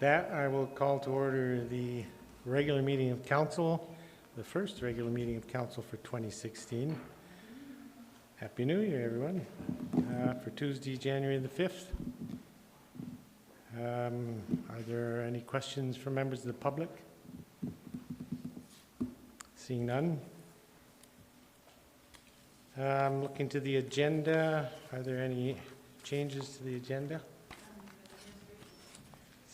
that, I will call to order the regular meeting of council, the first regular meeting of council for 2016. Happy New Year, everyone. For Tuesday, January the 5th. Are there any questions from members of the public? Seeing none. Looking to the agenda, are there any changes to the agenda?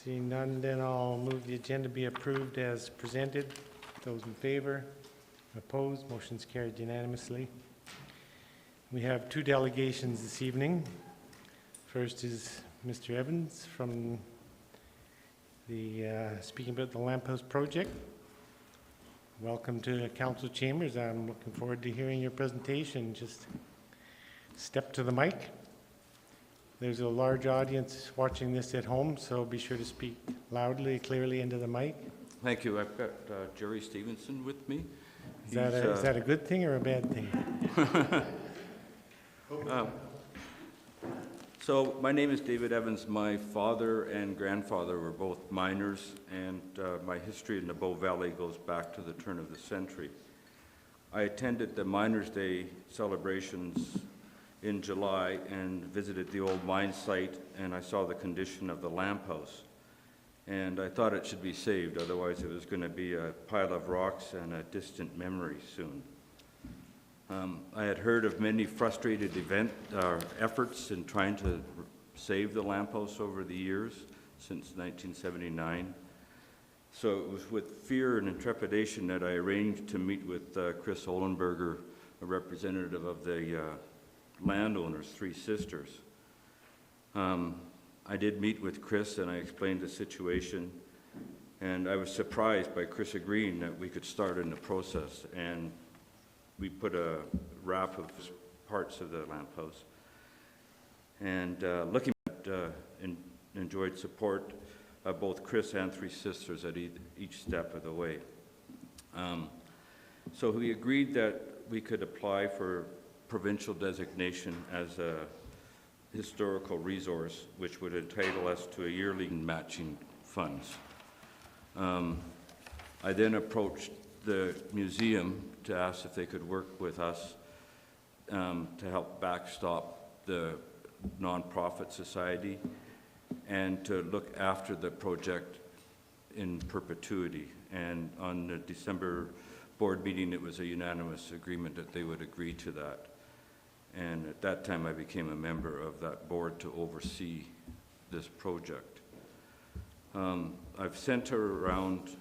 Seeing none, then I'll move the agenda be approved as presented. Those in favor? Opposed? Motion's carried unanimously. We have two delegations this evening. First is Mr. Evans from the speaking about the Lamphouse project. Welcome to council chambers. I'm looking forward to hearing your presentation. Just step to the mic. There's a large audience watching this at home, so be sure to speak loudly, clearly into the mic. Thank you. I've got Jerry Stevenson with me. Is that a good thing or a bad thing? So my name is David Evans. My father and grandfather were both miners, and my history in the Bow Valley goes back to the turn of the century. I attended the Miners' Day celebrations in July and visited the old mine site, and I saw the condition of the Lamphouse. And I thought it should be saved, otherwise it was going to be a pile of rocks and a distant memory soon. I had heard of many frustrated efforts in trying to save the Lamphouse over the years, since 1979. So it was with fear and trepidation that I arranged to meet with Chris Olenberger, a representative of the landowners, Three Sisters. I did meet with Chris and I explained the situation, and I was surprised by Chris agreeing that we could start in the process, and we put a wrap of parts of the Lamphouse. And looking at enjoyed support of both Chris and Three Sisters at each step of the way. So we agreed that we could apply for provincial designation as a historical resource, which would entitle us to a yearly matching funds. I then approached the museum to ask if they could work with us to help backstop the nonprofit society and to look after the project in perpetuity. And on the December board meeting, it was a unanimous agreement that they would agree to that. And at that time, I became a member of that board to oversee this project. I've sent her around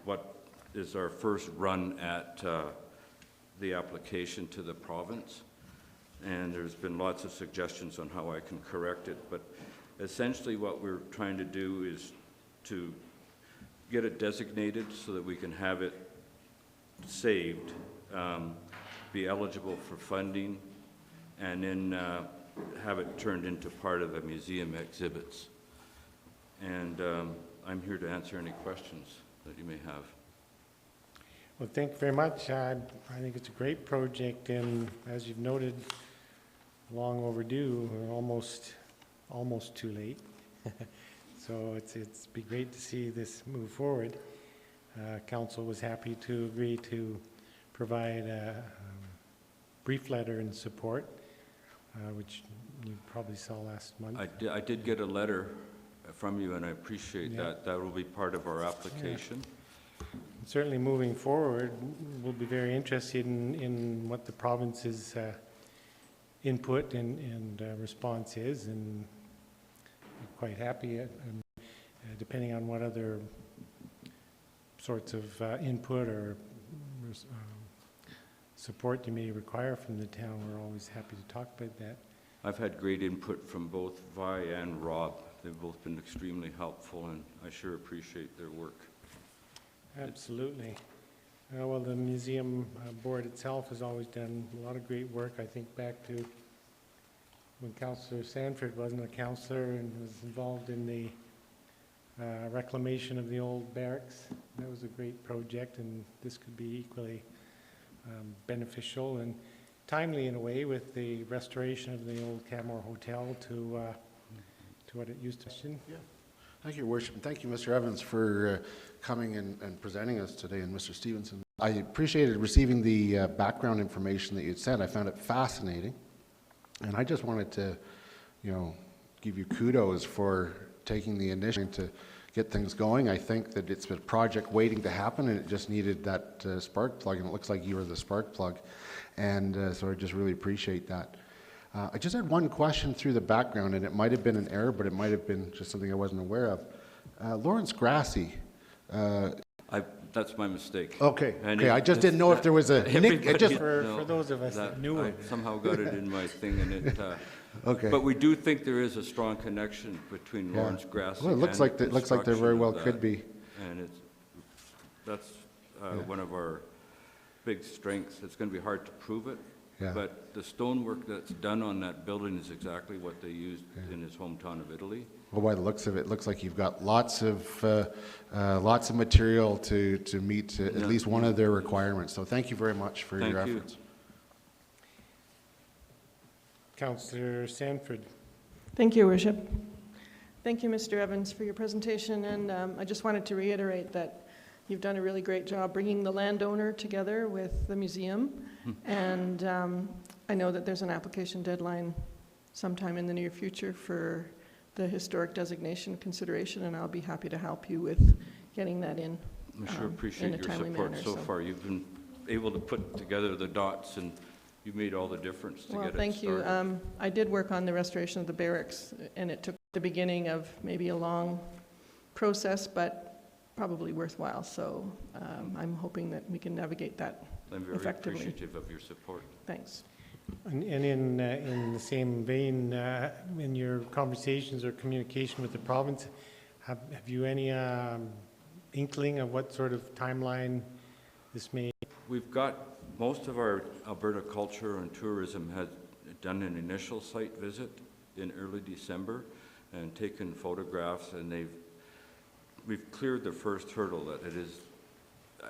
what is our first run at the application to the province. And there's been lots of suggestions on how I can correct it. But essentially what we're trying to do is to get it designated so that we can have it saved, be eligible for funding, and then have it turned into part of the museum exhibits. And I'm here to answer any questions that you may have. Well, thank you very much. I think it's a great project, and as you've noted, long overdue, or almost too late. So it's be great to see this move forward. Council was happy to agree to provide a brief letter in support, which you probably saw last month. I did get a letter from you, and I appreciate that. That will be part of our application. Yeah. Certainly moving forward, we'll be very interested in what the province's input and response is, and we're quite happy, depending on what other sorts of input or support you may require from the town. We're always happy to talk about that. I've had great input from both Vi and Rob. They've both been extremely helpful, and I sure appreciate their work. Absolutely. Well, the museum board itself has always done a lot of great work. I think back to when Councillor Sanford wasn't a councillor and was involved in the reclamation of the old barracks. That was a great project, and this could be equally beneficial and timely in a way with the restoration of the old Canmore Hotel to what it used to be. Yeah. Thank you, Your Worship, and thank you, Mr. Evans, for coming and presenting us today, and Mr. Stevenson. I appreciated receiving the background information that you'd sent. I found it fascinating, and I just wanted to, give you kudos for taking the initiative to get things going. I think that it's a project waiting to happen, and it just needed that spark plug, and it looks like you were the spark plug, and so I just really appreciate that. I just had one question through the background, and it might have been an error, but it might have been just something I wasn't aware of. Lawrence Grassy. That's my mistake. Okay, And okay. I just didn't know if there was a nick. It just For those of us that knew I it. somehow got it in my thing, and it. okay. But we do think there is a strong connection between Yeah. Lawrence Grassy. Well, it looks and like it looks like there very construction well of could that. be. And that's Yeah. one of our big strengths. It's going to be hard to prove it, Yeah. but the stonework that's done on that building is exactly what they used in his hometown of Italy. Well, by the looks of it, it looks like you've got lots of material to meet at Yeah. least one of their requirements. So thank you very much for your Thank you. efforts. Councillor Sanford. Thank you, Your Worship. Thank you, Mr. Evans, for your presentation, and I just wanted to reiterate that you've done a really great job bringing the landowner together with the museum, and I know that there's an application deadline sometime in the near future for the historic designation consideration, and I'll be happy to help you with getting that in. I sure in appreciate a your timely support manner, so so. far. You've been able to put together the dots, and you've made all the difference to Well, get it thank you. started. I did work on the restoration of the barracks, and it took the beginning of maybe a long process, but probably worthwhile. So I'm hoping that we can navigate that. I'm very effectively. appreciative of your support. Thanks. And in the same vein, in your conversations or communication with the province, have you any inkling of what sort of timeline this may? We've got, most of our Alberta Culture and Tourism has done an initial site visit in early December and taken photographs, and we've cleared the first hurdle that it is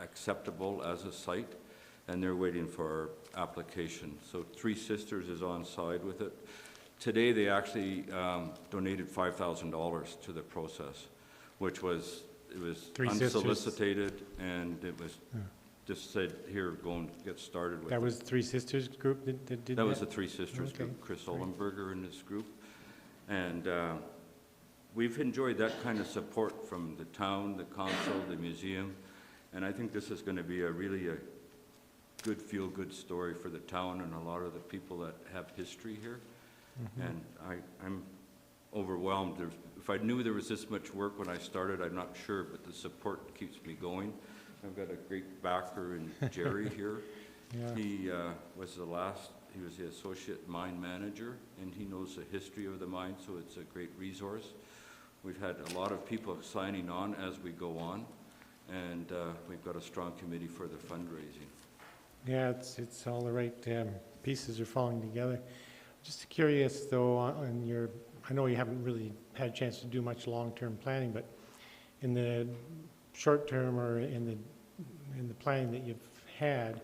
acceptable as a site, and they're waiting for our application. So Three Sisters is on side with it. Today they actually donated $5,000 to the process, which was, it was Three Sisters. unsolicited, and it was just said, here, go and get started with it. That was Three Sisters group that did that? That was the Three Sisters Okay, group, Chris great. Ollenberger and his group. And we've enjoyed that kind of support from the town, the council, the museum, and I think this is going to be really a good, feel-good story for the town and a lot of the people that have history here. And I'm overwhelmed. If I knew there was this much work when I started, I'm not sure, but the support keeps me going. I've got a great backer in Jerry here. Yeah. He was the associate mine manager, and he knows the history of the mine, so it's a great resource. We've had a lot of people signing on as we go on, and we've got a strong committee for the fundraising. Yeah, it's all the right pieces are falling together. Just curious though, I know you haven't really had a chance to do much long-term planning, but in the short term or in the planning that you've had,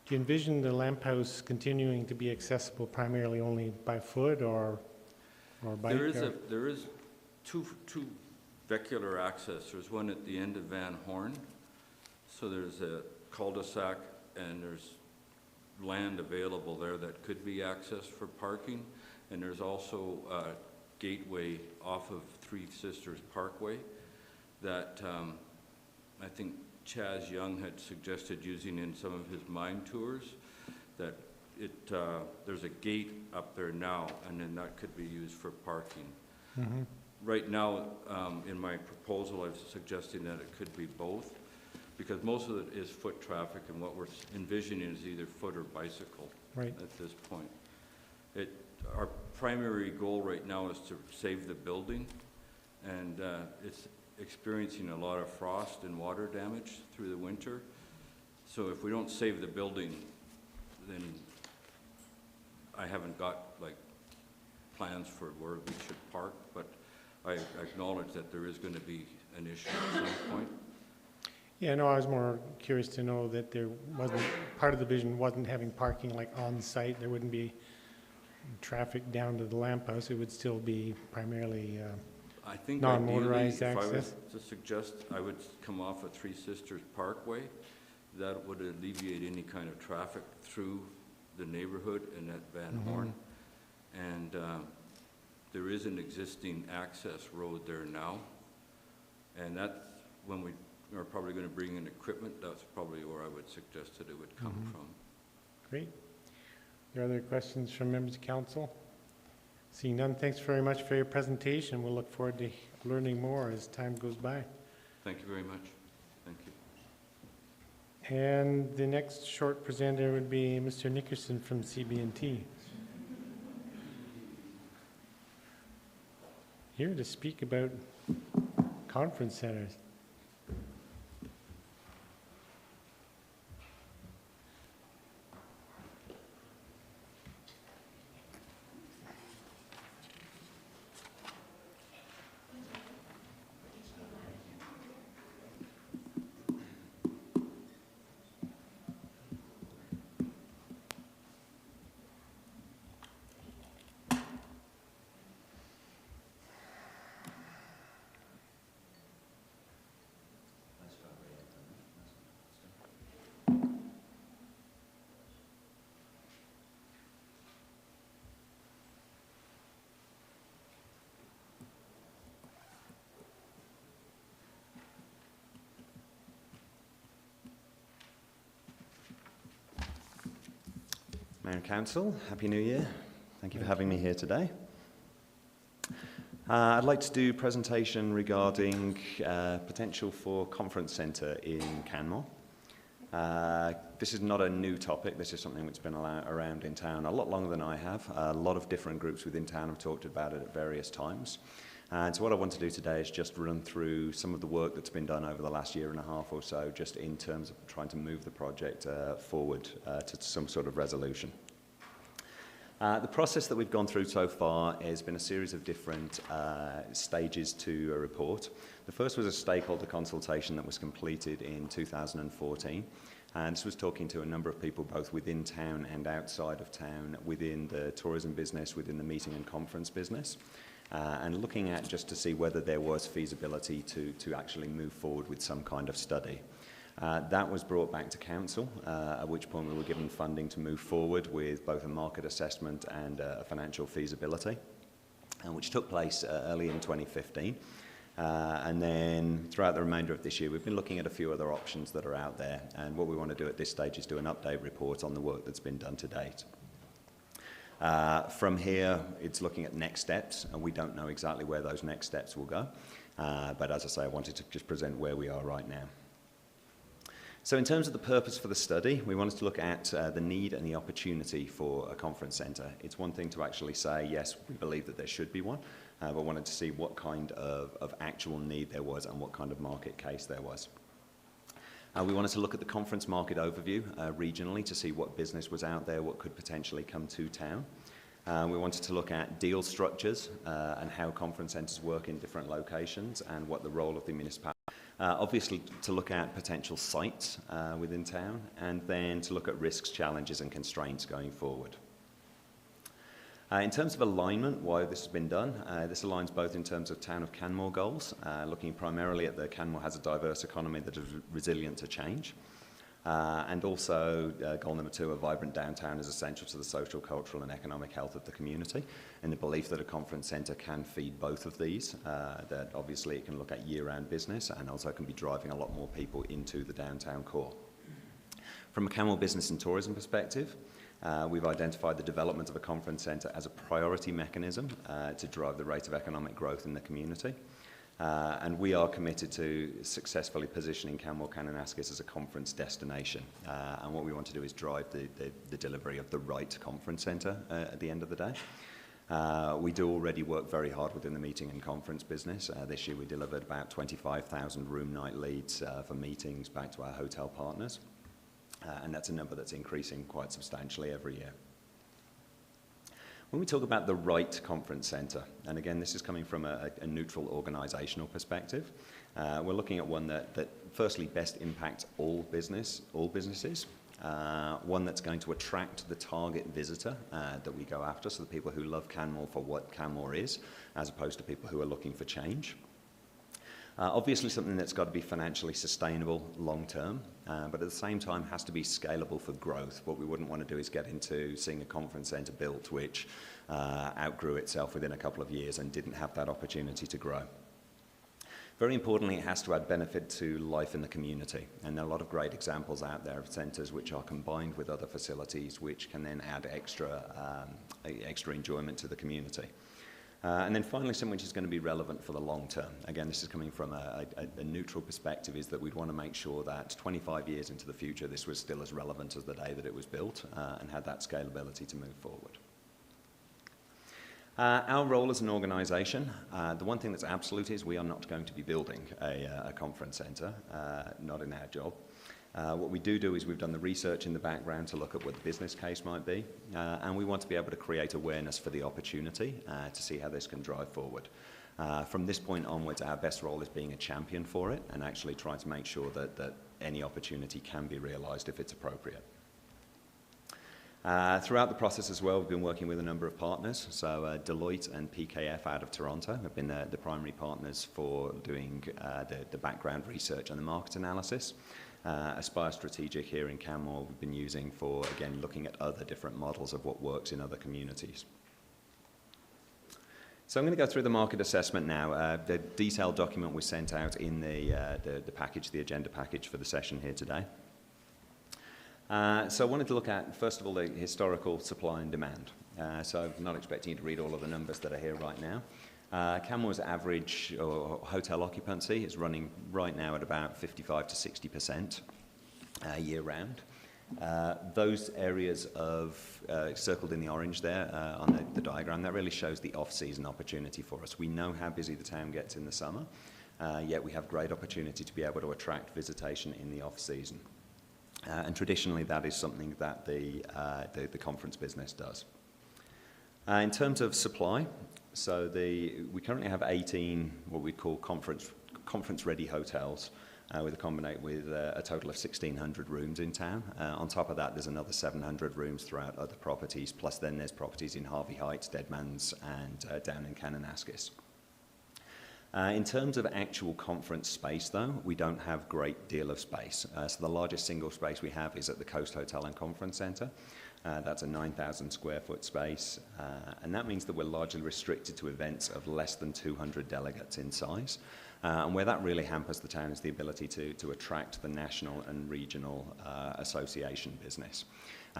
do you envision the Lamphouse continuing to be accessible primarily only by foot or bike? There is two vehicular access. There's one at the end of Van Horn, so there's a cul-de-sac, and there's land available there that could be accessed for parking, and there's also a gateway off of Three Sisters Parkway that I think Chaz Young had suggested using in some of his mine tours, that there's a gate up there now, and then that could be used for parking. Right now, in my proposal, I'm suggesting that it could be both, because most of it is foot traffic, and what we're envisioning is either foot or bicycle at this point. Our primary goal right now is to save the building, and it's experiencing a lot of frost and water damage through the winter. So if we don't save the building, then I haven't got plans for where we should park, but I acknowledge that there is going to be an issue at some point. Yeah, no, I was more curious to know that there wasn't, part of the vision wasn't having parking on site. There wouldn't be traffic down to the Lamphouse. It would still be primarily I think Non-motorized ideally, if I was access? to suggest, I would come off of Three Sisters Parkway. That would alleviate any kind of traffic through the neighborhood and at Van Horn. And there is an existing access road there now. And that's when we are probably going to bring in equipment, that's probably where I would suggest that it would come from. Great. Are there other questions from members of council? Seeing none, thanks very much for your presentation. We'll look forward to learning more as time goes by. Thank you very much. Thank you. And the next short presenter would be Mr. Nickerson from CB&T. Here to speak about conference centers. Mayor and Council, Happy New Year. Thank you for having me here today. I'd like to do a presentation regarding potential for conference centre in Canmore. This is not a new topic. This is something that's been around in town a lot longer than I have. A lot of different groups within town have talked about it at various times. And so what I want to do today is just run through some of the work that's been done over the last year and a half or so, just in terms of trying to move the project forward to some sort of resolution. The process that we've gone through so far has been a series of different stages to a report. The first was a stakeholder consultation that was completed in 2014. And this was talking to a number of people both within town and outside of town, within the tourism business, within the meeting and conference business. And looking at just to see whether there was feasibility to actually move forward with some kind of study. That was brought back to council, at which point we were given funding to move forward with both a market assessment and a financial feasibility, which took place early in 2015. And then throughout the remainder of this year, we've been looking at a few other options that are out there. And what we want to do at this stage is do an update report on the work that's been done to date. From here, it's looking at next steps, and we don't know exactly where those next steps will go. But as I say, I wanted to just present where we are right now. So in terms of the purpose for the study, we wanted to look at the need and the opportunity for a conference centre. It's one thing to actually say, yes, we believe that there should be one, but wanted to see what kind of actual need there was and what kind of market case there was. We wanted to look at the conference market overview regionally to see what business was out there, what could potentially come to town. We wanted to look at deal structures and how conference centres work in different locations and what the role of the municipality. Obviously to look at potential sites within town, and then to look at risks, challenges and constraints going forward. In terms of alignment, why this has been done, this aligns both in terms of Town of Canmore goals, looking primarily at the Canmore has a diverse economy that is resilient to change, and also goal number 2, a vibrant downtown is essential to the social, cultural and economic health of the community, in the belief that a conference centre can feed both of these, that obviously it can look at year-round business and also can be driving a lot more people into the downtown core. From a Canmore business and tourism perspective, we've identified the development of a conference centre as a priority mechanism to drive the rate of economic growth in the community. And we are committed to successfully positioning Canmore Kananaskis as a conference destination. And what we want to do is drive the delivery of the right conference centre at the end of the day. We do already work very hard within the meeting and conference business. This year we delivered about 25,000 room night leads for meetings back to our hotel partners. And that's a number that's increasing quite substantially every year. When we talk about the right conference centre, and again this is coming from a neutral organisational perspective, we're looking at one that firstly best impacts all businesses, one that's going to attract the target visitor that we go after, so the people who love Canmore for what Canmore is, as opposed to people who are looking for change. Obviously something that's got to be financially sustainable long term, but at the same time has to be scalable for growth. What we wouldn't want to do is get into seeing a conference centre built which outgrew itself within a couple of years and didn't have that opportunity to grow. Very importantly, it has to add benefit to life in the community, and there are a lot of great examples out there of centres which are combined with other facilities which can then add extra enjoyment to the community. And then finally, something which is going to be relevant for the long term. Again, this is coming from a neutral perspective, is that we'd want to make sure that 25 years into the future, this was still as relevant as the day that it was built and had that scalability to move forward. Our role as an organisation, the one thing that's absolute is we are not going to be building a conference centre, not in our job. What we do is we've done the research in the background to look at what the business case might be, and we want to be able to create awareness for the opportunity to see how this can drive forward. From this point onwards, our best role is being a champion for it and actually trying to make sure that any opportunity can be realised if it's appropriate. Throughout the process as well, we've been working with a number of partners. So Deloitte and PKF out of Toronto have been the primary partners for doing the background research and the market analysis. Aspire Strategic here in Canmore we've been using for, again, looking at other different models of what works in other communities. So I'm going to go through the market assessment now. The detailed document was sent out in the package, the agenda package for the session here today. So I wanted to look at, first of all, the historical supply and demand. So I'm not expecting you to read all of the numbers that are here right now. Canmore's average hotel occupancy is running right now at about 55 to 60% year-round. Those areas circled in the orange there on the diagram, that really shows the off-season opportunity for us. We know how busy the town gets in the summer, yet we have great opportunity to be able to attract visitation in the off-season. And traditionally, that is something that the conference business does. In terms of supply, so we currently have 18 what we call conference-ready hotels with a total of 1,600 rooms in town. On top of that, there's another 700 rooms throughout other properties, plus then there's properties in Harvey Heights, Deadmans, and down in Kananaskis. In terms of actual conference space, though, we don't have a great deal of space. So the largest single space we have is at the Coast Hotel and Conference Centre. That's a 9,000 square foot space, and that means that we're largely restricted to events of less than 200 delegates in size. And where that really hampers the town is the ability to attract the national and regional association business.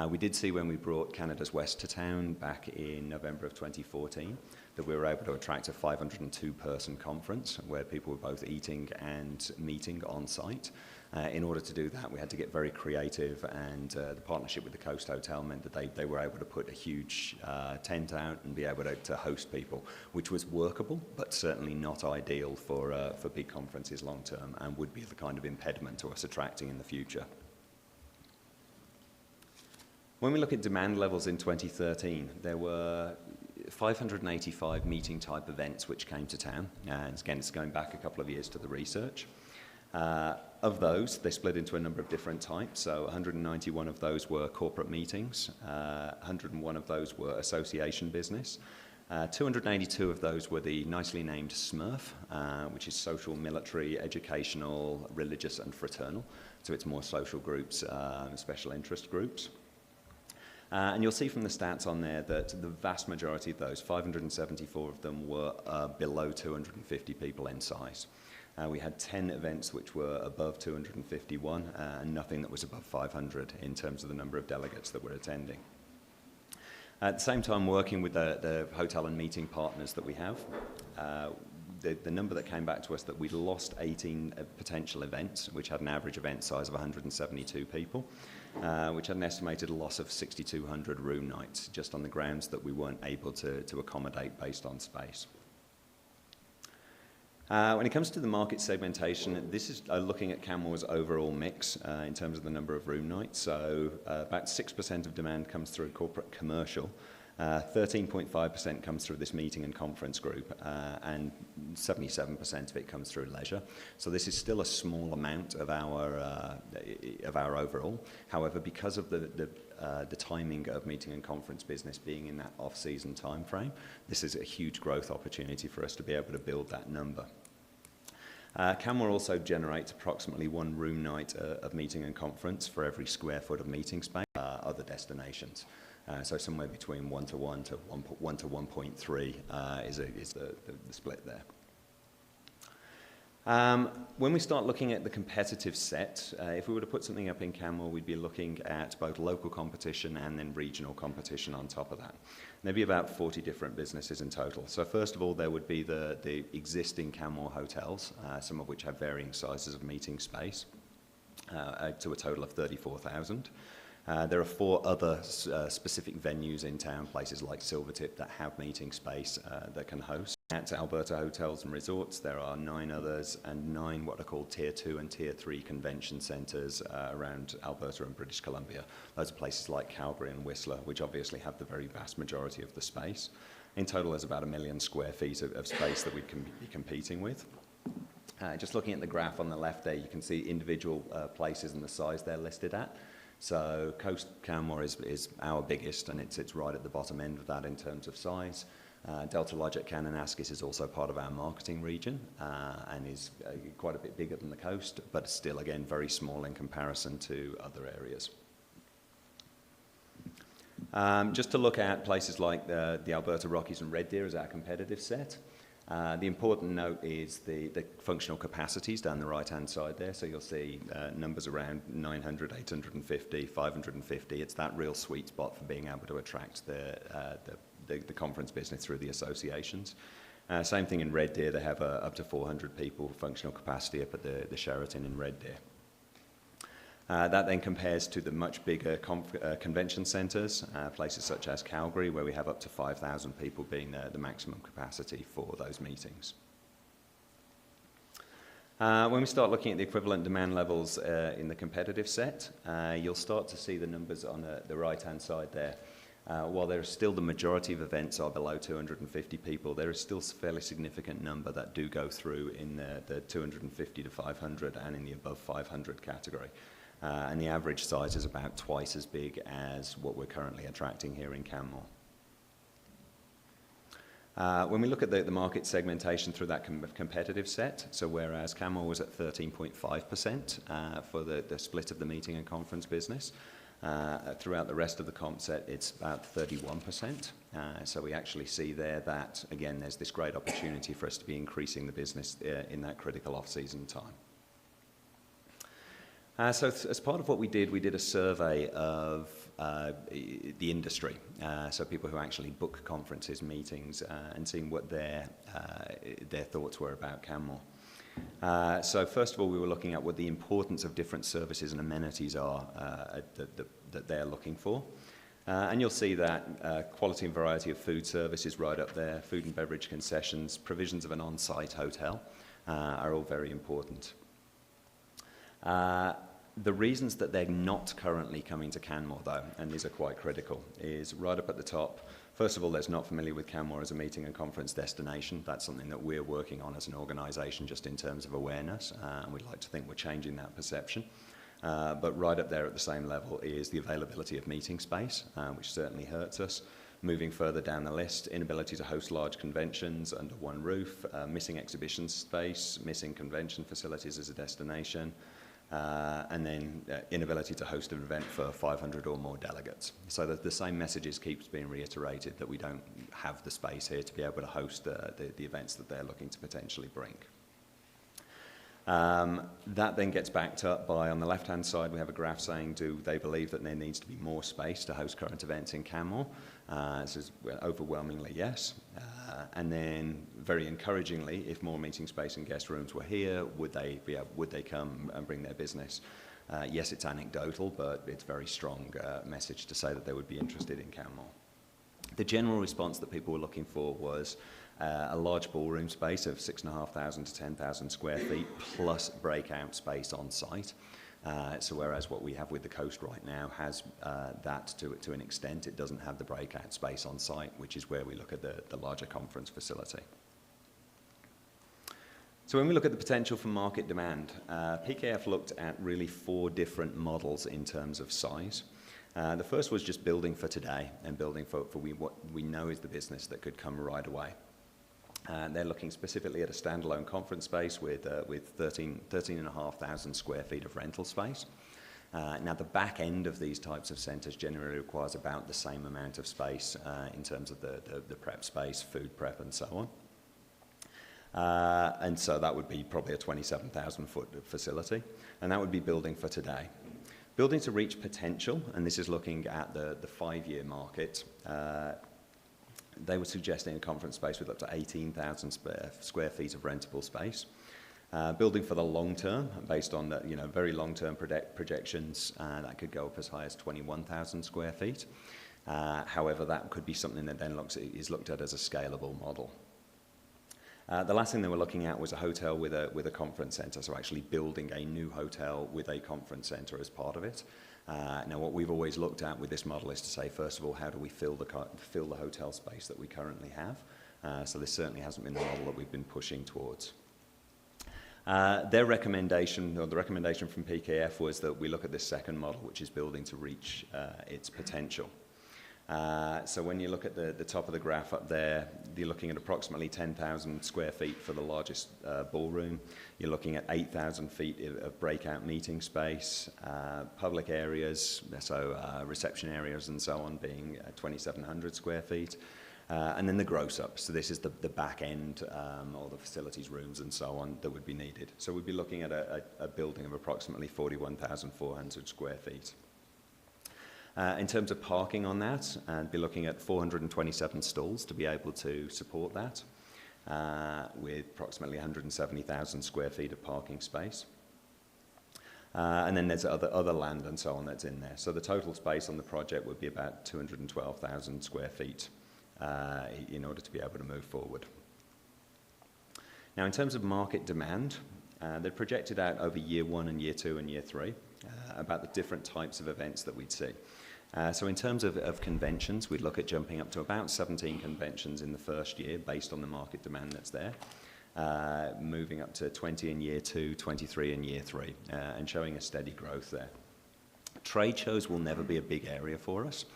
We did see when we brought Canada's West to town back in November of 2014 that we were able to attract a 502-person conference where people were both eating and meeting on site. In order to do that, we had to get very creative, and the partnership with the Coast Hotel meant that they were able to put a huge tent out and be able to host people, which was workable, but certainly not ideal for big conferences long term, and would be the kind of impediment to us attracting in the future. When we look at demand levels in 2013, there were 585 meeting type events which came to town, and again it's going back a couple of years to the research. Of those, they split into a number of different types. So 191 of those were corporate meetings, 101 of those were association business, 282 of those were the nicely named SMERF, which is social, military, educational, religious and fraternal. So it's more social groups, special interest groups. And you'll see from the stats on there that the vast majority of those, 574 of them, were below 250 people in size. We had 10 events which were above 251 and nothing that was above 500 in terms of the number of delegates that were attending. At the same time, working with the hotel and meeting partners that we have, the number that came back to us that we'd lost 18 potential events, which had an average event size of 172 people, which had an estimated loss of 6,200 room nights, just on the grounds that we weren't able to accommodate based on space. When it comes to the market segmentation, this is looking at Canmore's overall mix in terms of the number of room nights. So about 6% of demand comes through corporate commercial, 13.5% comes through this meeting and conference group, and 77% of it comes through leisure. So this is still a small amount of our overall. However, because of the timing of meeting and conference business being in that off-season time frame, this is a huge growth opportunity for us to be able to build that number. Canmore also generates approximately 1 room night of meeting and conference for every square foot of meeting space. Other destinations. So somewhere between 1 to 1 to 1 to 1.3 is the split there. When we start looking at the competitive set, if we were to put something up in Canmore, we'd be looking at both local competition and then regional competition on top of that. There'd be about 40 different businesses in total. So first of all, there would be the existing Canmore hotels, some of which have varying sizes of meeting space, to a total of 34,000. There are 4 other specific venues in town, places like Silvertip, that have meeting space that can host. At Alberta Hotels and Resorts, there are 9 others and 9 what are called Tier 2 and Tier 3 convention centres around Alberta and British Columbia. Those are places like Calgary and Whistler, which obviously have the very vast majority of the space. In total, there's about 1 million square feet of space that we can be competing with. Just looking at the graph on the left there, you can see individual places and the size they're listed at. So Coast Canmore is our biggest, and it's right at the bottom end of that in terms of size. Delta Lodge at Kananaskis is also part of our marketing region and is quite a bit bigger than the coast, but still, again, very small in comparison to other areas. Just to look at places like the Alberta Rockies and Red Deer as our competitive set. The important note is the functional capacities down the right-hand side there. So you'll see numbers around 900, 850, 550. It's that real sweet spot for being able to attract the conference business through the associations. Same thing in Red Deer. They have up to 400 people functional capacity up at the Sheraton in Red Deer. That then compares to the much bigger convention centres, places such as Calgary, where we have up to 5,000 people being the maximum capacity for those meetings. When we start looking at the equivalent demand levels in the competitive set, you'll start to see the numbers on the right-hand side there. While there is still the majority of events are below 250 people, there is still a fairly significant number that do go through in the 250 to 500 and in the above 500 category. And the average size is about twice as big as what we're currently attracting here in Canmore. When we look at the market segmentation through that competitive set, so whereas Canmore was at 13.5% for the split of the meeting and conference business, throughout the rest of the comp set, it's about 31%. So we actually see there that, again, there's this great opportunity for us to be increasing the business in that critical off-season time. So as part of what we did a survey of the industry, so people who actually book conferences, meetings, and seeing what their thoughts were about Canmore. So first of all, we were looking at what the importance of different services and amenities are that they're looking for. And you'll see that quality and variety of food service is right up there, food and beverage concessions, provisions of an on-site hotel are all very important. The reasons that they're not currently coming to Canmore, though, and these are quite critical, is right up at the top. First of all, they're not familiar with Canmore as a meeting and conference destination. That's something that we're working on as an organisation just in terms of awareness, and we'd like to think we're changing that perception. But right up there at the same level is the availability of meeting space, which certainly hurts us. Moving further down the list, inability to host large conventions under one roof, missing exhibition space, missing convention facilities as a destination, and then inability to host an event for 500 or more delegates. So that the same messages keeps being reiterated that we don't have the space here to be able to host the events that they're looking to potentially bring. That then gets backed up by, on the left-hand side, we have a graph saying, do they believe that there needs to be more space to host current events in Canmore? This is overwhelmingly yes. And then, very encouragingly, if more meeting space and guest rooms were here, would they come and bring their business? Yes, it's anecdotal, but it's a very strong message to say that they would be interested in Canmore. The general response that people were looking for was a large ballroom space of 6,500 to 10,000 square feet plus breakout space on site. So whereas what we have with the coast right now has that to an extent, it doesn't have the breakout space on site, which is where we look at the larger conference facility. So when we look at the potential for market demand, PKF looked at really 4 different models in terms of size. The first was just building for today and building for what we know is the business that could come right away. They're looking specifically at a standalone conference space with 13,500 square feet of rental space. Now, the back end of these types of centres generally requires about the same amount of space in terms of the prep space, food prep, and so on. And so that would be probably a 27,000 foot facility, and that would be building for today. Building to reach potential, and this is looking at the 5-year market, they were suggesting a conference space with up to 18,000 square feet of rentable space. Building for the long term, based on the very long-term projections, that could go up as high as 21,000 square feet. However, that could be something that then is looked at as a scalable model. The last thing they were looking at was a hotel with a conference centre, so actually building a new hotel with a conference centre as part of it. Now, what we've always looked at with this model is to say, first of all, how do we fill the hotel space that we currently have? So this certainly hasn't been the model that we've been pushing towards. Their recommendation, or the recommendation from PKF, was that we look at this second model, which is building to reach its potential. So when you look at the top of the graph up there, you're looking at approximately 10,000 square feet for the largest ballroom. You're looking at 8,000 feet of breakout meeting space, public areas, so reception areas and so on, being 2,700 square feet. And then the gross up. So this is the back end, all the facilities, rooms and so on that would be needed. So we'd be looking at a building of approximately 41,400 square feet. In terms of parking on that, I'd be looking at 427 stalls to be able to support that, with approximately 170,000 square feet of parking space. And then there's other land and so on that's in there. So the total space on the project would be about 212,000 square feet in order to be able to move forward. Now, in terms of market demand, they're projected out over year 1 and year 2 and year 3 about the different types of events that we'd see. So in terms of conventions, we'd look at jumping up to about 17 conventions in the first year based on the market demand that's there, moving up to 20 in year 2, 23 in year 3, and showing a steady growth there. Trade shows will never be a big area for us.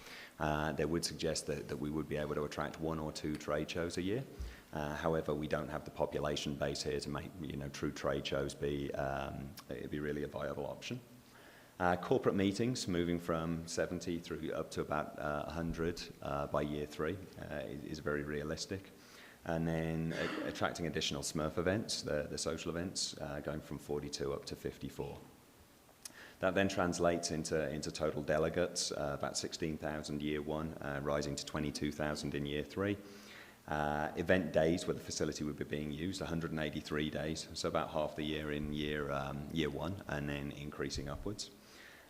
They would suggest that we would be able to attract 1 or 2 trade shows a year. However, we don't have the population base here to make true trade shows be really a viable option. Corporate meetings, moving from 70 through up to about 100 by year 3 is very realistic. And then attracting additional Smurf events, the social events, going from 42 up to 54. That then translates into total delegates, about 16,000 year 1, rising to 22,000 in year 3. Event days where the facility would be being used, 183 days, so about half the year in year 1, and then increasing upwards.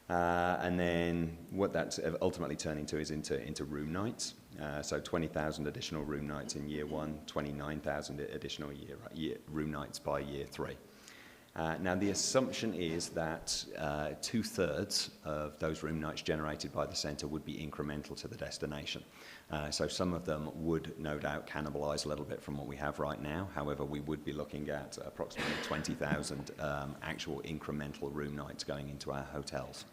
And then what that's ultimately turning to is into room nights. So 20,000 additional room nights in year 1, 29,000 additional room nights by year 3. Now, the assumption is that 2/3 of those room nights generated by the centre would be incremental to the destination. So some of them would no doubt cannibalise a little bit from what we have right now. However, we would be looking at approximately 20,000 actual incremental room nights going into our hotels.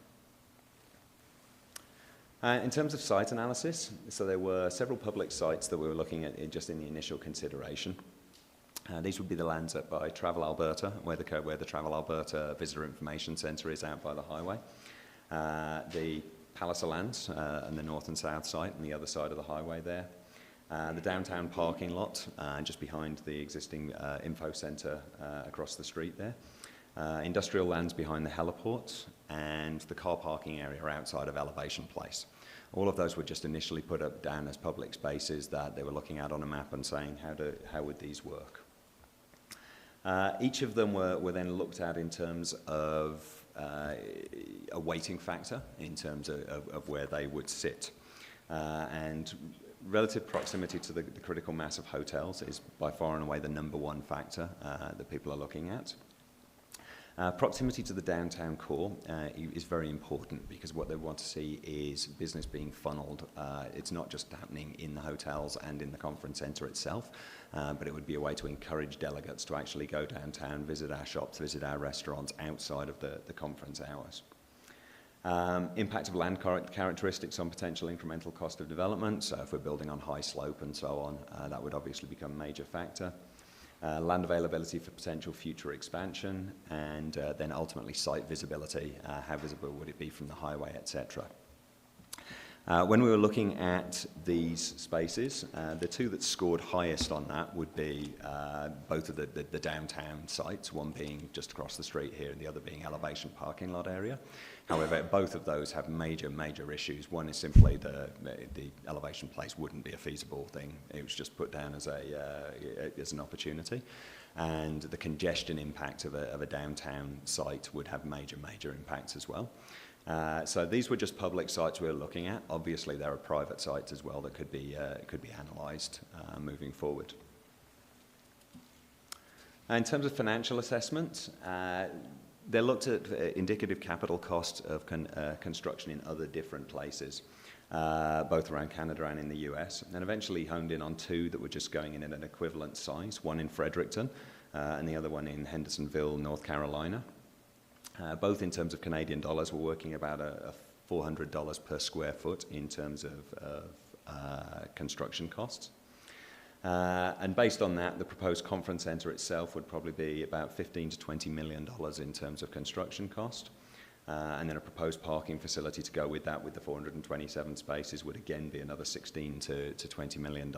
In terms of site analysis, so there were several public sites that we were looking at just in the initial consideration. These would be the lands up by Travel Alberta, where the Travel Alberta Visitor Information Centre is out by the highway. The Palliser lands on the north and south side and the other side of the highway there. The downtown parking lot just behind the existing info centre across the street there. Industrial lands behind the heliports, and the car parking area outside of Elevation Place. All of those were just initially put up down as public spaces that they were looking at on a map and saying, how would these work? Each of them were then looked at in terms of a weighting factor in terms of where they would sit. And relative proximity to the critical mass of hotels is by far and away the #1 factor that people are looking at. Proximity to the downtown core is very important because what they want to see is business being funneled. It's not just happening in the hotels and in the conference centre itself, but it would be a way to encourage delegates to actually go downtown, visit our shops, visit our restaurants outside of the conference hours. Impact of land characteristics on potential incremental cost of development. So if we're building on high slope and so on, that would obviously become a major factor. Land availability for potential future expansion, and then ultimately site visibility. How visible would it be from the highway, etc. When we were looking at these spaces, the two that scored highest on that would be both of the downtown sites, one being just across the street here and the other being Elevation parking lot area. However, both of those have major issues. One is simply the Elevation place wouldn't be a feasible thing. It was just put down as an opportunity. And the congestion impact of a downtown site would have major impacts as well. So these were just public sites we were looking at. Obviously, there are private sites as well that could be analysed moving forward. In terms of financial assessments, they looked at indicative capital cost of construction in other different places, both around Canada and in the US, and eventually honed in on two that were just going in at an equivalent size, one in Fredericton and the other one in Hendersonville, North Carolina. Both in terms of Canadian dollars, we're working about a $400 per square foot in terms of construction costs. And based on that, the proposed conference centre itself would probably be about $15 to $20 million in terms of construction cost. And then a proposed parking facility to go with that, with the 427 spaces, would again be another $16 to $20 million,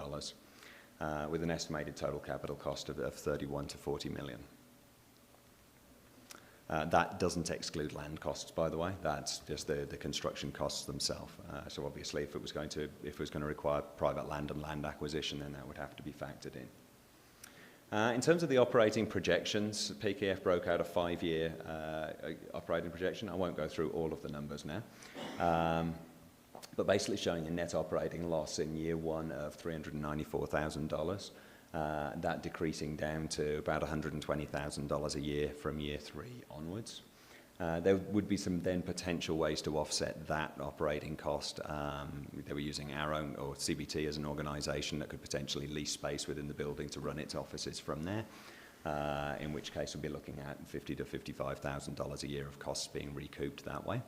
with an estimated total capital cost of $31 to $40 million. That doesn't exclude land costs, by the way. That's just the construction costs themselves. So obviously, if it was going to require private land and land acquisition, then that would have to be factored in. In terms of the operating projections, PKF broke out a 5-year operating projection. I won't go through all of the numbers now, but basically showing a net operating loss in year one of $394,000. That decreasing down to about $120,000 a year from year 3 onwards. There would be some then potential ways to offset that operating cost. They were using our own, or CB&T as an organisation that could potentially lease space within the building to run its offices from there, in which case we'll be looking at $50,000 to $55,000 a year of costs being recouped that way.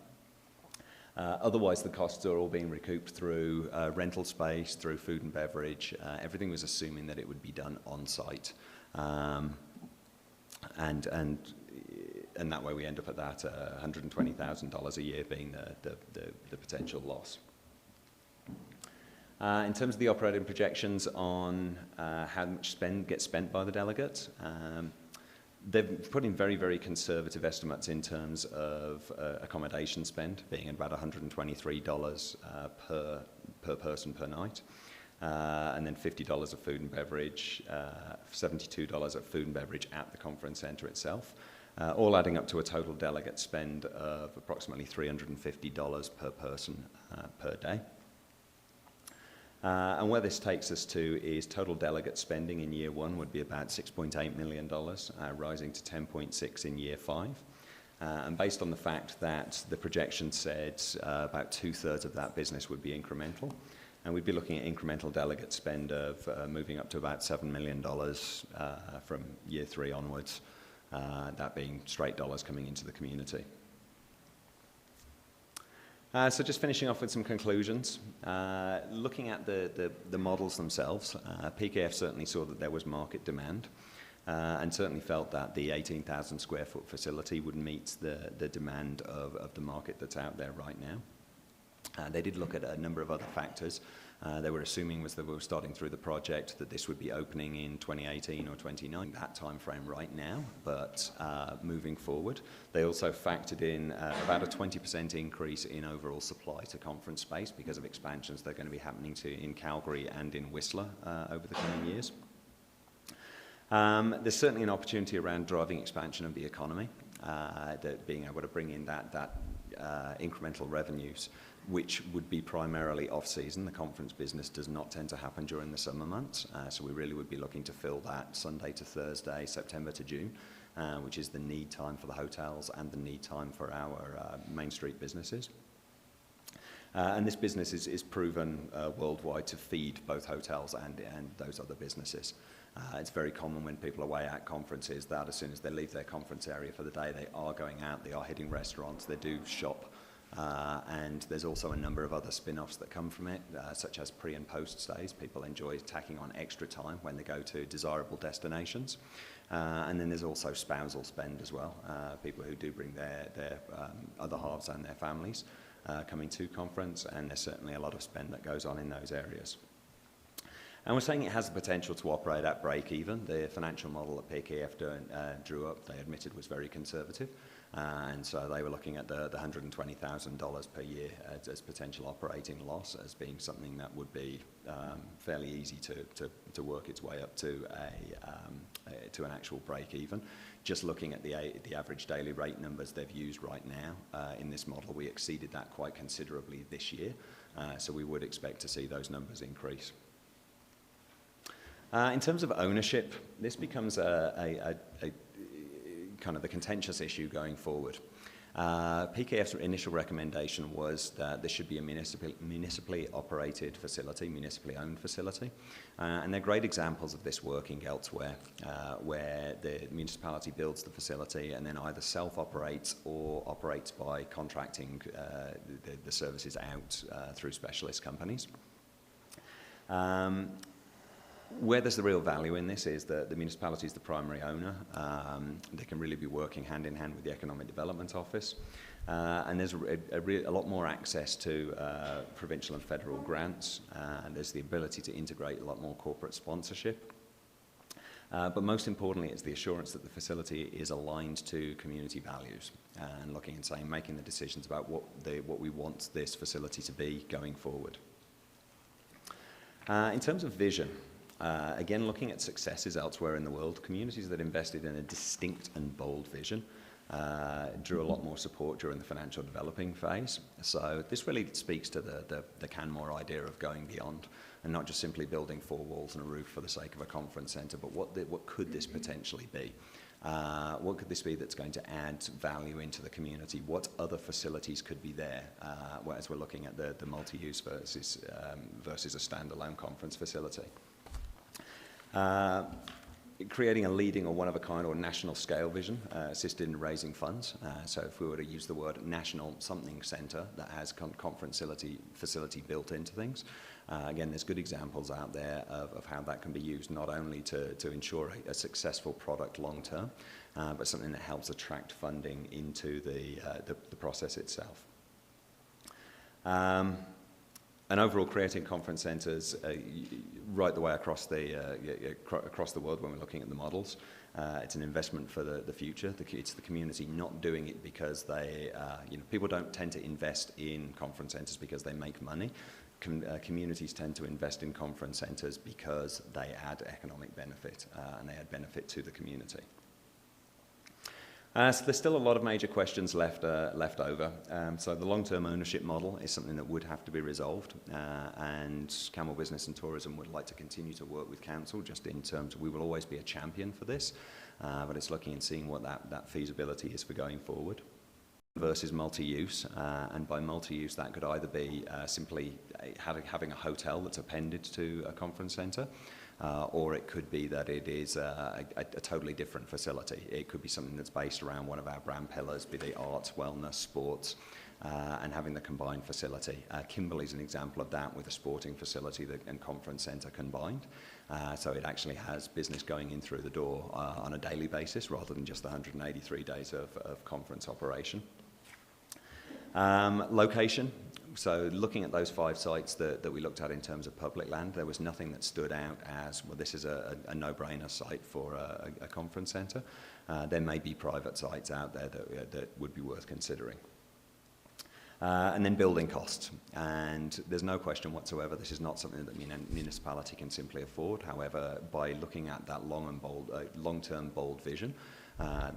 Otherwise, the costs are all being recouped through rental space, through food and beverage. Everything was assuming that it would be done on site, and that way we end up at that $120,000 a year being the potential loss. In terms of the operating projections on how much gets spent by the delegates, they've put in very conservative estimates in terms of accommodation spend, being at about $123 per person per night, and then $50 of food and beverage, $72 of food and beverage at the conference centre itself, all adding up to a total delegate spend of approximately $350 per person per day. And where this takes us to is total delegate spending in year 1 would be about $6.8 million, rising to $10.6 in year 5. And based on the fact that the projection said about 2/3 of that business would be incremental, and we'd be looking at incremental delegate spend of moving up to about $7 million from year 3 onwards, that being straight dollars coming into the community. So just finishing off with some conclusions. Looking at the models themselves, PKF certainly saw that there was market demand, and certainly felt that the 18,000 square foot facility would meet the demand of the market that's out there right now. They did look at a number of other factors. They were assuming was that we were starting through the project that this would be opening in 2018 or 2019, that time frame right now, but moving forward. They also factored in about a 20% increase in overall supply to conference space because of expansions that are going to be happening in Calgary and in Whistler over the coming years. There's certainly an opportunity around driving expansion of the economy, that being able to bring in that incremental revenues, which would be primarily off-season. The conference business does not tend to happen during the summer months, so we really would be looking to fill that Sunday to Thursday, September to June, which is the need time for the hotels and the need time for our Main Street businesses. And this business is proven worldwide to feed both hotels and those other businesses. It's very common when people are away at conferences that as soon as they leave their conference area for the day, they are going out, they are hitting restaurants, they do shop. And there's also a number of other spin-offs that come from it, such as pre- and post-stays. People enjoy tacking on extra time when they go to desirable destinations. And then there's also spousal spend as well, people who do bring their other halves and their families coming to conference, and there's certainly a lot of spend that goes on in those areas. And we're saying it has the potential to operate at break even. The financial model that PKF drew up, they admitted was very conservative. And so they were looking at the $120,000 per year as potential operating loss as being something that would be fairly easy to work its way up to an actual break even. Just looking at the average daily rate numbers they've used right now in this model, we exceeded that quite considerably this year. So we would expect to see those numbers increase. In terms of ownership, this becomes a kind of the contentious issue going forward. PKF's initial recommendation was that this should be a municipally operated facility, municipally owned facility. And there are great examples of this working elsewhere, where the municipality builds the facility and then either self-operates or operates by contracting the services out through specialist companies. Where there's the real value in this is that the municipality is the primary owner. They can really be working hand in hand with the Economic Development Office. And there's a lot more access to provincial and federal grants. And there's the ability to integrate a lot more corporate sponsorship. But most importantly, it's the assurance that the facility is aligned to community values and looking and saying, making the decisions about what we want this facility to be going forward. In terms of vision, again, looking at successes elsewhere in the world, communities that invested in a distinct and bold vision drew a lot more support during the financial developing phase. So this really speaks to the Canmore idea of going beyond and not just simply building 4 walls and a roof for the sake of a conference centre, but what could this potentially be? What could this be that's going to add value into the community? What other facilities could be there? As we're looking at the multi-use versus a standalone conference facility. Creating a leading or one-of-a-kind or national scale vision assisted in raising funds. So if we were to use the word national something centre that has conference facility built into things, again, there's good examples out there of how that can be used not only to ensure a successful product long-term, but something that helps attract funding into the process itself. And overall, creating conference centres right the way across the world when we're looking at the models, it's an investment for the future. It's the community not doing it because people don't tend to invest in conference centres because they make money. Communities tend to invest in conference centres because they add economic benefit and they add benefit to the community. So there's still a lot of major questions left over. So the long-term ownership model is something that would have to be resolved, and Canmore Business and Tourism would like to continue to work with Council just in terms of we will always be a champion for this, but it's looking and seeing what that feasibility is for going forward. Versus multi-use, and by multi-use that could either be simply having a hotel that's appended to a conference centre, or it could be that it is a totally different facility. It could be something that's based around one of our brand pillars, be they arts, wellness, sports, and having the combined facility. Kimberley's an example of that with a sporting facility and conference centre combined. So it actually has business going in through the door on a daily basis rather than just the 183 days of conference operation. Location. So looking at those 5 sites that we looked at in terms of public land, there was nothing that stood out as, well, this is a no-brainer site for a conference centre. There may be private sites out there that would be worth considering. And then building costs. And there's no question whatsoever this is not something that a municipality can simply afford. However, by looking at that long-term bold vision,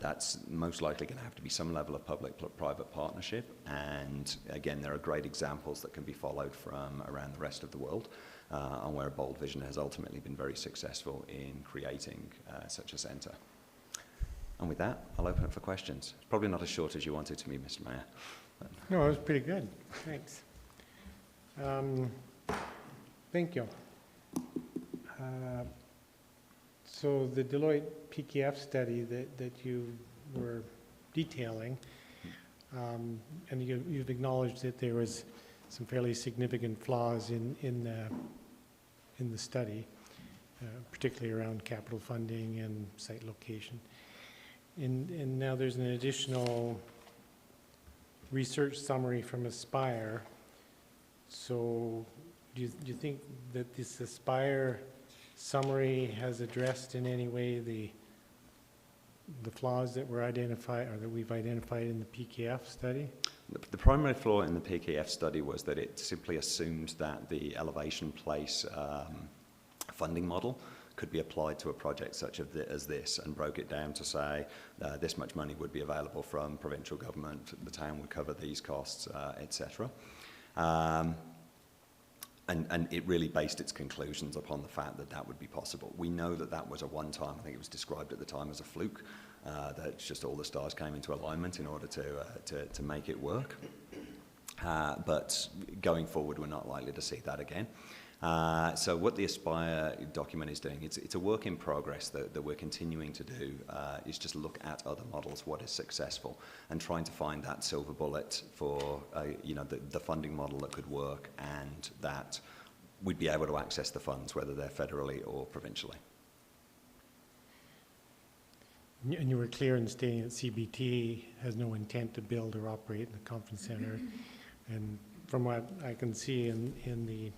that's most likely going to have to be some level of public-private partnership. And again, there are great examples that can be followed from around the rest of the world on where a bold vision has ultimately been very successful in creating such a centre. And with that, I'll open it for questions. It's probably not as short as you wanted to be, Mr. Mayor. No, it was pretty good. Thanks. Thank you. So the Deloitte PKF study that you were detailing, and you've acknowledged that there was some fairly significant flaws in the study, particularly around capital funding and site location. And now there's an additional research summary from Aspire. So do you think that this Aspire summary has addressed in any way the flaws that were identified or that we've identified in the PKF study? The primary flaw in the PKF study was that it simply assumed that the elevation place funding model could be applied to a project such as this, and broke it down to say this much money would be available from provincial government, the town would cover these costs, etc. And it really based its conclusions upon the fact that that would be possible. We know that that was a one-time, I think it was described at the time as a fluke, that just all the stars came into alignment in order to make it work. But going forward, we're not likely to see that again. So what the Aspire document is doing, it's a work in progress that we're continuing to do, is just look at other models, what is successful, and trying to find that silver bullet for the funding model that could work and that we'd be able to access the funds, whether they're federally or provincially. And you were clear in stating that CB&T has no intent to build or operate the conference center. And from what I can see in the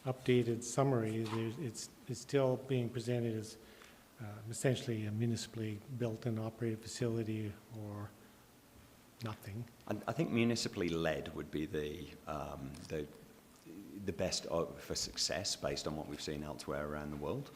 updated summary, it's still being presented as essentially a municipally built and operated facility or nothing. I think municipally led would be the best for success based on what we've seen elsewhere around the world.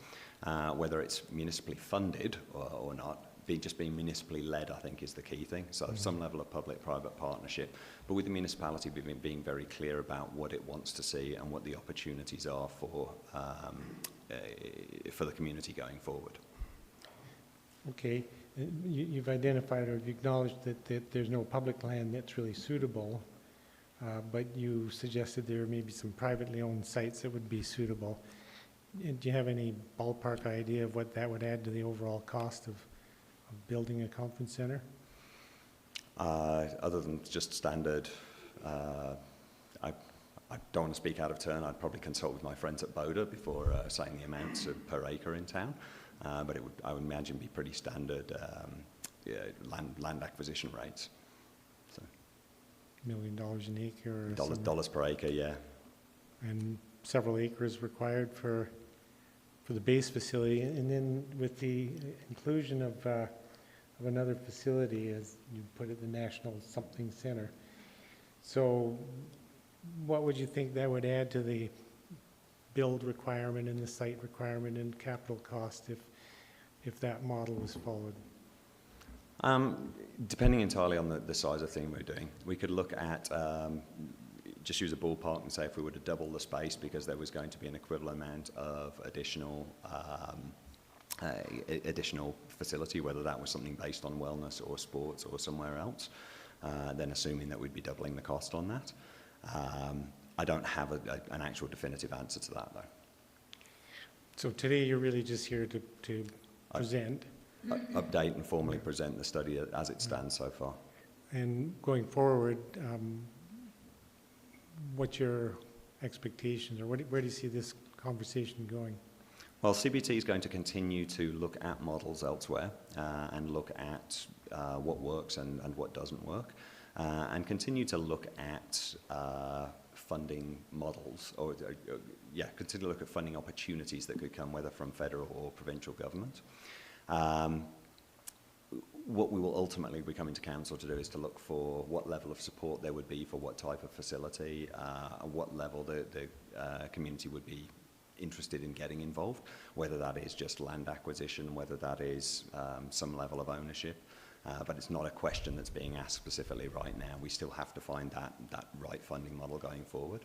Whether it's municipally funded or not, just being municipally led, I think, is the key thing. So some level of public-private partnership, but with the municipality being very clear about what it wants to see and what the opportunities are for the community going forward. Okay, you've identified or acknowledged that there's no public land that's really suitable, but you suggested there may be some privately owned sites that would be suitable. Do you have any ballpark idea of what that would add to the overall cost of building a conference center? Other than just standard, I don't want to speak out of turn. I'd probably consult with my friends at Boda before saying the amounts per acre in town, but I would imagine be pretty standard land acquisition rates. So, $1 million an acre? Or dollars per acre, yeah. And several acres required for the base facility, and then with the inclusion of another facility, as you put it, the National Something Center. So what would you think that would add to the build requirement and the site requirement and capital cost if that model was followed? Depending entirely on the size of thing we're doing, we could look at just use a ballpark and say if we were to double the space because there was going to be an equivalent amount of additional facility, whether that was something based on wellness or sports or somewhere else, then assuming that we'd be doubling the cost on that. I don't have an actual definitive answer to that, though. So today you're really just here to present? Update and formally present the study as it stands so far. And going forward, what's your expectations, or where do you see this conversation going? Well, CB&T is going to continue to look at models elsewhere and look at what works and what doesn't work, and continue to look at funding models, continue to look at funding opportunities that could come, whether from federal or provincial government. What we will ultimately be coming to council to do is to look for what level of support there would be for what type of facility, what level the community would be interested in getting involved, whether that is just land acquisition, whether that is some level of ownership. But it's not a question that's being asked specifically right now. We still have to find that right funding model going forward.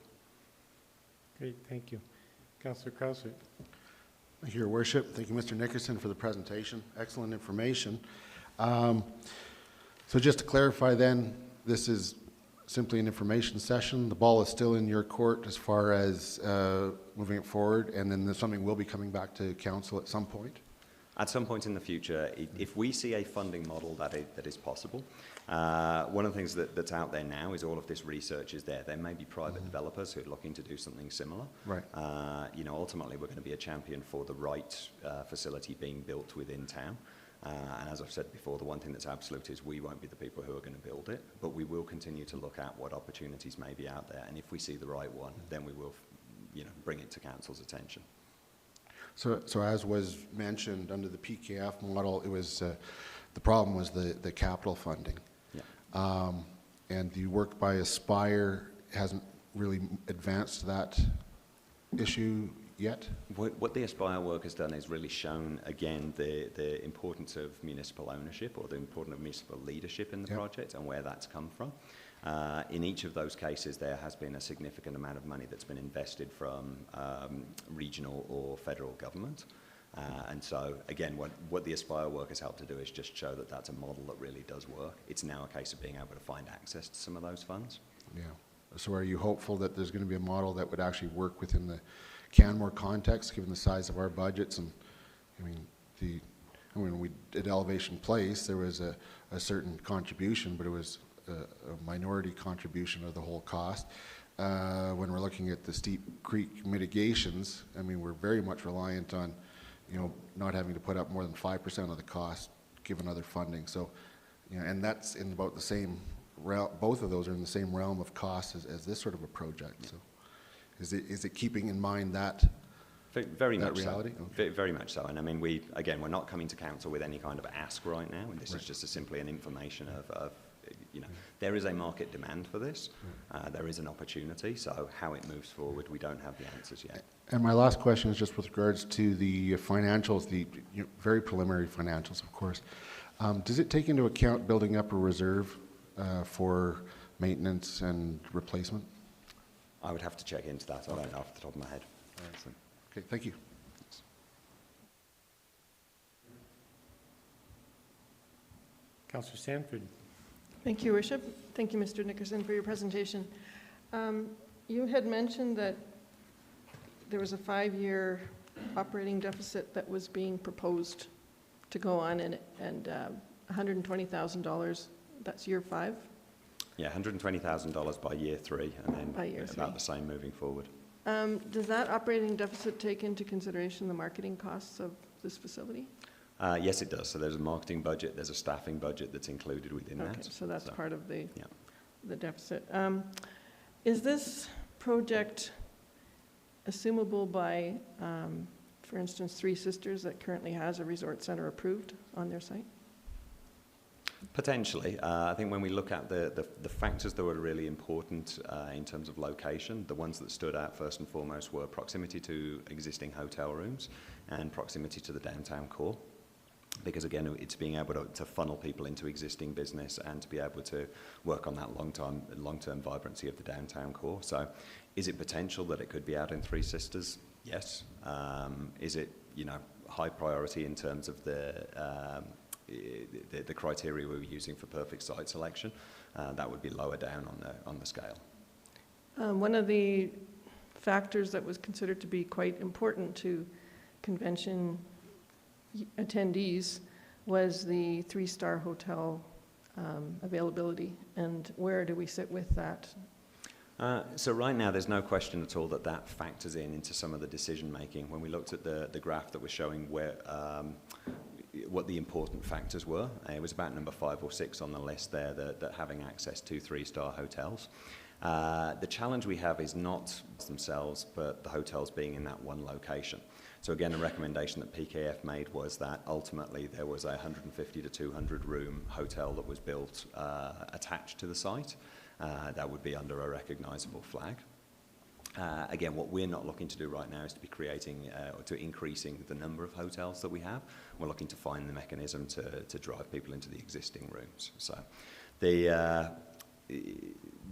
Great, thank you. Councillor Krausert. Thank you, Your Worship. Thank you, Mr. Nickerson, for the presentation. Excellent information. So just to clarify then, this is simply an information session. The ball is still in your court as far as moving it forward, and then there's something will be coming back to council at some point? At some point in the future, if we see a funding model that is possible, one of the things that's out there now is all of this research is there. There may be private developers who are looking to do something similar. Right. Ultimately, we're going to be a champion for the right facility being built within town. And as I've said before, the one thing that's absolute is we won't be the people who are going to build it, but we will continue to look at what opportunities may be out there. And if we see the right one, then we will, bring it to council's attention. So as was mentioned, under the PKF model, it was, the problem was the capital funding. Yeah. And the work by Aspire hasn't really advanced that issue yet? What the Aspire work has done is really shown, again, the importance of municipal ownership or the importance of municipal leadership in the project and where that's come from. In each of those cases, there has been a significant amount of money that's been invested from regional or federal government. And so, again, what the Aspire work has helped to do is just show that that's a model that really does work. It's now a case of being able to find access to some of those funds. Yeah. So are you hopeful that there's going to be a model that would actually work within the Canmore context, given the size of our budgets? And when we did Elevation Place, there was a certain contribution, but it was a minority contribution of the whole cost. When we're looking at the Steep Creek mitigations, we're very much reliant on, not having to put up more than 5% of the cost, given other funding. So, and that's in about the same realm. Both of those are in the same realm of cost as this sort of a project. So, is it keeping in mind that? Very much reality? so. Okay. Very much so. And we're not coming to council with any kind of ask right now, and this is just simply an information of there is a market demand for this. There is an opportunity. So how it moves forward, we don't have the answers yet. And my last question is just with regards to the financials, the very preliminary financials, of course. Does it take into account building up a reserve for maintenance and replacement? I would have to check into that. I don't know off the top of my head. So. Okay, thank you. Councillor Sanford. Thank you, Worship. Thank you, Mr. Nickerson, for your presentation. You had mentioned that there was a 5-year operating deficit that was being proposed to go on, and $120,000, that's year 5? Yeah, $120,000 by year 3, and then By year about 3. the same moving forward. Does that operating deficit take into consideration the marketing costs of this facility? Yes, it does. So there's a marketing budget, there's a staffing budget that's included within that. Okay, so that's part of the Yeah. deficit. Is this project assumable by, for instance, Three Sisters that currently has a resort center approved on their site? Potentially. I think when we look at the factors that were really important in terms of location, the ones that stood out first and foremost were proximity to existing hotel rooms and proximity to the downtown core. Because again, it's being able to funnel people into existing business and to be able to work on that long-term vibrancy of the downtown core. So is it potential that it could be out in Three Sisters? Yes. Is it, high priority in terms of the criteria we were using for perfect site selection? That would be lower down on the scale. One of the factors that was considered to be quite important to convention attendees was the 3-star hotel availability, and where do we sit with that? So right now, there's no question at all that factors into some of the decision making. When we looked at the graph that was showing what the important factors were, it was about number 5 or 6 on the list there, that having access to 3-star hotels. The challenge we have is not themselves, but the hotels being in that one location. So again, a recommendation that PKF made was that ultimately there was a 150 to 200 room hotel that was built attached to the site. That would be under a recognisable flag. Again, what we're not looking to do right now is to be creating or to increasing the number of hotels that we have. We're looking to find the mechanism to drive people into the existing rooms. So the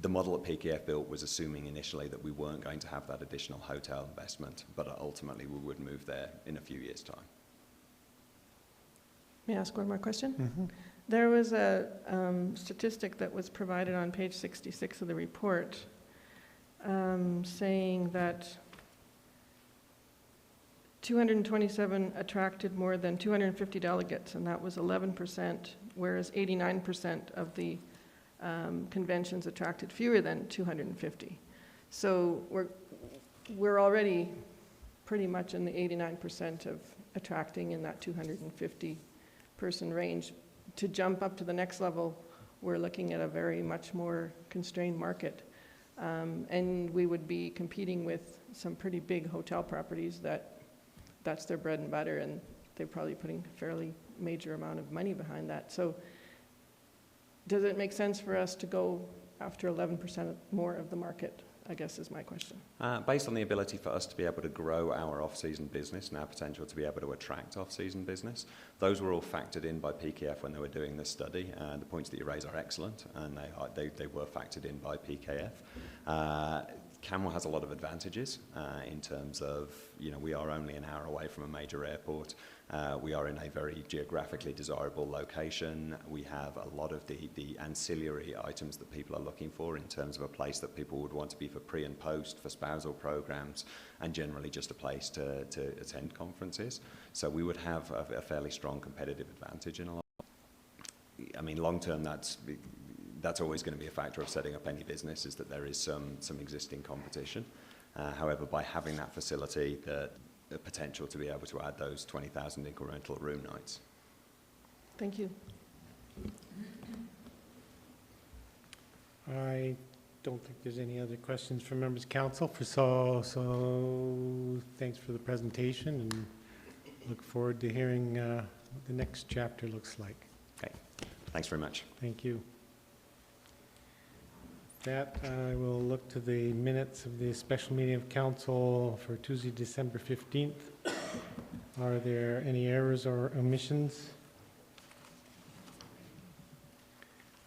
model that PKF built was assuming initially that we weren't going to have that additional hotel investment, but ultimately we would move there in a few years' time. May I ask one more question? There was a statistic that was provided on page 66 of the report saying that 227 attracted more than 250 delegates, and that was 11%, whereas 89% of the conventions attracted fewer than 250. So we're already pretty much in the 89% of attracting in that 250 person range. To jump up to the next level, we're looking at a very much more constrained market. And we would be competing with some pretty big hotel properties that's their bread and butter, and they're probably putting a fairly major amount of money behind that. So does it make sense for us to go after 11% more of the market, I guess is my question. Based on the ability for us to be able to grow our off-season business and our potential to be able to attract off-season business, those were all factored in by PKF when they were doing this study. The points that you raise are excellent, and they were factored in by PKF. Canmore has a lot of advantages in terms of, we are only an hour away from a major airport. We are in a very geographically desirable location. We have a lot of the ancillary items that people are looking for in terms of a place that people would want to be for pre and post, for spousal programs, and generally just a place to attend conferences. So we would have a fairly strong competitive advantage in a lot. I mean, long term, that's always going to be a factor of setting up any business, is that there is some existing competition. However, by having that facility, the potential to be able to add those 20,000 incremental room nights. Thank you. I don't think there's any other questions from members of council. So thanks for the presentation, and look forward to hearing what the next chapter looks like. Okay, thanks very much. Thank you. That I will look to the minutes of the special meeting of council for Tuesday, December 15th. Are there any errors or omissions?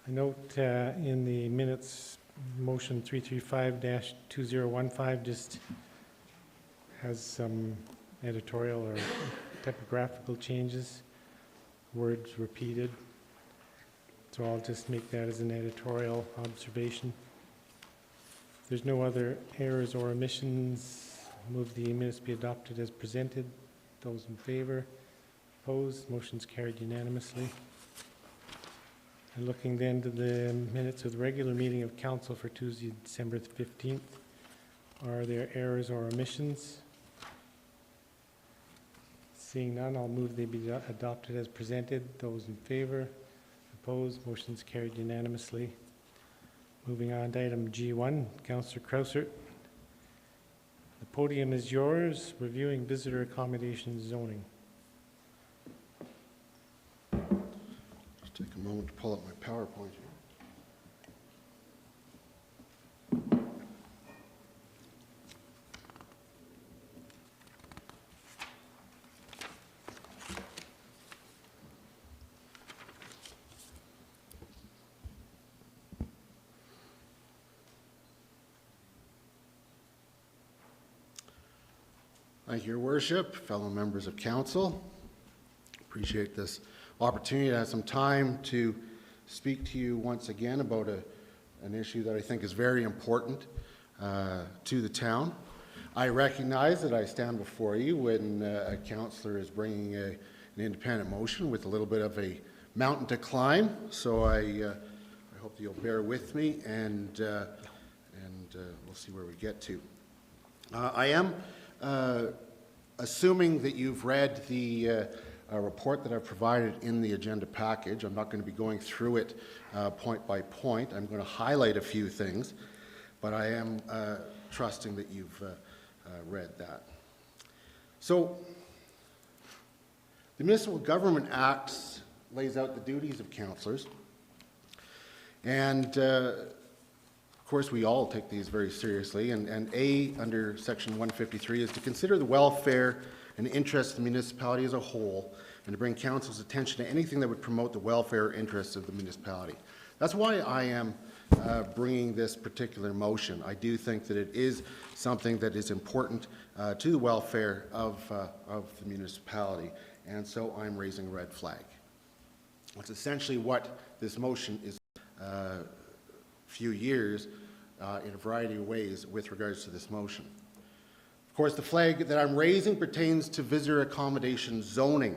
I note in the minutes, motion 335-2015 just has some editorial or typographical changes, words repeated. So I'll just make that as an editorial observation. If there's no other errors or omissions, move the minutes be adopted as presented. Those in favor? Opposed? Motion's carried unanimously. And looking then to the minutes of the regular meeting of council for Tuesday, December 15th, are there errors or omissions? Seeing none, I'll move they be adopted as presented. Those in favor? Opposed? Motion's carried unanimously. Moving on to item G1, Councillor Krausert. The podium is yours, reviewing visitor accommodation zoning. Just take a moment to pull up my PowerPoint here. Thank you, Your Worship, fellow members of council. Appreciate this opportunity to have some time to speak to you once again about an issue that I think is very important to the town. I recognize that I stand before you when a councillor is bringing an independent motion with a little bit of a mountain to climb, so I hope you'll bear with me, and we'll see where we get to. I am assuming that you've read the report that I've provided in the agenda package. I'm not going to be going through it point by point. I'm going to highlight a few things, but I am trusting that you've read that. So, the Municipal Government Act lays out the duties of councillors, and of course, we all take these very seriously, and A, under Section 153, is to consider the welfare and interests of the municipality as a whole, and to bring council's attention to anything that would promote the welfare or interests of the municipality. That's why I am bringing this particular motion. I do think that it is something that is important to the welfare of the municipality, and so I'm raising a red flag. That's essentially what this motion is few years in a variety of ways with regards to this motion. Of course, the flag that I'm raising pertains to visitor accommodation zoning.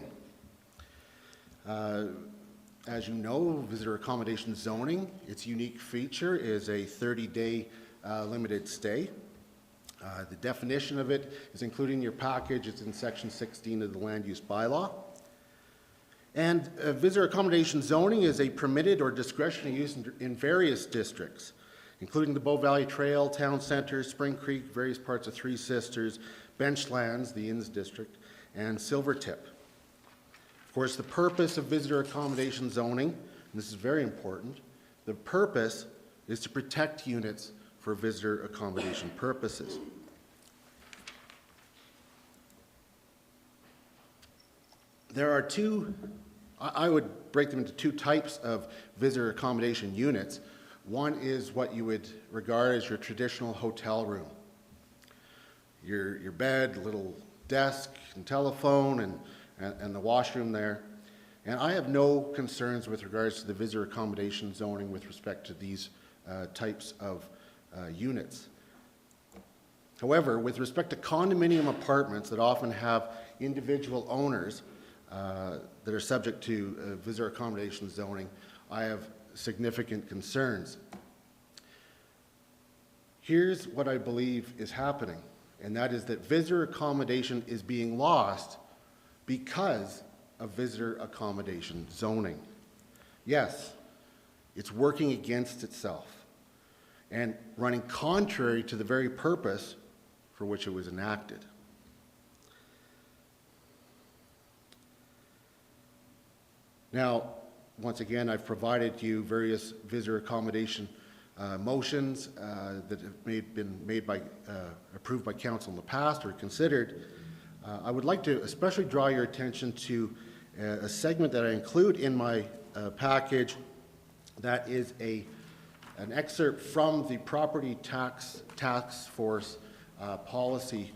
As you know, visitor accommodation zoning, its unique feature is a 30-day limited stay. The definition of it is included in your package. It's in section 16 of the land use bylaw. And visitor accommodation zoning is a permitted or discretionary use in various districts, including the Bow Valley Trail, Town Centre, Spring Creek, various parts of Three Sisters, Benchlands, the Inns District, and Silvertip. Of course, the purpose of visitor accommodation zoning, and this is very important, the purpose is to protect units for visitor accommodation purposes. There are I would break them into two types of visitor accommodation units. One is what you would regard as your traditional hotel room. Your bed, little desk and telephone, and the washroom there. And I have no concerns with regards to the visitor accommodation zoning with respect to these types of units. However, with respect to condominium apartments that often have individual owners that are subject to visitor accommodation zoning, I have significant concerns. Here's what I believe is happening, and that is that visitor accommodation is being lost because of visitor accommodation zoning. Yes, it's working against itself and running contrary to the very purpose for which it was enacted. Now, once again, I've provided you various visitor accommodation motions that have been approved by council in the past or considered. I would like to especially draw your attention to a segment that I include in my package that is an excerpt from the Property Task Force policy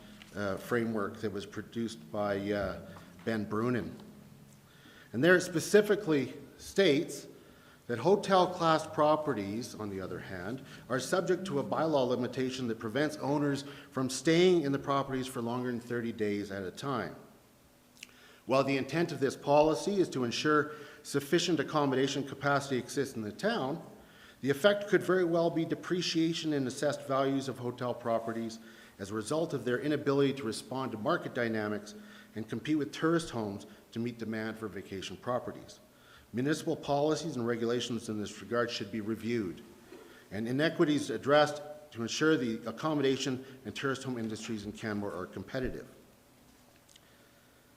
framework that was produced by Ben Brunin. And there it specifically states that hotel class properties, on the other hand, are subject to a bylaw limitation that prevents owners from staying in the properties for longer than 30 days at a time. While the intent of this policy is to ensure sufficient accommodation capacity exists in the town, the effect could very well be depreciation in assessed values of hotel properties as a result of their inability to respond to market dynamics and compete with tourist homes to meet demand for vacation properties. Municipal policies and regulations in this regard should be reviewed and inequities addressed to ensure the accommodation and tourist home industries in Canmore are competitive.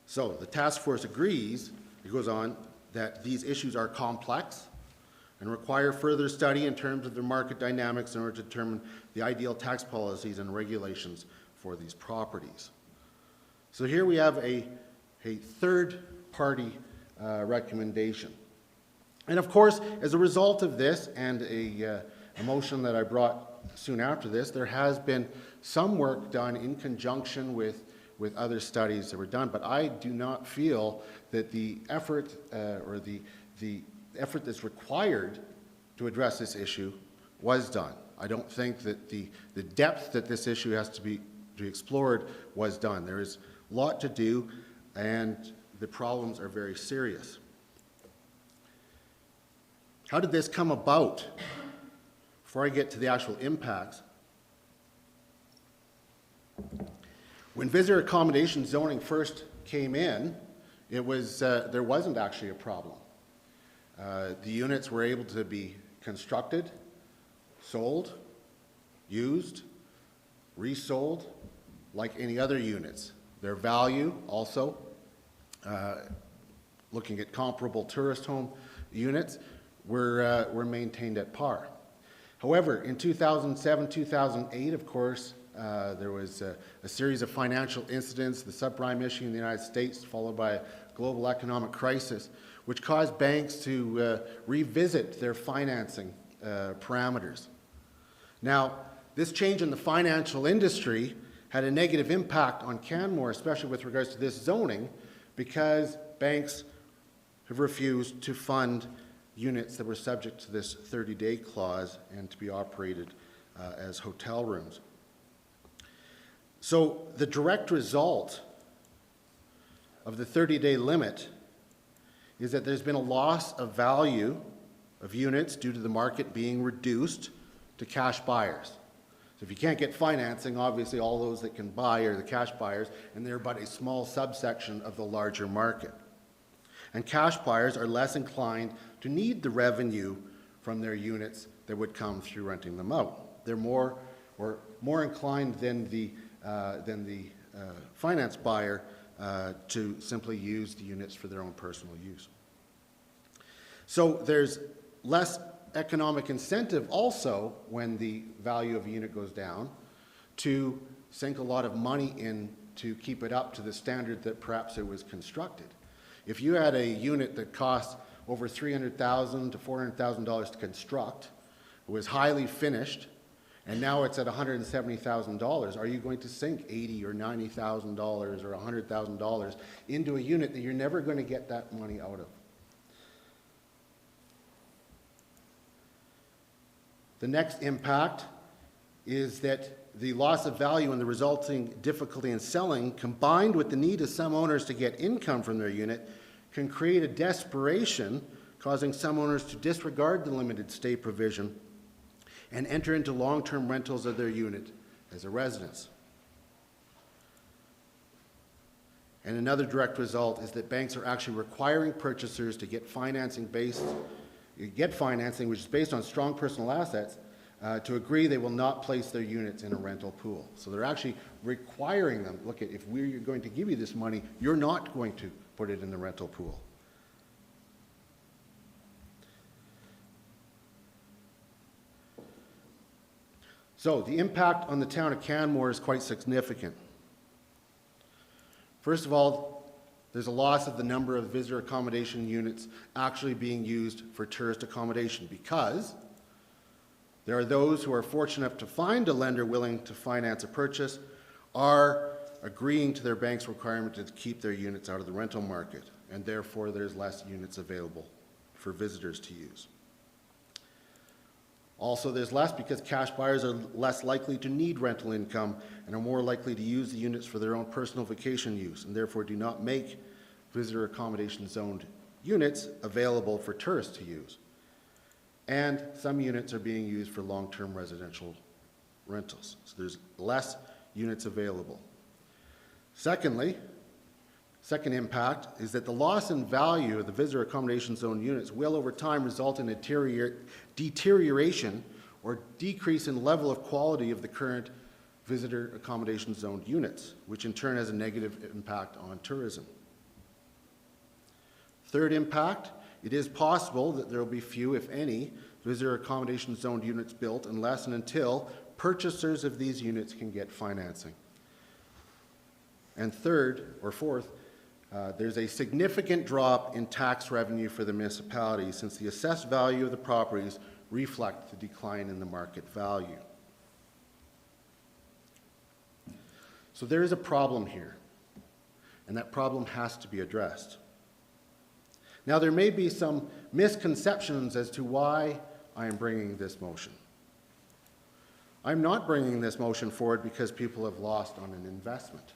So the task force agrees, it goes on, that these issues are complex and require further study in terms of their market dynamics in order to determine the ideal tax policies and regulations for these properties. So here we have a third-party recommendation. And of course, as a result of this and a motion that I brought soon after this, there has been some work done in conjunction with other studies that were done, but I do not feel that the effort or the effort that's required to address this issue was done. I don't think that the depth that this issue has to be explored was done. There is a lot to do, and the problems are very serious. How did this come about? Before I get to the actual impacts, when visitor accommodation zoning first came in, it was there wasn't actually a problem. The units were able to be constructed, sold, used, resold, like any other units. Their value also, looking at comparable tourist home units, were maintained at par. However, in 2007, 2008, of course, there was a series of financial incidents, the subprime issue in the United States, followed by a global economic crisis, which caused banks to revisit their financing parameters. Now, this change in the financial industry had a negative impact on Canmore, especially with regards to this zoning, because banks have refused to fund units that were subject to this 30-day clause and to be operated as hotel rooms. So the direct result of the 30-day limit is that there's been a loss of value of units due to the market being reduced to cash buyers. So if you can't get financing, obviously all those that can buy are the cash buyers, and they're but a small subsection of the larger market. And cash buyers are less inclined to need the revenue from their units that would come through renting them out. They're more inclined than the finance buyer to simply use the units for their own personal use. So there's less economic incentive also when the value of a unit goes down to sink a lot of money in to keep it up to the standard that perhaps it was constructed. If you had a unit that cost over $300,000 to $400,000 to construct, it was highly finished, and now it's at $170,000, are you going to sink $80,000 or $90,000 or $100,000 into a unit that you're never going to get that money out of? The next impact is that the loss of value and the resulting difficulty in selling, combined with the need of some owners to get income from their unit, can create a desperation, causing some owners to disregard the limited stay provision and enter into long-term rentals of their unit as a residence. And another direct result is that banks are actually requiring purchasers to get financing which is based on strong personal assets, to agree they will not place their units in a rental pool. So they're actually requiring them, look, if we're going to give you this money, you're not going to put it in the rental pool. So the impact on the town of Canmore is quite significant. First of all, there's a loss of the number of visitor accommodation units actually being used for tourist accommodation, because there are those who are fortunate enough to find a lender willing to finance a purchase are agreeing to their bank's requirement to keep their units out of the rental market, and therefore there's less units available for visitors to use. Also, there's less because cash buyers are less likely to need rental income and are more likely to use the units for their own personal vacation use, and therefore do not make visitor accommodation zoned units available for tourists to use. And some units are being used for long-term residential rentals. So there's less units available. Secondly, second impact is that the loss in value of the visitor accommodation zone units will over time result in a deterioration or decrease in level of quality of the current visitor accommodation zoned units, which in turn has a negative impact on tourism. Third impact, it is possible that there will be few, if any, visitor accommodation zoned units built unless and until purchasers of these units can get financing. And third, or fourth, there's a significant drop in tax revenue for the municipality since the assessed value of the properties reflect the decline in the market value. So there is a problem here, and that problem has to be addressed. Now, there may be some misconceptions as to why I am bringing this motion. I'm not bringing this motion forward because people have lost on an investment,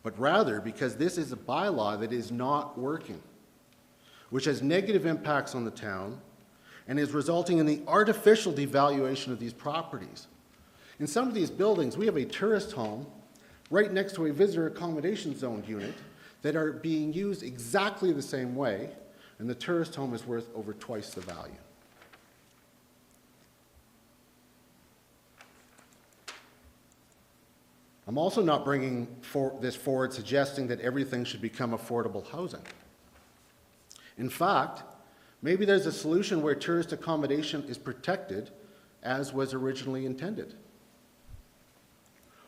but rather because this is a bylaw that is not working, which has negative impacts on the town and is resulting in the artificial devaluation of these properties. In some of these buildings, we have a tourist home right next to a visitor accommodation zoned unit that are being used exactly the same way, and the tourist home is worth over twice the value. I'm also not bringing this forward suggesting that everything should become affordable housing. In fact, maybe there's a solution where tourist accommodation is protected as was originally intended.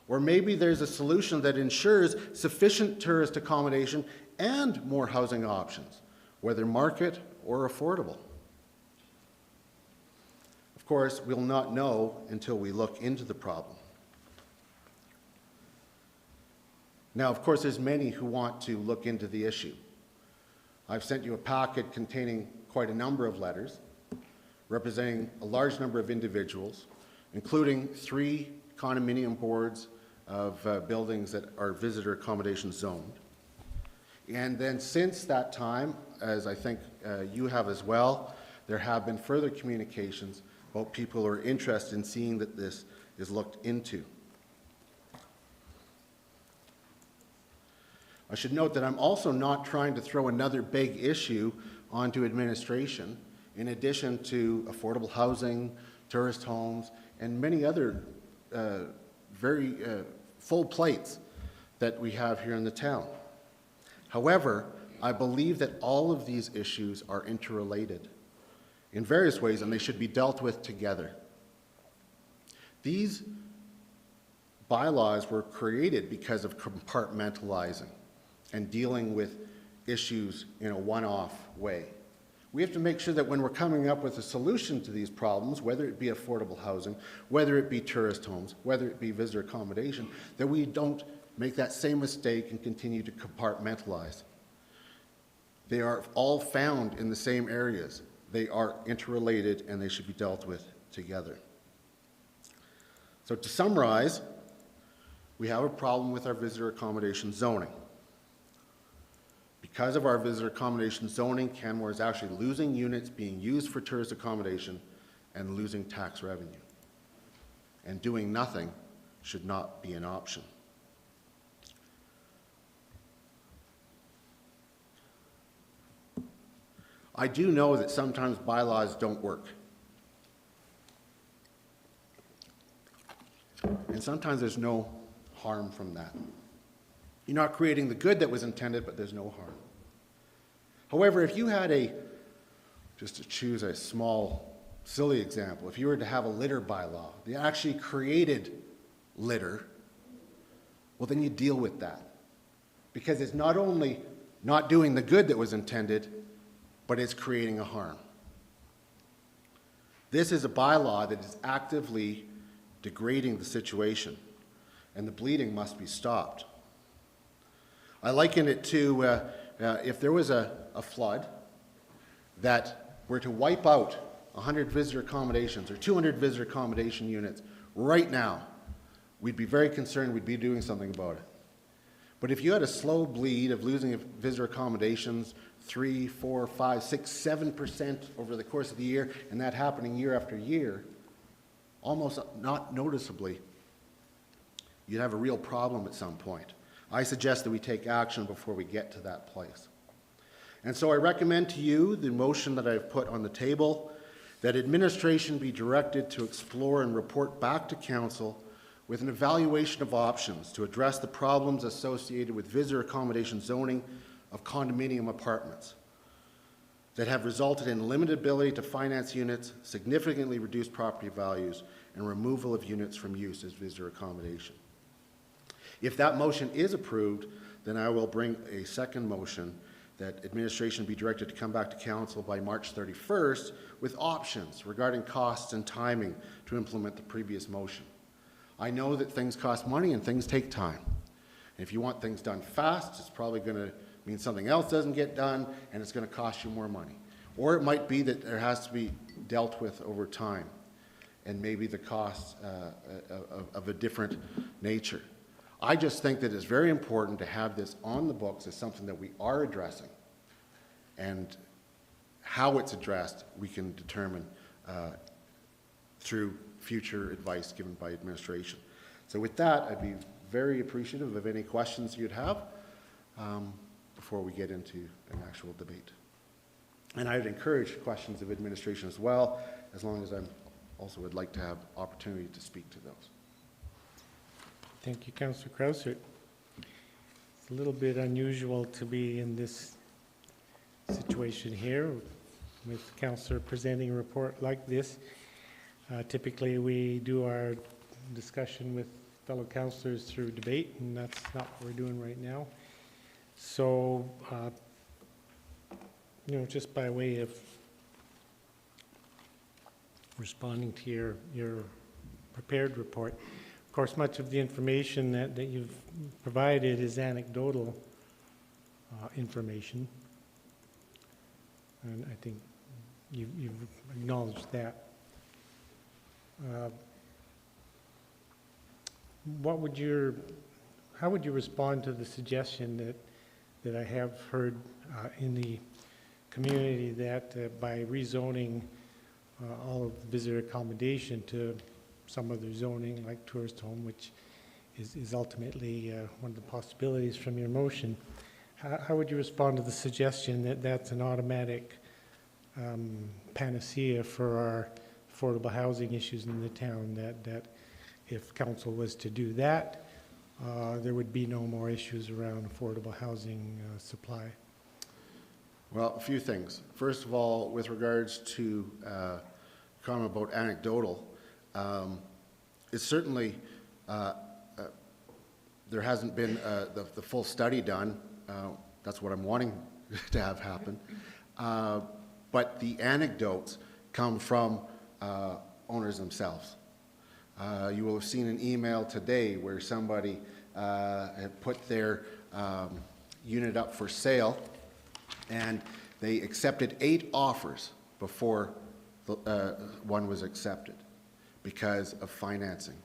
Or maybe there's a solution that ensures sufficient tourist accommodation and more housing options, whether market or affordable. Of course, we'll not know until we look into the problem. Now, of course, there's many who want to look into the issue. I've sent you a packet containing quite a number of letters representing a large number of individuals, including 3 condominium boards of buildings that are visitor accommodation zoned. And then since that time, as I think you have as well, there have been further communications about people who are interested in seeing that this is looked into. I should note that I'm also not trying to throw another big issue onto administration, in addition to affordable housing, tourist homes, and many other very full plates that we have here in the town. However, I believe that all of these issues are interrelated in various ways, and they should be dealt with together. These bylaws were created because of compartmentalizing and dealing with issues in a one-off way. We have to make sure that when we're coming up with a solution to these problems, whether it be affordable housing, whether it be tourist homes, whether it be visitor accommodation, that we don't make that same mistake and continue to compartmentalize. They are all found in the same areas. They are interrelated and they should be dealt with together. So to summarize, we have a problem with our visitor accommodation zoning. Because of our visitor accommodation zoning, Canmore is actually losing units being used for tourist accommodation and losing tax revenue. And doing nothing should not be an option. I do know that sometimes bylaws don't work. And sometimes there's no harm from that. You're not creating the good that was intended, but there's no harm. However, if you had just to choose a small, silly example, if you were to have a litter bylaw that actually created litter, well, then you deal with that. Because it's not only not doing the good that was intended, but it's creating a harm. This is a bylaw that is actively degrading the situation, and the bleeding must be stopped. I liken it to if there was a flood that were to wipe out 100 visitor accommodations or 200 visitor accommodation units right now, we'd be very concerned, we'd be doing something about it. But if you had a slow bleed of losing visitor accommodations 3, 4, 5, 6, 7% over the course of the year, and that happening year after year, almost not noticeably, you'd have a real problem at some point. I suggest that we take action before we get to that place. And so I recommend to you the motion that I've put on the table, that administration be directed to explore and report back to council with an evaluation of options to address the problems associated with visitor accommodation zoning of condominium apartments that have resulted in limited ability to finance units, significantly reduced property values, and removal of units from use as visitor accommodation. If that motion is approved, then I will bring a second motion that administration be directed to come back to council by March 31st with options regarding costs and timing to implement the previous motion. I know that things cost money and things take time. And if you want things done fast, it's probably going to mean something else doesn't get done and it's going to cost you more money. Or it might be that there has to be dealt with over time and maybe the costs of a different nature. I just think that it's very important to have this on the books as something that we are addressing, and how it's addressed we can determine through future advice given by administration. So with that, I'd be very appreciative of any questions you'd have before we get into an actual debate. And I'd encourage questions of administration as well, as long as I also would like to have opportunity to speak to those. Thank you, Councillor Krauser. It's a little bit unusual to be in this situation here with Councillor presenting a report like this. Typically, we do our discussion with fellow councillors through debate, and that's not what we're doing right now. So, just by way of responding to your prepared report, of course, much of the information that you've provided is anecdotal information. And I think you've acknowledged that. How would you respond to the suggestion that I have heard in the community that by rezoning all of the visitor accommodation to some other zoning like tourist home, which is ultimately one of the possibilities from your motion, how would you respond to the suggestion that that's an automatic panacea for our affordable housing issues in the town, that if council was to do that, there would be no more issues around affordable housing supply? Well, a few things. First of all, with regards to comment about anecdotal, it's certainly, there hasn't been the full study done. That's what I'm wanting to have happen. But the anecdotes come from owners themselves. You will have seen an email today where somebody had put their unit up for sale, and they accepted 8 offers before one was accepted because of financing.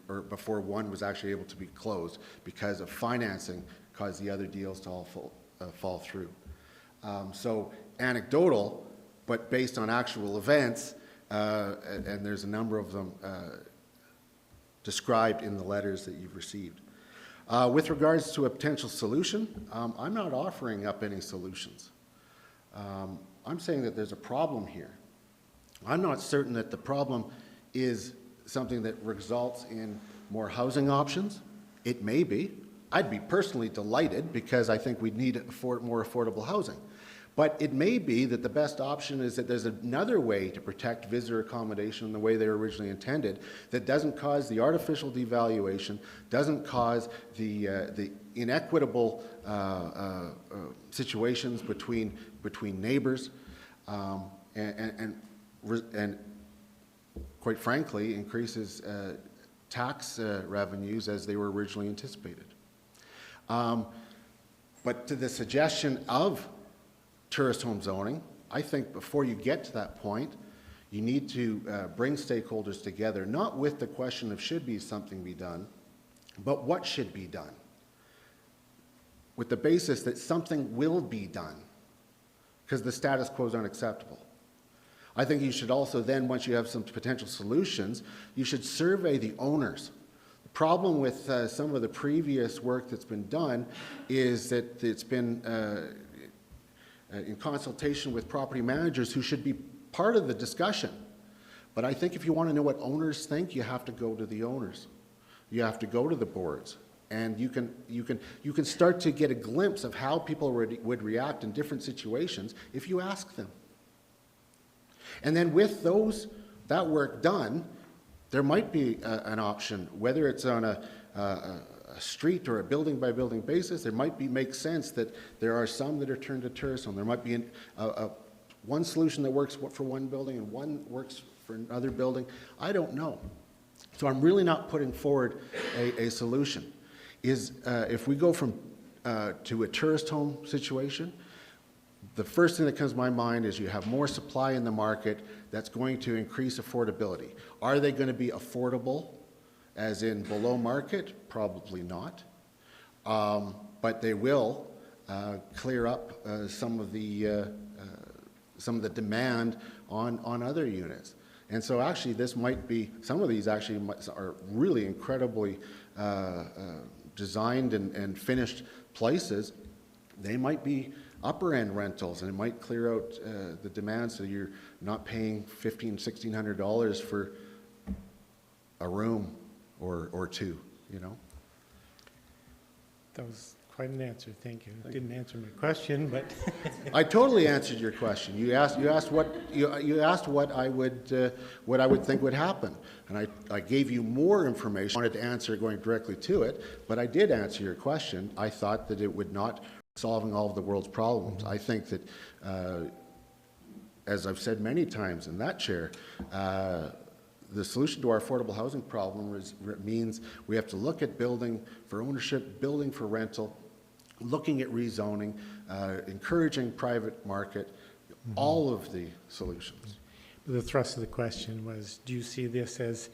Or before one was actually able to be closed because of financing caused the other deals to all fall through. So anecdotal, but based on actual events, and there's a number of them described in the letters that you've received. With regards to a potential solution, I'm not offering up any solutions. I'm saying that there's a problem here. I'm not certain that the problem is something that results in more housing options. It may be. I'd be personally delighted because I think we need more affordable housing. But it may be that the best option is that there's another way to protect visitor accommodation the way they were originally intended that doesn't cause the artificial devaluation, doesn't cause the inequitable situations between neighbors, and quite frankly increases tax revenues as they were originally anticipated. But to the suggestion of tourist home zoning, I think before you get to that point, you need to bring stakeholders together, not with the question of should something be done, but what should be done, with the basis that something will be done, because the status quo is unacceptable. I think you should also then, once you have some potential solutions, you should survey the owners. The problem with some of the previous work that's been done is that it's been in consultation with property managers who should be part of the discussion. But I think if you want to know what owners think, you have to go to the owners. You have to go to the boards. And you can start to get a glimpse of how people would react in different situations if you ask them. And then with that work done, there might be an option, whether it's on a street or a building by building basis. There might make sense that there are some that are turned to tourism. There might be one solution that works for one building and one works for another building. I don't know. So I'm really not putting forward a solution. If we go from to a tourist home situation, the first thing that comes to my mind is you have more supply in the market that's going to increase affordability. Are they going to be affordable as in below market? Probably not. But they will clear up some of the demand on other units. And so actually this might be, some of these actually are really incredibly designed and finished places. They might be upper end rentals, and it might clear out the demand so you're not paying $1,500, $1,600 for a room or two, you know. That was quite an answer, thank you. It didn't answer my question, but I totally answered your question. You asked what I would think would happen, and I gave you more information. I wanted to answer going directly to it, but I did answer your question. I thought that it would not solving all of the world's problems. I think that, as I've said many times in that chair, the solution to our affordable housing problem means we have to look at building for ownership, building for rental, looking at rezoning, encouraging private market, all of the solutions. The thrust of the question was, do you see this as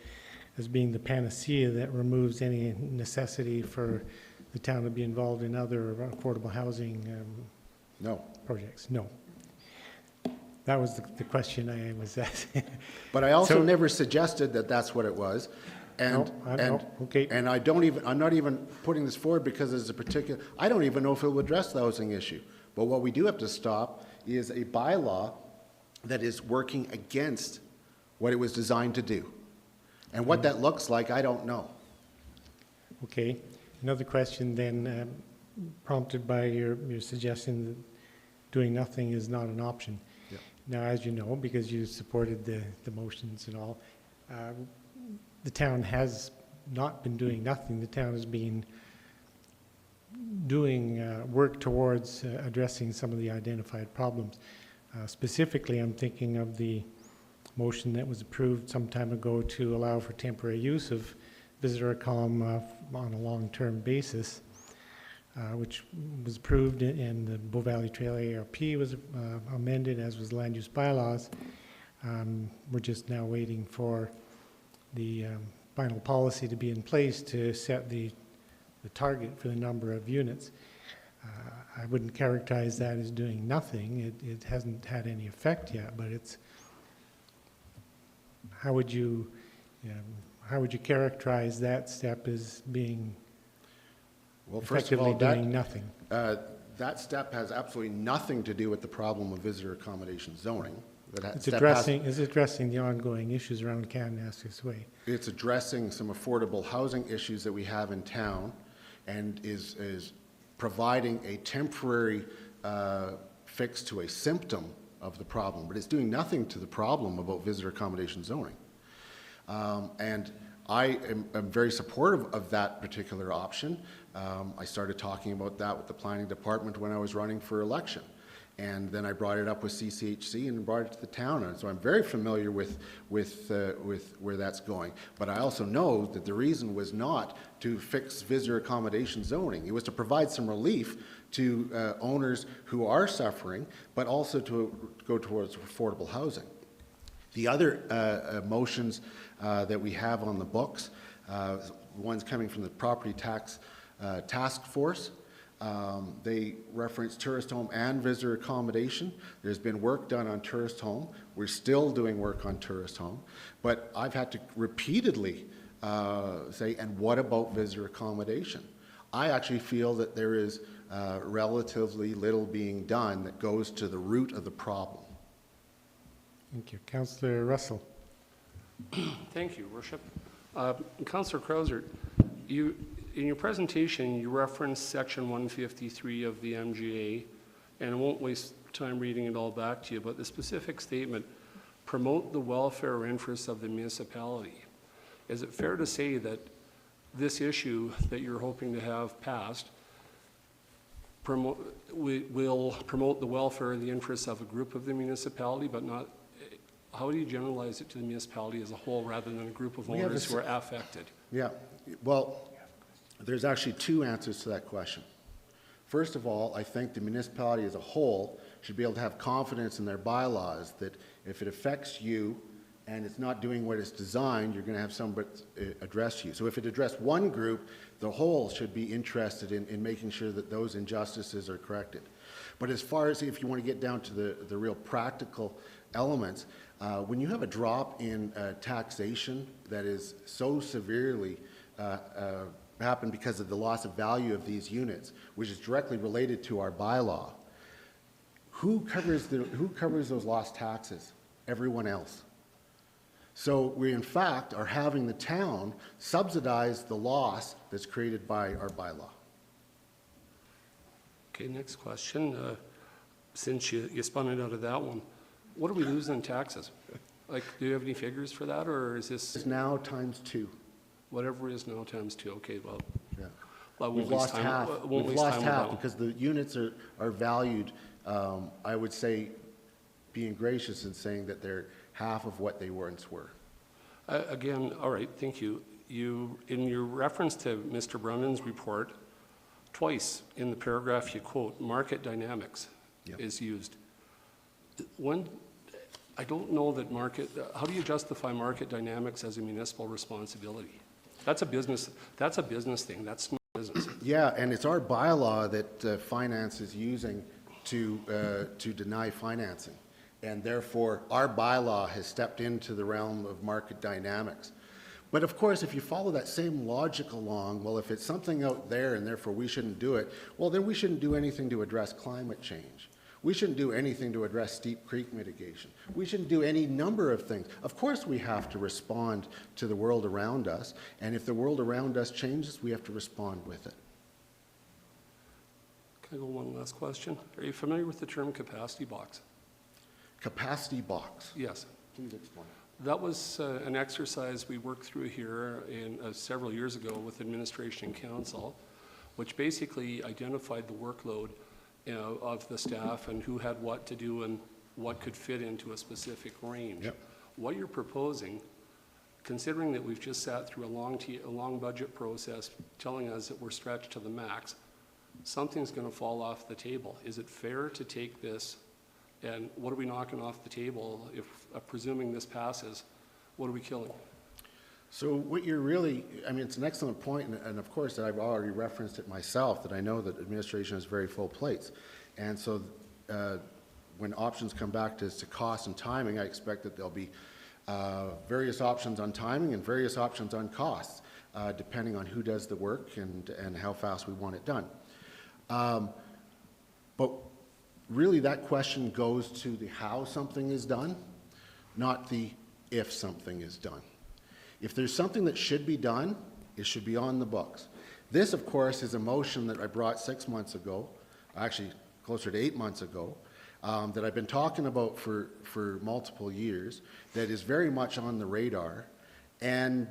being the panacea that removes any necessity for the town to be involved in other affordable housing No. projects? No. That was the question I was asking. But I also So- never suggested that that's what it was. And, No, no, okay. and I'm not even putting this forward because there's a particular, I don't even know if it will address the housing issue. But what we do have to stop is a bylaw that is working against what it was designed to do. And what that looks like, I don't know. Okay. Another question then, prompted by your suggestion that doing nothing is not an option. Yep. Now, as you know, because you supported the motions and all, the town has not been doing nothing. The town has been doing work towards addressing some of the identified problems. Specifically, I'm thinking of the motion that was approved some time ago to allow for temporary use of visitor comm on a long-term basis, which was approved, and the Bow Valley Trail ARP was amended, as was land use bylaws. We're just now waiting for the final policy to be in place to set the target for the number of units. I wouldn't characterize that as doing nothing. It hasn't had any effect yet, but it's, how would you characterize that step as being Well, first of all, effectively doing nothing? that step has absolutely nothing to do with the problem of visitor accommodation zoning. It's addressing the ongoing issues around Canmore Way. It's addressing some affordable housing issues that we have in town, and is providing a temporary fix to a symptom of the problem, but it's doing nothing to the problem about visitor accommodation zoning. And I am very supportive of that particular option. I started talking about that with the planning department when I was running for election. And then I brought it up with CCHC and brought it to the town. And so I'm very familiar with where that's going. But I also know that the reason was not to fix visitor accommodation zoning. It was to provide some relief to owners who are suffering, but also to go towards affordable housing. The other motions that we have on the books, ones coming from the property tax task force, they reference tourist home and visitor accommodation. There's been work done on tourist home. We're still doing work on tourist home. But I've had to repeatedly say, and what about visitor accommodation? I actually feel that there is relatively little being done that goes to the root of the problem. Thank you. Councillor Russell. Thank you, Worship. Councillor Krauser, in your presentation, you referenced Section 153 of the MGA, and I won't waste time reading it all back to you, but the specific statement, promote the welfare interests of the municipality. Is it fair to say that this issue that you're hoping to have passed will promote the welfare and the interests of a group of the municipality, but not, how do you generalize it to the municipality as a whole rather than a group of owners who are affected? Yeah, well, there's actually two answers to that question. First of all, I think the municipality as a whole should be able to have confidence in their bylaws that if it affects you and it's not doing what it's designed, you're going to have somebody address you. So if it addressed one group, the whole should be interested in making sure that those injustices are corrected. But as far as if you want to get down to the real practical elements, when you have a drop in taxation that is so severely happened because of the loss of value of these units, which is directly related to our bylaw, who covers those lost taxes? Everyone else. So we, in fact, are having the town subsidize the loss that's created by our bylaw. Okay, next question. Since you spun it out of that one, what do we lose in taxes? Like, do you have any figures for that, or is this It's now times 2. whatever it is now times 2? Okay, well, Yeah. I won't We've waste lost time- half. won't We've waste lost time with half that one. because the units are valued, I would say, being gracious in saying that they're half of what they once were. Again, all right, thank you. In your reference to Mr. Brunon's report, twice in the paragraph you quote, market dynamics Yep. is used. I don't know that how do you justify market dynamics as a municipal responsibility? That's a business thing, that's not business. Yeah, and it's our bylaw that finance is using to deny financing. And therefore, our bylaw has stepped into the realm of market dynamics. But of course, if you follow that same logic along, well, if it's something out there and therefore we shouldn't do it, well, then we shouldn't do anything to address climate change. We shouldn't do anything to address steep creek mitigation. We shouldn't do any number of things. Of course, we have to respond to the world around us, and if the world around us changes, we have to respond with it. Can I go one last question? Are you familiar with the term capacity box? Capacity box. Yes. Please explain. That was an exercise we worked through here several years ago with Administration and Council, which basically identified the workload of the staff and who had what to do and what could fit into a specific range. Yep. What you're proposing, considering that we've just sat through a long budget process telling us that we're stretched to the max, something's going to fall off the table. Is it fair to take this, and what are we knocking off the table if, presuming this passes, what are we killing? So what you're really, I mean, it's an excellent point, and of course, I've already referenced it myself, that I know that administration has very full plates. And so when options come back to cost and timing, I expect that there'll be various options on timing and various options on costs, depending on who does the work and how fast we want it done. But really, that question goes to the how something is done, not the if something is done. If there's something that should be done, it should be on the books. This, of course, is a motion that I brought 6 months ago, actually closer to 8 months ago, that I've been talking about for multiple years, that is very much on the radar, and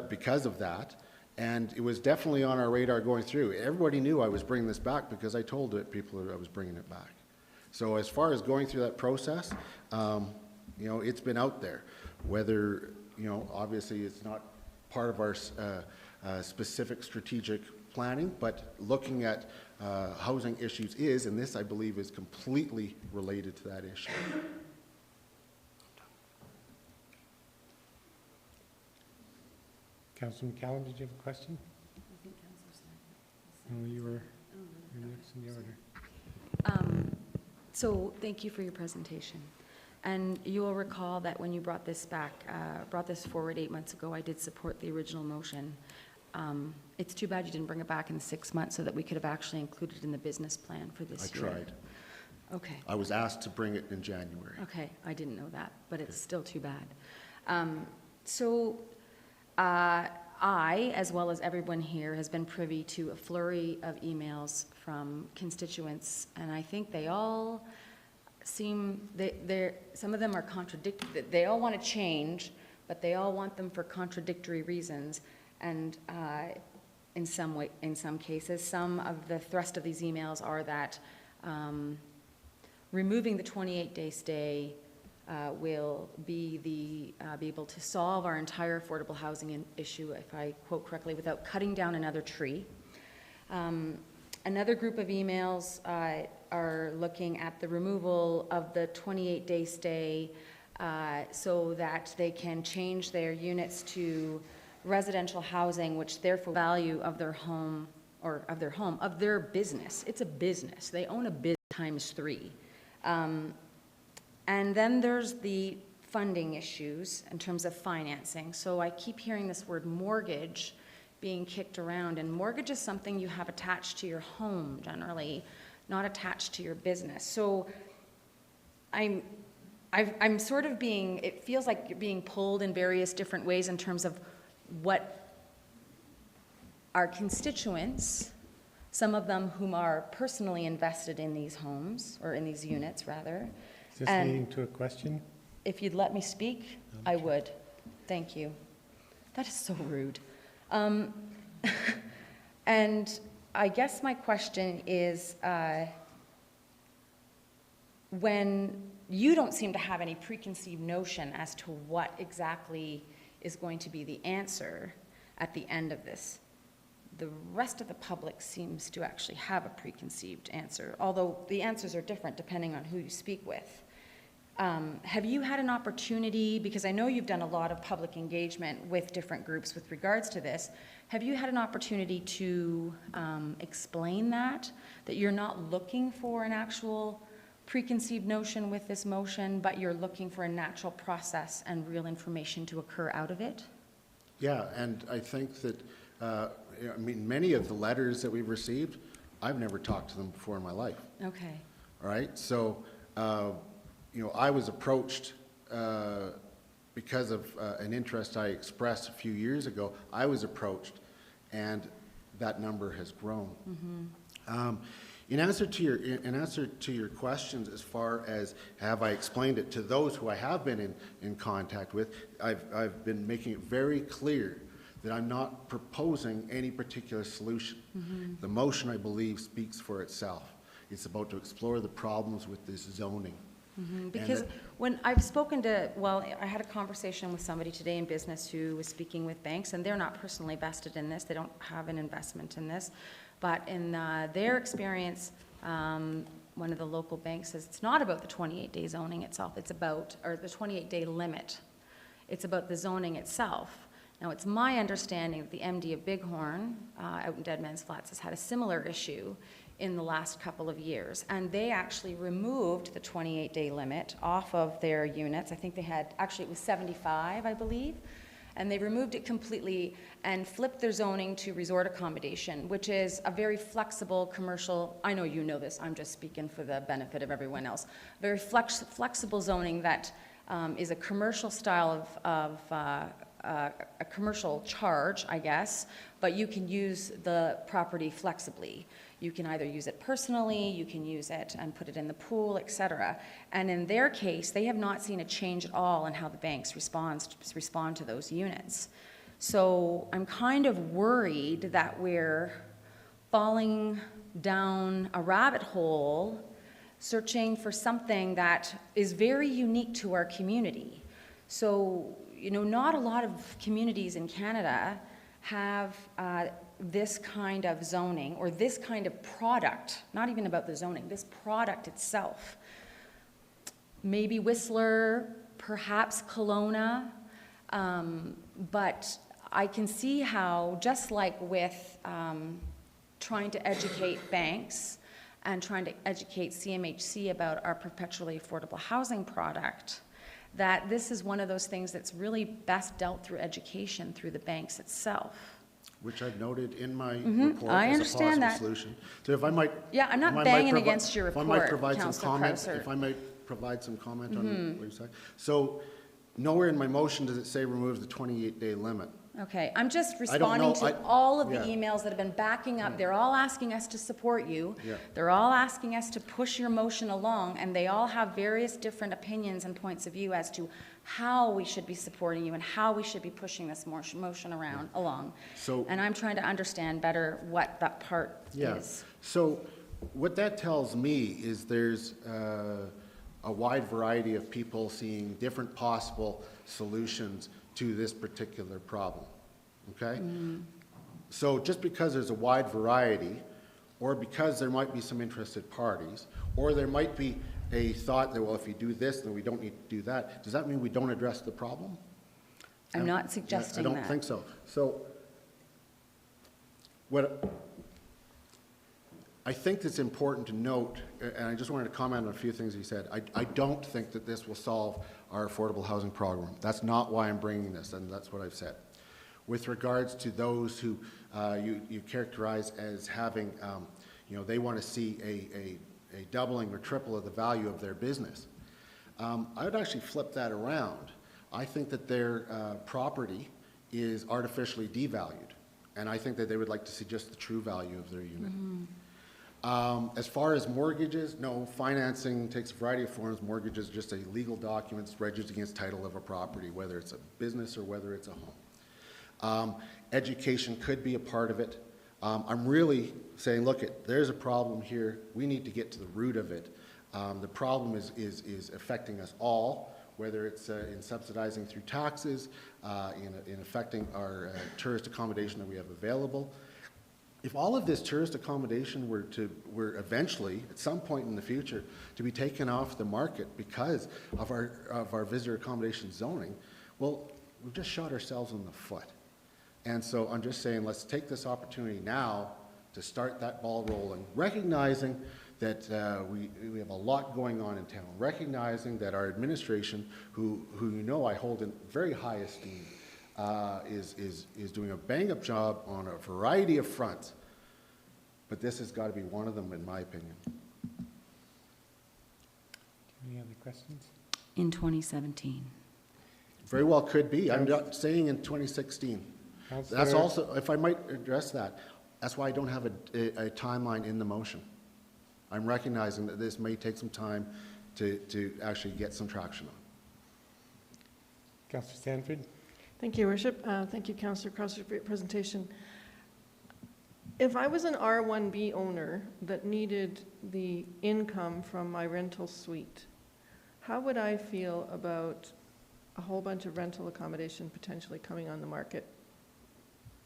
because of that, and it was definitely on our radar going through. Everybody knew I was bringing this back because I told people that I was bringing it back. So as far as going through that process, you know, it's been out there. Whether, you know, obviously it's not part of our specific strategic planning, but looking at housing issues is, and this I believe is completely related to that issue. Councilman Callan, did you have a question? I think Councilor No, you were you're next in the order. So thank you for your presentation. And you will recall that when you brought this forward 8 months ago, I did support the original motion. It's too bad you didn't bring it back in 6 months so that we could have actually included it in the business plan for this year. I tried. Okay. I was asked to bring it in January. Okay, I didn't know that, but it's still too bad. I, as well as everyone here, has been privy to a flurry of emails from constituents, and I think they all seem, some of them are contradictory. They all want to change, but they all want them for contradictory reasons. And in some cases, some of the thrust of these emails are that removing the 28-day stay will be able to solve our entire affordable housing issue, if I quote correctly, without cutting down another tree. Another group of emails are looking at the removal of the 28-day stay so that they can change their units to residential housing, which therefore value of their home, or of their business. It's a business. They own a business times 3. And then there's the funding issues in terms of financing. So I keep hearing this word mortgage being kicked around, and mortgage is something you have attached to your home generally, not attached to your business. So I'm sort of it feels like you're being pulled in various different ways in terms of what our constituents, some of them whom are personally invested in these homes, or in these units rather. Is this leading to a question? If you'd let me speak, I would. Thank you. That is so rude. And I guess my question is, when you don't seem to have any preconceived notion as to what exactly is going to be the answer at the end of this, the rest of the public seems to actually have a preconceived answer, although the answers are different depending on who you speak with. Have you had an opportunity, because I know you've done a lot of public engagement with different groups with regards to this, have you had an opportunity to explain that you're not looking for an actual preconceived notion with this motion, but you're looking for a natural process and real information to occur out of it? Yeah, and I think that, I mean, many of the letters that we've received, I've never talked to them before in my life. Okay. All right, so, you know, I was approached because of an interest I expressed a few years ago. I was approached, and that number has grown. In answer to your questions, as far as have I explained it to those who I have been in contact with, I've been making it very clear that I'm not proposing any particular solution. The motion, I believe, speaks for itself. It's about to explore the problems with this zoning. Because when I've spoken to, well, I had a conversation with somebody today in business who was speaking with banks, and they're not personally vested in this. They don't have an investment in this. But in their experience, one of the local banks says it's not about the 28-day zoning itself. It's about, or the 28-day limit. It's about the zoning itself. Now, it's my understanding that the MD of Bighorn out in Deadman's Flats has had a similar issue in the last couple of years. And they actually removed the 28-day limit off of their units. I think they had, actually it was 75, I believe. And they removed it completely and flipped their zoning to resort accommodation, which is a very flexible commercial, I know you know this, I'm just speaking for the benefit of everyone else, very flexible zoning that is a commercial style of a commercial charge, I guess, but you can use the property flexibly. You can either use it personally, you can use it and put it in the pool, etc. And in their case, they have not seen a change at all in how the banks respond to those units. So I'm kind of worried that we're falling down a rabbit hole searching for something that is very unique to our community. So, you know, not a lot of communities in Canada have this kind of zoning or this kind of product, not even about the zoning, this product itself. Maybe Whistler, perhaps Kelowna, but I can see how, just like with trying to educate banks and trying to educate CMHC about our perpetually affordable housing product, that this is one of those things that's really best dealt through education, through the banks itself. Which I've noted in my report I as a understand possible that. solution. So if I might... Yeah, I'm not if I might banging provi- against your if I report, might provide some Councillor comment, Krauser. If I might provide some comment on what you said. So nowhere in my motion does it say remove the 28-day limit. Okay, I'm just I don't responding know, to all of the yeah. emails that have been backing up. They're all asking us to support you. Yeah. They're all asking us to push your motion along, and they all have various different opinions and points of view as to how we should be supporting you and how we should be pushing this motion along. So- And I'm trying to understand better what that part Yeah. is. So what that tells me is there's a wide variety of people seeing different possible solutions to this particular problem, okay? So just because there's a wide variety, or because there might be some interested parties, or there might be a thought that, well, if you do this, then we don't need to do that, does that mean we don't address the problem? I'm not suggesting that. I don't think so. So what I think that's important to note, and I just wanted to comment on a few things he said, I don't think that this will solve our affordable housing program. That's not why I'm bringing this, and that's what I've said. With regards to those who you characterize as having, you know, they want to see a doubling or triple of the value of their business, I would actually flip that around. I think that their property is artificially devalued, and I think that they would like to see just the true value of their unit. As far as mortgages, no, financing takes a variety of forms. Mortgage is just a legal document registered against title of a property, whether it's a business or whether it's a home. Education could be a part of it. I'm really saying, look, there's a problem here. We need to get to the root of it. The problem is affecting us all, whether it's in subsidizing through taxes, in affecting our tourist accommodation that we have available. if all of this tourist accommodation were eventually, at some point in the future, to be taken off the market because of our visitor accommodation zoning, well, we've just shot ourselves in the foot. And so I'm just saying, let's take this opportunity now to start that ball rolling, recognizing that we have a lot going on in town, recognizing that our administration, who you know I hold in very high esteem, is doing a bang-up job on a variety of fronts, but this has got to be one of them, in my opinion. Any other questions? In 2017. Very well could be. I'm not saying in 2016. That's Councillor- also, if I might address that, that's why I don't have a timeline in the motion. I'm recognizing that this may take some time to actually get some traction on. Councillor Stanford? Thank you, Your Worship. Thank you, Councillor Crosser, for your presentation. If I was an R1B owner that needed the income from my rental suite, how would I feel about a whole bunch of rental accommodation potentially coming on the market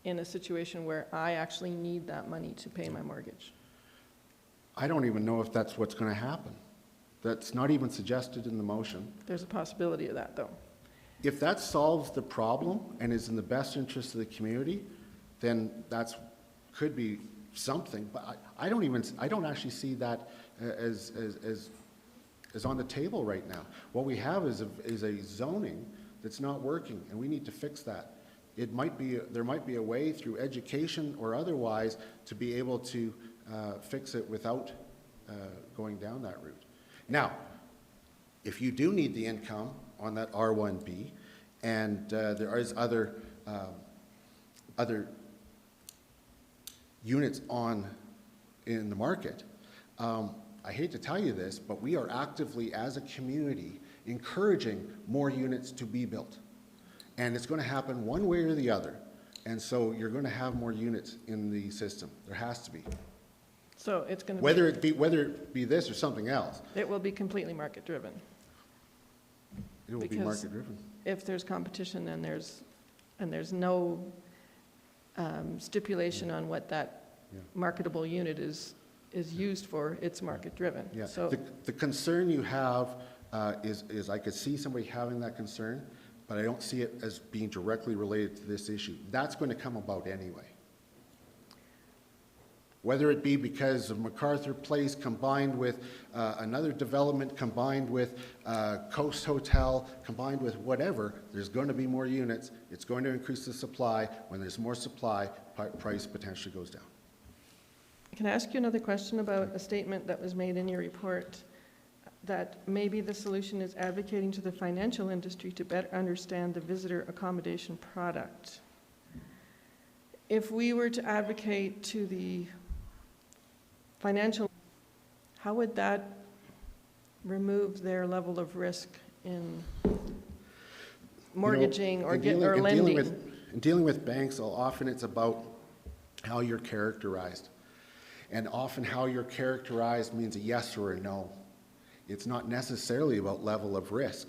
in a situation where I actually need that money to pay my mortgage? I don't even know if that's what's going to happen. That's not even suggested in the motion. There's a possibility of that, though. If that solves the problem and is in the best interest of the community, then that's could be something. But I don't actually see that as on the table right now. What we have is a zoning that's not working, and we need to fix that. There might be a way through education or otherwise to be able to fix it without going down that route. Now, if you do need the income on that R1B, and there is other units in the market, I hate to tell you this, but we are actively, as a community, encouraging more units to be built. And it's going to happen one way or the other. And so you're going to have more units in the system. There has to be. So it's going to Whether it be this or something else, it will be completely market-driven. it will be Because- market-driven. If there's competition and there's no stipulation on what that Yeah. marketable unit is used for, it's market-driven. Yeah. So, The concern you have is I could see somebody having that concern, but I don't see it as being directly related to this issue. That's going to come about anyway. Whether it be because of MacArthur Place combined with another development, combined with Coast Hotel, combined with whatever, there's going to be more units. It's going to increase the supply. When there's more supply, price potentially goes down. can I ask you another question about a statement that was made in your report, that maybe the solution is advocating to the financial industry to better understand the visitor accommodation product? If we were to advocate to the financial, how would that remove their level of risk in mortgaging or lending? In dealing with banks, often it's about how you're characterized. And often how you're characterized means a yes or a no. It's not necessarily about level of risk.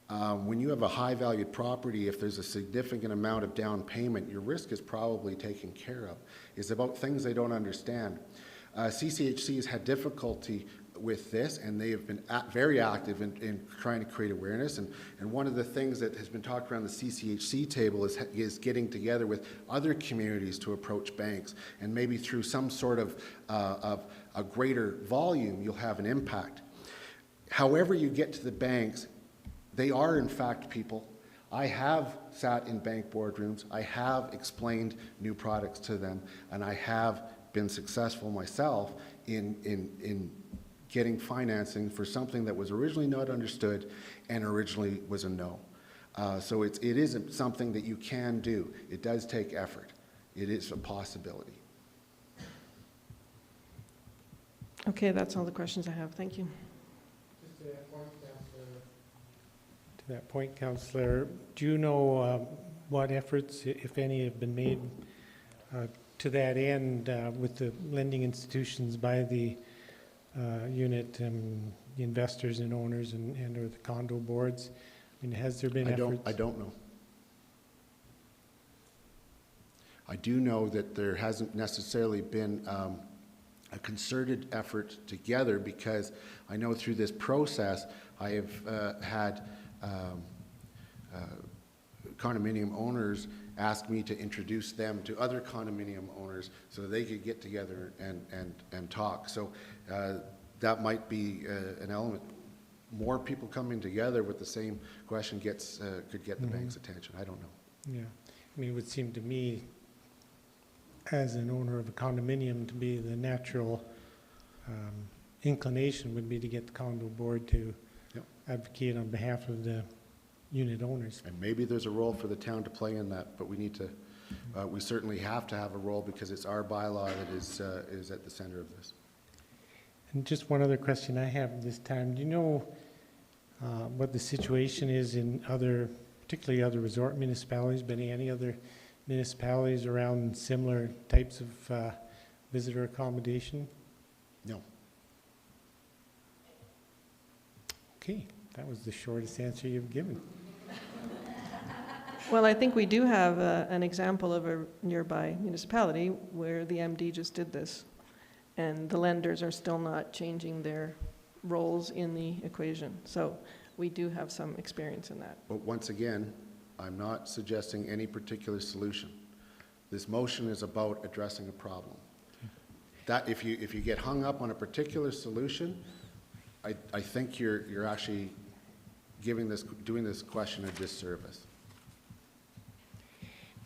When you have a high-valued property, if there's a significant amount of down payment, your risk is probably taken care of. It's about things they don't understand. CCHC has had difficulty with this, and they have been very active in trying to create awareness. And one of the things that has been talked around the CCHC table is getting together with other communities to approach banks, and maybe through some sort of a greater volume, you'll have an impact. However you get to the banks, they are in fact people. I have sat in bank boardrooms. I have explained new products to them, and I have been successful myself in getting financing for something that was originally not understood and originally was a no. So it isn't something that you can do. It does take effort. It is a possibility. Okay, that's all the questions I have. Thank you. To that point, Councillor, do you know what efforts, if any, have been made to that end with the lending institutions by the unit investors and owners and or the condo boards? I mean, has there been efforts? I don't know. I do know that there hasn't necessarily been a concerted effort together, because I know through this process I have had condominium owners ask me to introduce them to other condominium owners so that they could get together and talk. So that might be an element. More people coming together with the same question could get the bank's attention. I don't know. Yeah, I mean, it would seem to me, as an owner of a condominium, to be the natural inclination would be to get the condo board to advocate on behalf of the unit owners. And maybe there's a role for the town to play in that, but we need to, we certainly have to have a role, because it's our bylaw that is at the center of this. And just one other question I have this time. Do you know what the situation is in other, particularly other resort municipalities, but any other municipalities around similar types of visitor accommodation? No. Okay, that was the shortest answer you've given. Well, I think we do have an example of a nearby municipality where the MD just did this, and the lenders are still not changing their roles in the equation. So we do have some experience in that. But once again, I'm not suggesting any particular solution. This motion is about addressing a problem. That if you get hung up on a particular solution, I think you're actually doing this question a disservice.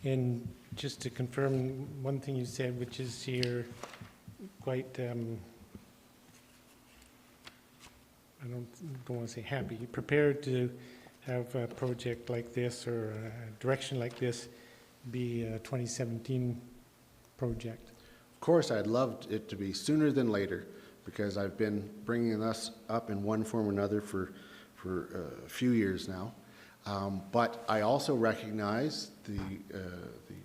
And just to confirm one thing you said, which is you're quite, I don't want to say happy, you're prepared to have a project like this or a direction like this be a 2017 project. Of course, I'd love it to be sooner than later, because I've been bringing us up in one form or another for a few years now. But I also recognize the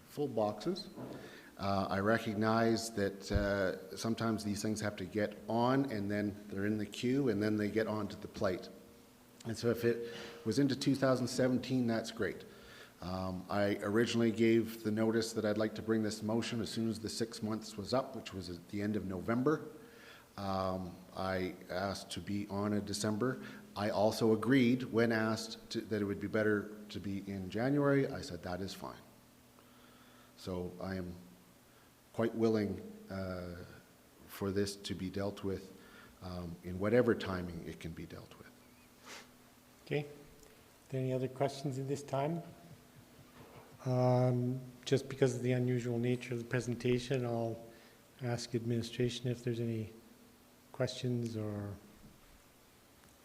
full boxes. I recognize that sometimes these things have to get on, and then they're in the queue, and then they get onto the plate. And so if it was into 2017, that's great. I originally gave the notice that I'd like to bring this motion as soon as the 6 months was up, which was at the end of November. I asked to be on in December. I also agreed, when asked, that it would be better to be in January. I said that is fine. So I am quite willing for this to be dealt with in whatever timing it can be dealt with. Okay. Any other questions at this time? Just because of the unusual nature of the presentation, I'll ask administration if there's any questions or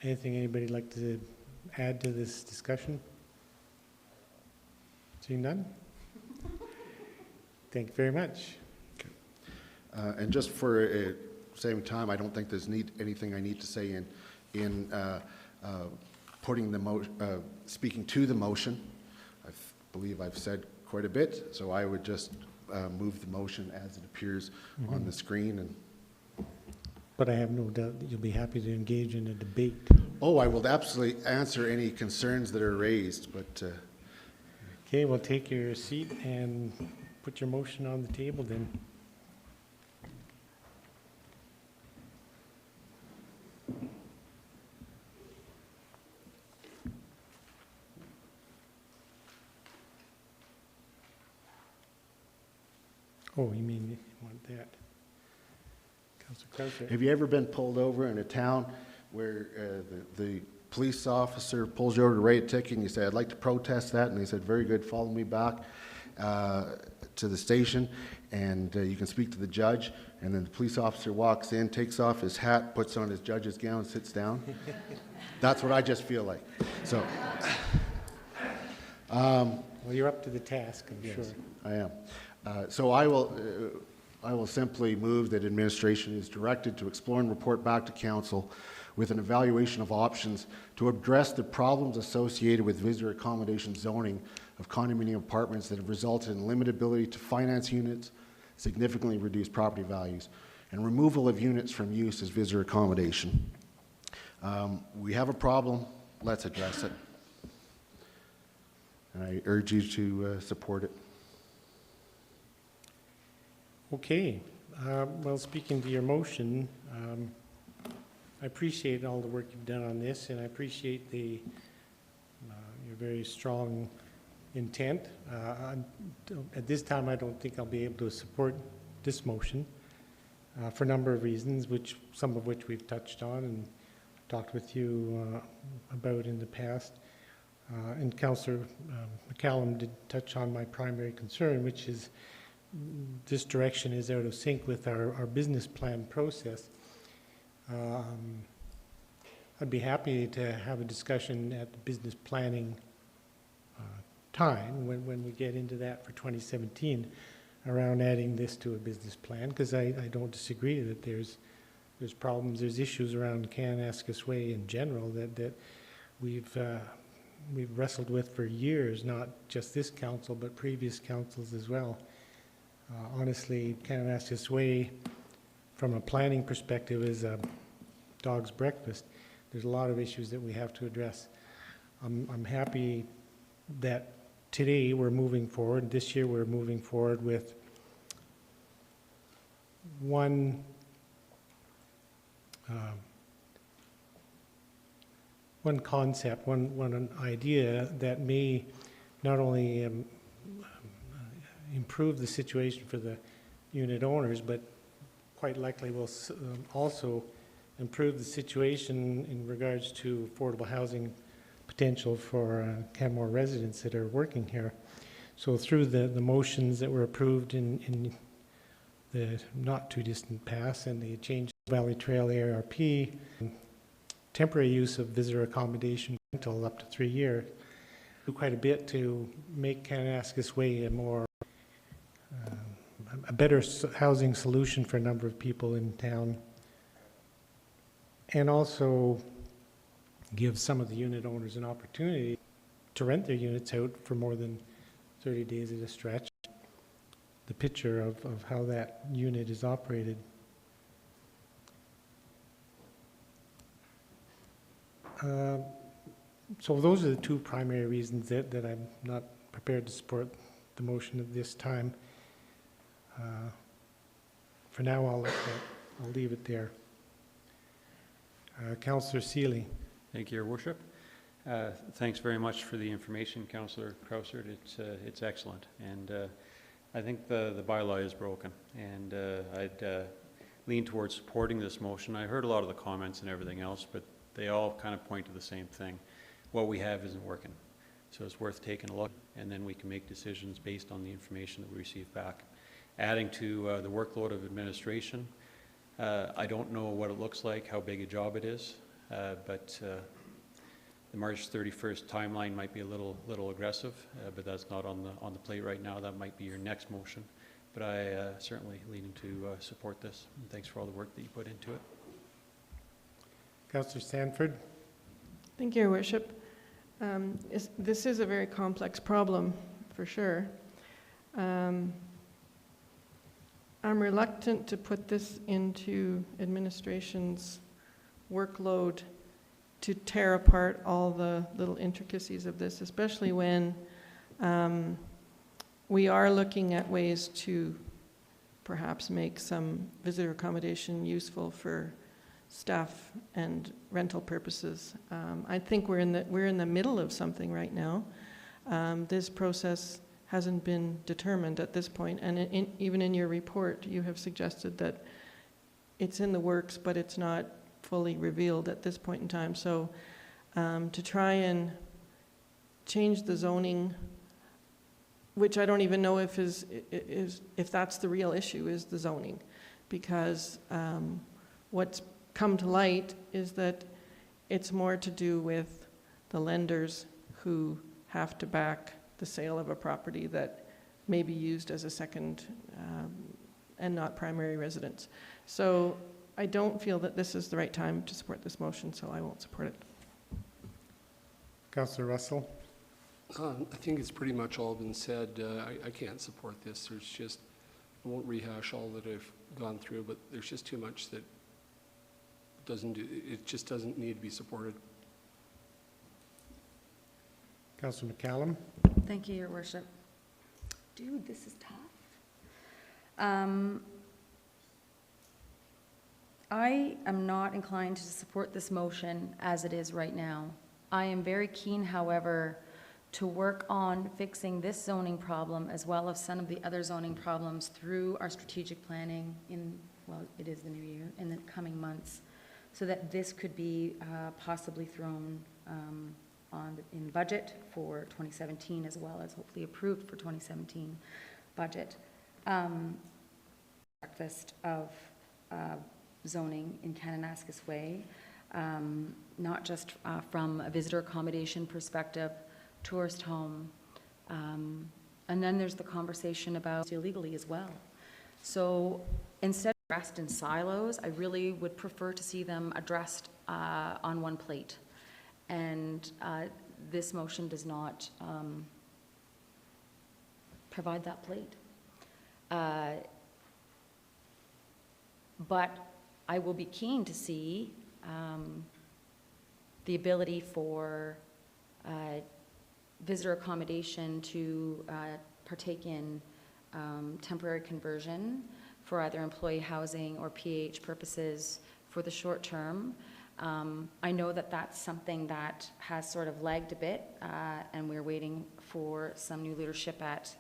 anything anybody'd like to add to this discussion? Seeing none? Thank you very much. Okay. And just for saving time, I don't think there's anything I need to say in putting the speaking to the motion. I believe I've said quite a bit, so I would just move the motion as it appears on the screen. And but I have no doubt that you'll be happy to engage in a debate. oh, I will absolutely answer any concerns that are raised, but Okay, well, take your seat and put your motion on the table then. Oh, you mean you want that? Councilor Krauser. have you ever been pulled over in a town where the police officer pulls you over to write a ticket and you say, I'd like to protest that, and they said, very good, follow me back to the station, and you can speak to the judge, and then the police officer walks in, takes off his hat, puts on his judge's gown, sits down? That's what I just feel like. So, Well, you're up to the task, I'm sure. I am. So I will simply move that administration is directed to explore and report back to council with an evaluation of options to address the problems associated with visitor accommodation zoning of condominium apartments that have resulted in limited ability to finance units, significantly reduced property values, and removal of units from use as visitor accommodation. We have a problem, let's address it. And I urge you to support it. Okay, well, speaking to your motion, I appreciate all the work you've done on this, and I appreciate the your very strong intent. At this time, I don't think I'll be able to support this motion for a number of reasons, some of which we've touched on and talked with you about in the past. And Councillor McCallum did touch on my primary concern, which is this direction is out of sync with our business plan process. I'd be happy to have a discussion at the business planning time when we get into that for 2017 around adding this to a business plan, because I don't disagree that there's problems, there's issues around Kananaskis Way in general that we've wrestled with for years, not just this council, but previous councils as well. Honestly, Kananaskis Way, from a planning perspective, is a dog's breakfast. There's a lot of issues that we have to address. I'm happy that today we're moving forward, this year we're moving forward with one concept, one idea that may not only improve the situation for the unit owners, but quite likely will also improve the situation in regards to affordable housing potential for Canmore residents that are working here. So through the motions that were approved in the not too distant past and the change of Valley Trail ARP, temporary use of visitor accommodation rental up to 3 years, do quite a bit to make Kananaskis Way a better housing solution for a number of people in town, and also give some of the unit owners an opportunity to rent their units out for more than 30 days at a stretch. The picture of how that unit is operated. So those are the two primary reasons that I'm not prepared to support the motion at this time. For now, I'll leave it there. Councillor Seeley. Thank you, Your Worship. Thanks very much for the information, Councillor Krausert. It's excellent, and I think the bylaw is broken, and I'd lean towards supporting this motion. I heard a lot of the comments and everything else, but they all kind of point to the same thing. What we have isn't working, so it's worth taking a look, and then we can make decisions based on the information that we receive back. Adding to the workload of administration, I don't know what it looks like, how big a job it is, but the March 31st timeline might be a little aggressive, but that's not on the plate right now. That might be your next motion, but I certainly leaning to support this. And thanks for all the work that you put into it. Councillor Stanford. Thank you, Your Worship. This is a very complex problem, for sure. I'm reluctant to put this into administration's workload to tear apart all the little intricacies of this, especially when we are looking at ways to perhaps make some visitor accommodation useful for staff and rental purposes. I think we're in the middle of something right now. This process hasn't been determined at this point, and even in your report, you have suggested that it's in the works, but it's not fully revealed at this point in time. So to try and change the zoning, which I don't even know if that's the real issue, is the zoning, because what's come to light is that it's more to do with the lenders who have to back the sale of a property that may be used as a second and not primary residence. So I don't feel that this is the right time to support this motion, so I won't support it. Councillor Russell. I think it's pretty much all been said. I can't support this. There's just, I won't rehash all that I've gone through, but there's just too much that it just doesn't need to be supported. Councillor McCallum. Thank you, Your Worship. Dude, this is tough. I am not inclined to support this motion as it is right now. I am very keen, however, to work on fixing this zoning problem as well as some of the other zoning problems through our strategic planning in, well, it is the new year, in the coming months, so that this could be possibly thrown in budget for 2017 as well as hopefully approved for 2017 budget. Breakfast of zoning in Kananaskis Way, not just from a visitor accommodation perspective, tourist home, and then there's the conversation about illegally as well. So instead of addressed in silos, I really would prefer to see them addressed on one plate. And this motion does not provide that plate. But I will be keen to see the ability for visitor accommodation to partake in temporary conversion for either employee housing or PH purposes for the short term. I know that that's something that has sort of lagged a bit, and we're waiting for some new leadership at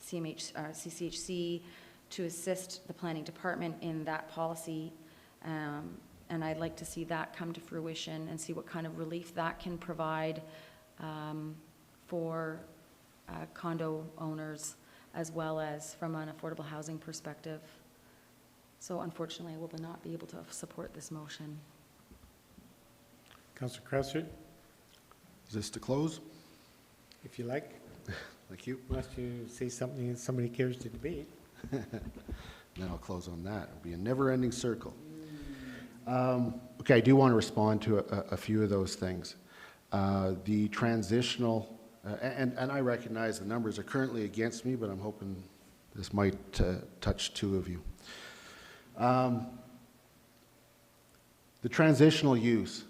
CCHC to assist the planning department in that policy, and I'd like to see that come to fruition and see what kind of relief that can provide for condo owners as well as from an affordable housing perspective. So unfortunately, I will not be able to support this motion. Councillor Krauser, Is this to close? if you like, Thank you. unless you say something that somebody cares to debate. Then I'll close on that. It'll be a never-ending circle. Okay, I do want to respond to a few of those things. The transitional, and I recognize the numbers are currently against me, but I'm hoping this might touch two of you. The transitional use,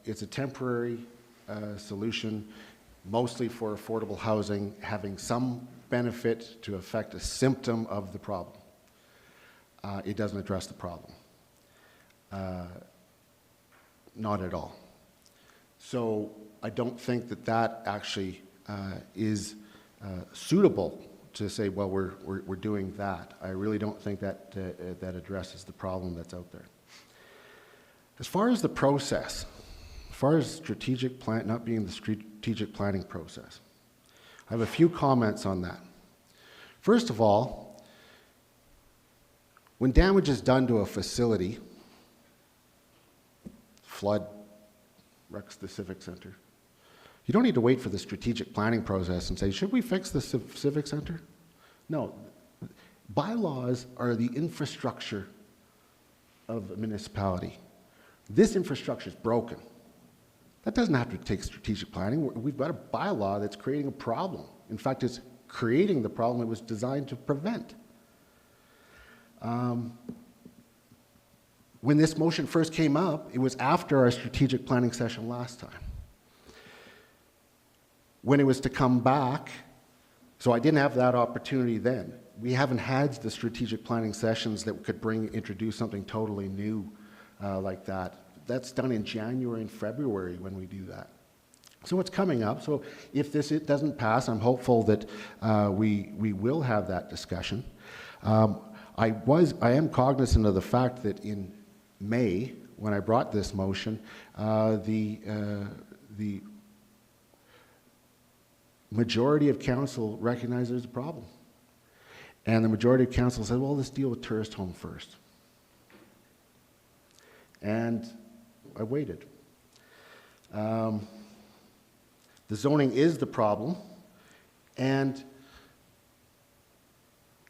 it's a temporary solution, mostly for affordable housing, having some benefit to affect a symptom of the problem. It doesn't address the problem. Not at all. So I don't think that that actually is suitable to say, well, we're doing that. I really don't think that that addresses the problem that's out there. As far as the process, as far as strategic plan, not being the strategic planning process, I have a few comments on that. First of all, when damage is done to a facility, flood, wrecks the Civic Center, you don't need to wait for the strategic planning process and say, should we fix the Civic Center? No. Bylaws are the infrastructure of a municipality. This infrastructure is broken. That doesn't have to take strategic planning. We've got a bylaw that's creating a problem. In fact, it's creating the problem it was designed to prevent. When this motion first came up, it was after our strategic planning session last time. When it was to come back, so I didn't have that opportunity then. We haven't had the strategic planning sessions that could introduce something totally new like that. That's done in January and February when we do that. So it's coming up. So if it doesn't pass, I'm hopeful that we will have that discussion. I am cognizant of the fact that in May, when I brought this motion, the majority of council recognized there's a problem. And the majority of council said, well, let's deal with tourist home first. And I waited. The zoning is the problem, and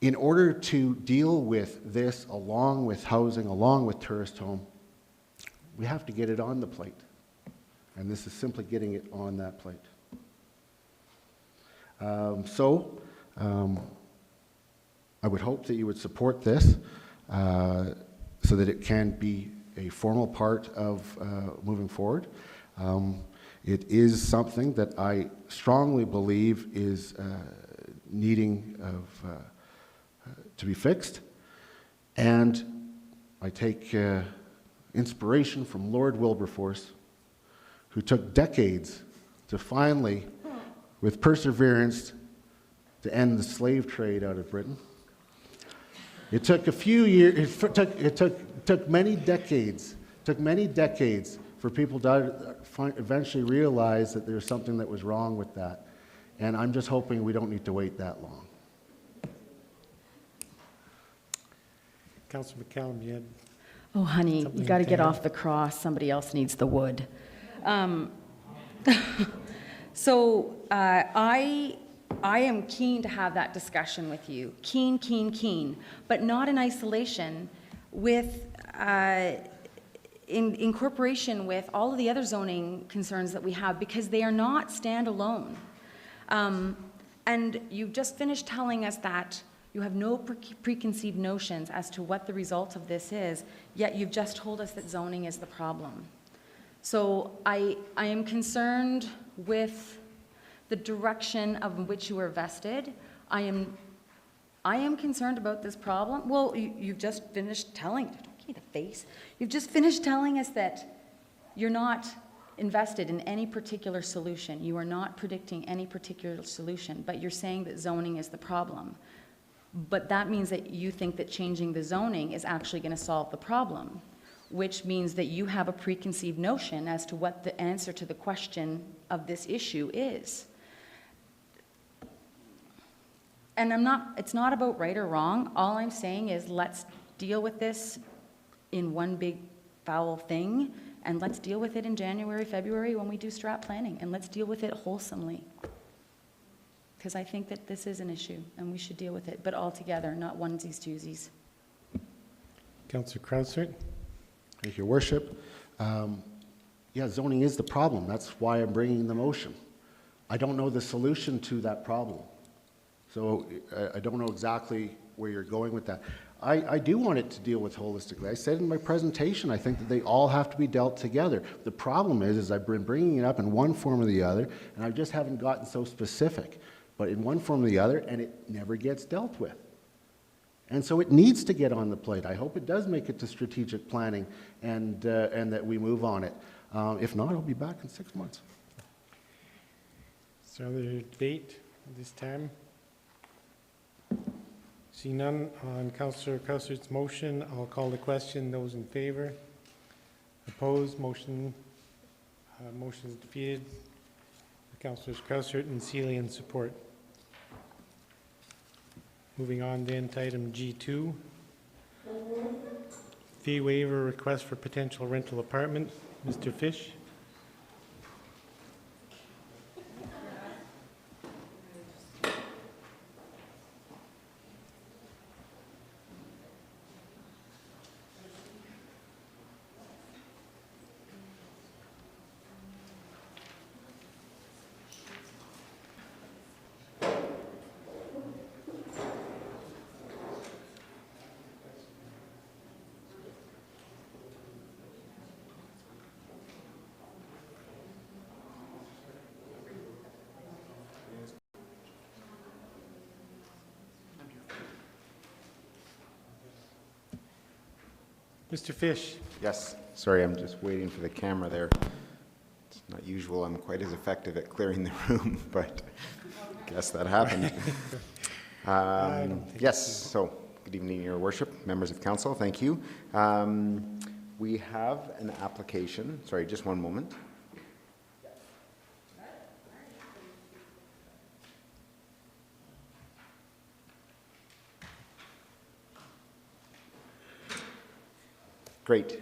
in order to deal with this, along with housing, along with tourist home, we have to get it on the plate. And this is simply getting it on that plate. I would hope that you would support this so that it can be a formal part of moving forward. It is something that I strongly believe is needing of to be fixed. And I take inspiration from Lord Wilberforce, who took decades to finally, with perseverance, to end the slave trade out of Britain. It took a few years, it took many decades for people to eventually realize that there's something that was wrong with that. And I'm just hoping we don't need to wait that long. Councillor McCallum, you had Oh, honey, something you got to to get add? off the cross. Somebody else needs the wood. So I am keen to have that discussion with you. Keen, but not in isolation, with in incorporation with all of the other zoning concerns that we have, because they are not standalone. And you've just finished telling us that you have no preconceived notions as to what the result of this is, yet you've just told us that zoning is the problem. So I am concerned with the direction of which you are vested. I am concerned about this problem. Well, you've just finished telling, don't give me the face. You've just finished telling us that you're not invested in any particular solution. You are not predicting any particular solution, but you're saying that zoning is the problem. But that means that you think that changing the zoning is actually going to solve the problem, which means that you have a preconceived notion as to what the answer to the question of this issue is. And it's not about right or wrong. All I'm saying is let's deal with this in one big foul thing, and let's deal with it in January, February when we do strat planning, and let's deal with it wholesomely. Because I think that this is an issue, and we should deal with it, but all together, not onesies, twosies. Councillor Krausert. Thank you, Your Worship. Yeah, zoning is the problem. That's why I'm bringing the motion. I don't know the solution to that problem. So I don't know exactly where you're going with that. I do want it to deal with holistically. I said in my presentation, I think that they all have to be dealt together. The problem is I've been bringing it up in one form or the other, and I just haven't gotten so specific. But in one form or the other, and it never gets dealt with. And so it needs to get on the plate. I hope it does make it to strategic planning and that we move on it. If not, I'll be back in 6 months. Is there other debate at this time? See none on Councillor Krausert's motion. I'll call the question. Those in favor? Opposed? Motion is defeated. Councillors Krausert and Seeley in support. Moving on then to item G2. Fee waiver request for potential rental apartment. Mr. Fish. Mr. Fish. Yes, sorry, I'm just waiting for the camera there. It's not usual, I'm quite as effective at clearing the room, but I guess that happened. Yes, so good evening, Your Worship, members of council, thank you. We have an application, sorry, just one moment. Great.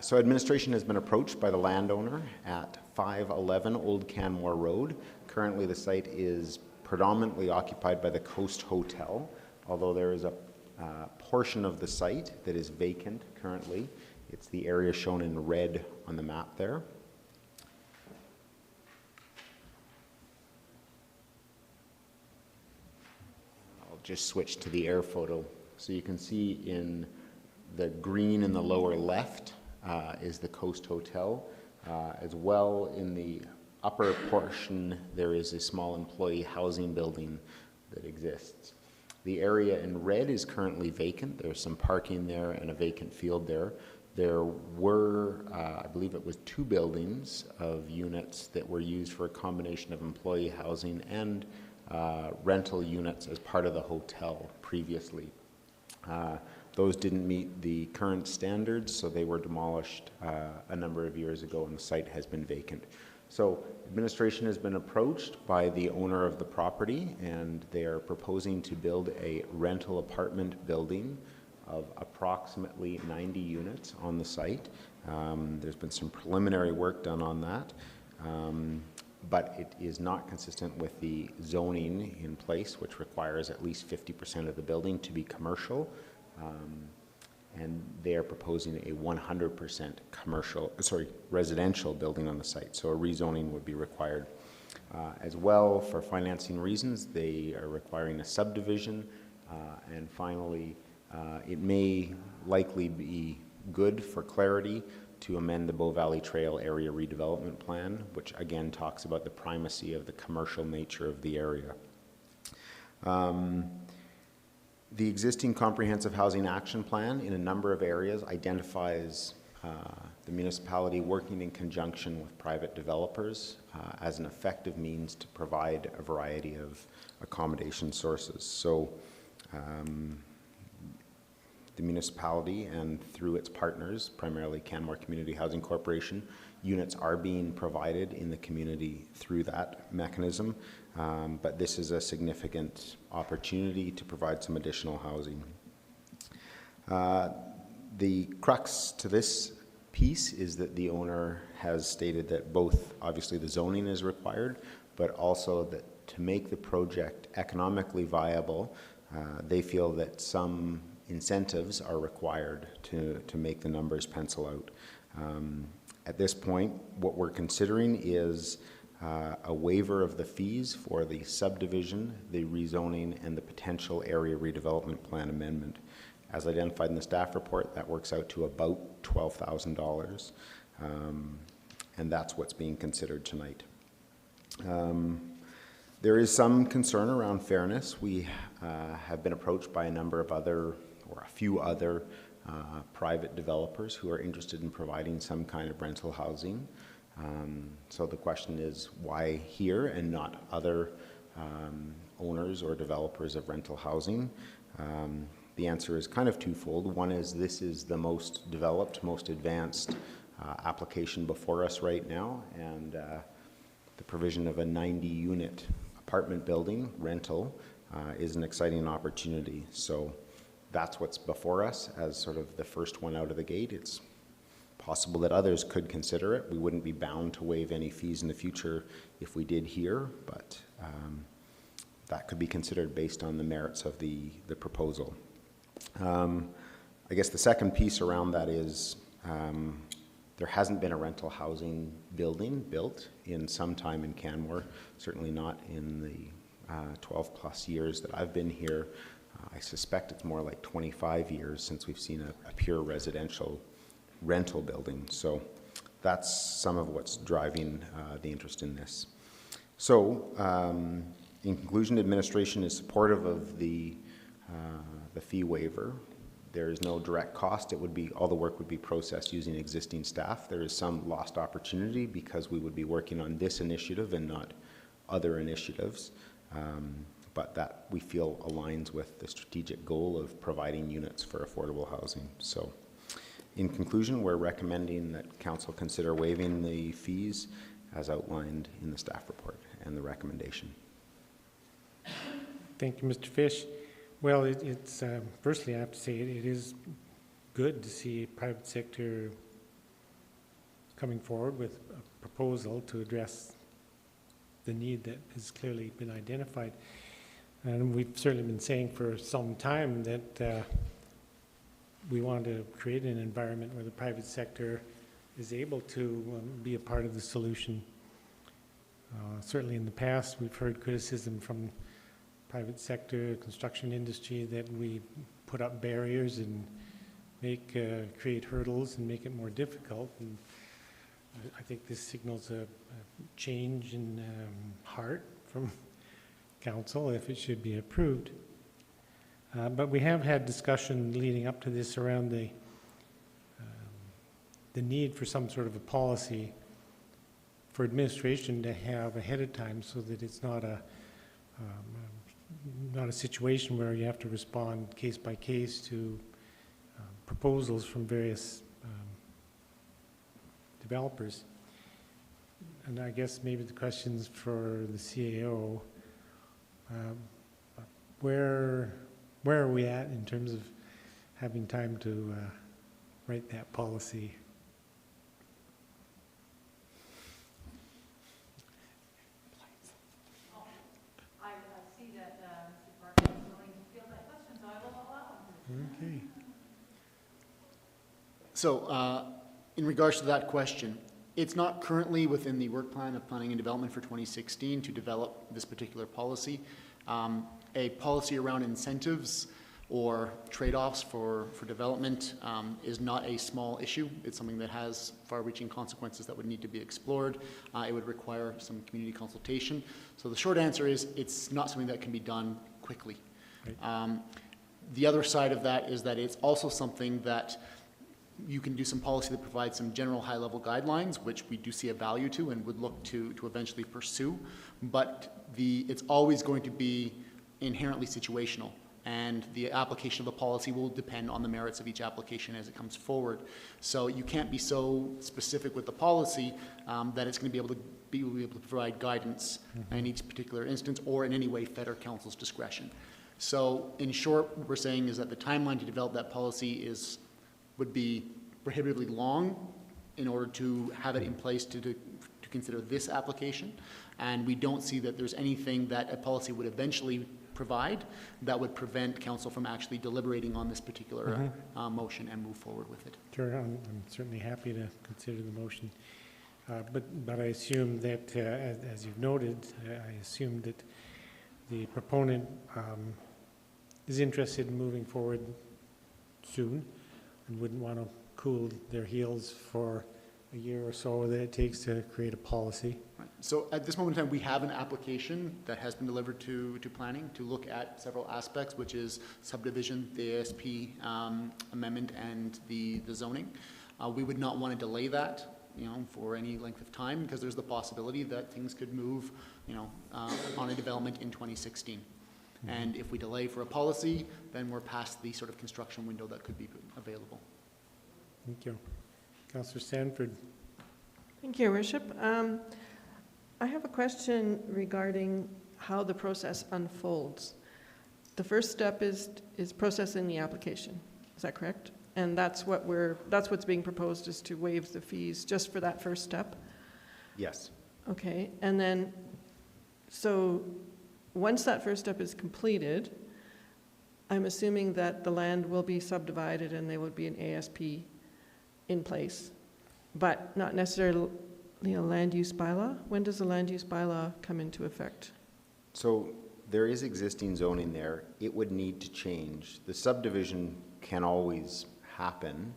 So administration has been approached by the landowner at 511 Old Canmore Road. Currently the site is predominantly occupied by the Coast Hotel, although there is a portion of the site that is vacant currently. It's the area shown in red on the map there. I'll just switch to the air photo. So you can see in the green in the lower left is the Coast Hotel. As well, in the upper portion, there is a small employee housing building that exists. The area in red is currently vacant. There's some parking there and a vacant field there. There were, I believe it was 2 buildings of units that were used for a combination of employee housing and rental units as part of the hotel previously. Those didn't meet the current standards, so they were demolished a number of years ago, and the site has been vacant. So administration has been approached by the owner of the property, and they are proposing to build a rental apartment building of approximately 90 units on the site. There's been some preliminary work done on that, but it is not consistent with the zoning in place, which requires at least 50% of the building to be commercial. And they are proposing a 100% residential building on the site. So a rezoning would be required. As well, for financing reasons, they are requiring a subdivision. And finally, it may likely be good for clarity to amend the Bow Valley Trail Area Redevelopment Plan, which again talks about the primacy of the commercial nature of the area. The existing Comprehensive Housing Action Plan in a number of areas identifies the municipality working in conjunction with private developers as an effective means to provide a variety of accommodation sources. So the municipality and through its partners, primarily Canmore Community Housing Corporation, units are being provided in the community through that mechanism, but this is a significant opportunity to provide some additional housing. The crux to this piece is that the owner has stated that both, obviously, the zoning is required, but also that to make the project economically viable, they feel that some incentives are required to make the numbers pencil out. At this point, what we're considering is a waiver of the fees for the subdivision, the rezoning, and the potential area redevelopment plan amendment. As identified in the staff report, that works out to about $12,000, and that's what's being considered tonight. There is some concern around fairness. We have been approached by a number of other, or a few other, private developers who are interested in providing some kind of rental housing. So the question is, why here and not other owners or developers of rental housing? The answer is kind of twofold. One is this is the most developed, most advanced application before us right now, and the provision of a 90-unit apartment building rental is an exciting opportunity. So that's what's before us as sort of the first one out of the gate. It's possible that others could consider it. We wouldn't be bound to waive any fees in the future if we did here, but that could be considered based on the merits of the proposal. I guess the second piece around that is there hasn't been a rental housing building built in some time in Canmore, certainly not in the 12 plus years that I've been here. I suspect it's more like 25 years since we've seen a pure residential rental building. So that's some of what's driving the interest in this. So in conclusion, administration is supportive of the fee waiver. There is no direct cost. It would be, all the work would be processed using existing staff. There is some lost opportunity because we would be working on this initiative and not other initiatives. But that we feel aligns with the strategic goal of providing units for affordable housing. So in conclusion, we're recommending that council consider waiving the fees as outlined in the staff report and the recommendation. Thank you, Mr. Fish. Well, it's firstly, I have to say it is good to see private sector coming forward with a proposal to address the need that has clearly been identified. And we've certainly been saying for some time that we want to create an environment where the private sector is able to be a part of the solution. Certainly in the past, we've heard criticism from private sector, construction industry, that we put up barriers and create hurdles and make it more difficult. And I think this signals a change in heart from council if it should be approved. But we have had discussion leading up to this around the need for some sort of a policy for administration to have ahead of time, so that it's not a situation where you have to respond case by case to proposals from various developers. And I guess maybe the question's for the CAO. Where are we at in terms of having time to write that policy? I see that Mr. Parker is willing to field my questions, so I will allow him to. Okay. So, in regards to that question, it's not currently within the work plan of planning and development for 2016 to develop this particular policy. A policy around incentives or trade-offs for development is not a small issue. It's something that has far-reaching consequences that would need to be explored. It would require some community consultation. So the short answer is it's not something that can be done quickly. Right. The other side of that is that it's also something that you can do some policy that provides some general high-level guidelines, which we do see a value to and would look to eventually pursue. But it's always going to be inherently situational, and the application of the policy will depend on the merits of each application as it comes forward. So you can't be so specific with the policy that it's going to be able to provide guidance in each particular instance or in any way fetter council's discretion. So in short, what we're saying is that the timeline to develop that policy would be prohibitively long in order to have it in place to consider this application. And we don't see that there's anything that a policy would eventually provide that would prevent council from actually deliberating on this particular motion and move forward with it. Sure, I'm certainly happy to consider the motion. But I assume that, as you've noted, I assume that the proponent is interested in moving forward soon and wouldn't want to cool their heels for a year or so that it takes to create a policy. Right. So at this moment in time, we have an application that has been delivered to planning to look at several aspects, which is subdivision, the ASP amendment, and the zoning. We would not want to delay that, for any length of time, because there's the possibility that things could move, on a development in 2016. And if we delay for a policy, then we're past the sort of construction window that could be available. Thank you. Councillor Stanford. Thank you, Your Worship. I have a question regarding how the process unfolds. The first step is processing the application. Is that correct? And that's what's being proposed, is to waive the fees just for that first step? Yes. Okay, and then, so once that first step is completed, I'm assuming that the land will be subdivided and there will be an ASP in place, but not necessarily a land use bylaw. When does the land use bylaw come into effect? So there is existing zoning there. It would need to change. The subdivision can always happen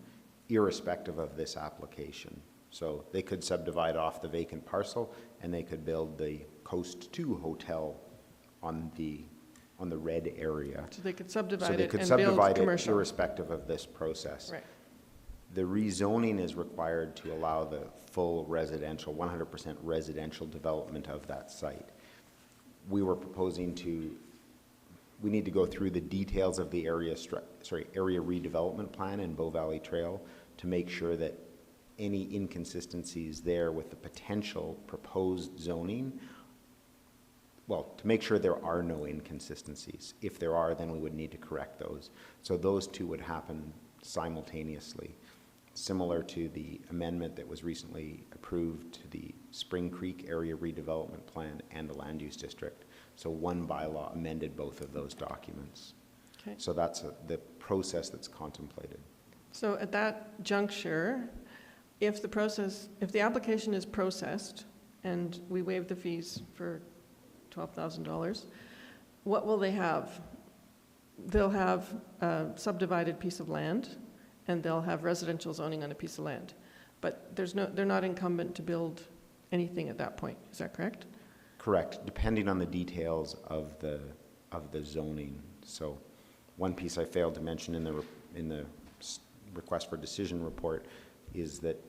irrespective of this application. So they could subdivide off the vacant parcel and they could build the Coast 2 hotel on the red area. So they could subdivide So they it could and subdivide build it commercial. irrespective of this process. Right. The rezoning is required to allow the full residential, 100% residential development of that site. We were proposing we need to go through the details of the area redevelopment plan in Bow Valley Trail to make sure that any inconsistencies there with the potential proposed zoning, to make sure there are no inconsistencies. If there are, then we would need to correct those. So those two would happen simultaneously, similar to the amendment that was recently approved to the Spring Creek Area Redevelopment Plan and the Land Use District. So one bylaw amended both of those documents. Okay. So that's the process that's contemplated. So at that juncture, if the application is processed and we waive the fees for $12,000, what will they have? They'll have a subdivided piece of land and they'll have residential zoning on a piece of land. But they're not incumbent to build anything at that point. Is that correct? Correct, depending on the details of the zoning. So One piece I failed to mention in the request for decision report is that,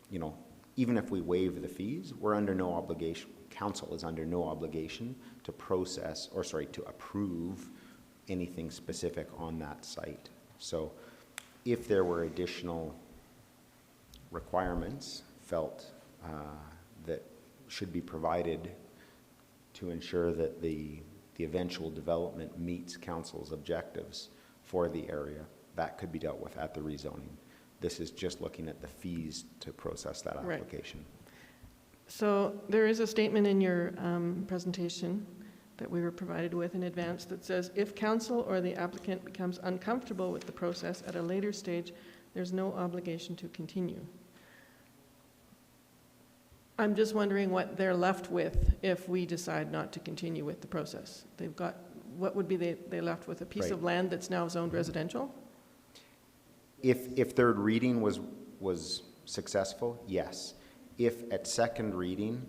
you know, even if we waive the fees, we're under no obligation, council is under no obligation to process, or sorry, to approve anything specific on that site. So if there were additional requirements felt that should be provided to ensure that the eventual development meets council's objectives for the area, that could be dealt with at the rezoning. This is just looking at the fees to process that application. Right. So there is a statement in your presentation that we were provided with in advance that says, if council or the applicant becomes uncomfortable with the process at a later stage, there's no obligation to continue. I'm just wondering what they're left with if we decide not to continue with the process. They've got, what would be they left with? A piece of land that's now zoned residential? If third reading was successful, yes. If at second reading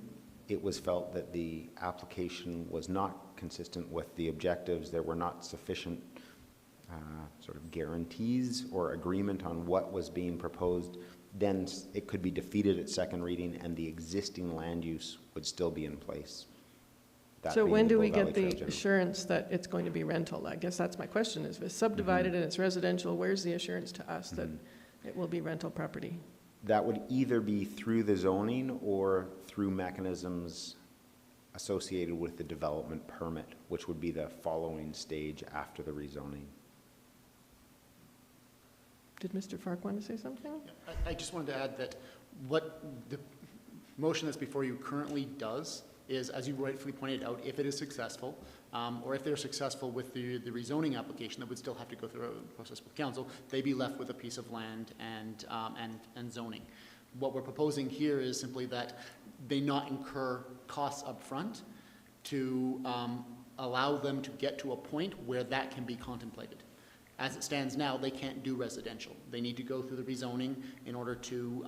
it was felt that the application was not consistent with the objectives, there were not sufficient sort of guarantees or agreement on what was being proposed, then it could be defeated at second reading and the existing land use would still be in place. So when do we get the assurance that it's going to be rental? I guess that's my question, is if it's subdivided and it's residential, where's the assurance to us that it will be rental property? That would either be through the zoning or through mechanisms associated with the development permit, which would be the following stage after the rezoning. Did Mr. Fark want to say something? I just wanted to add that what the motion that's before you currently does is, as you rightfully pointed out, if it is successful, or if they're successful with the rezoning application that would still have to go through a process with council, they'd be left with a piece of land and zoning. What we're proposing here is simply that they not incur costs up front to allow them to get to a point where that can be contemplated. As it stands now, they can't do residential. They need to go through the rezoning in order to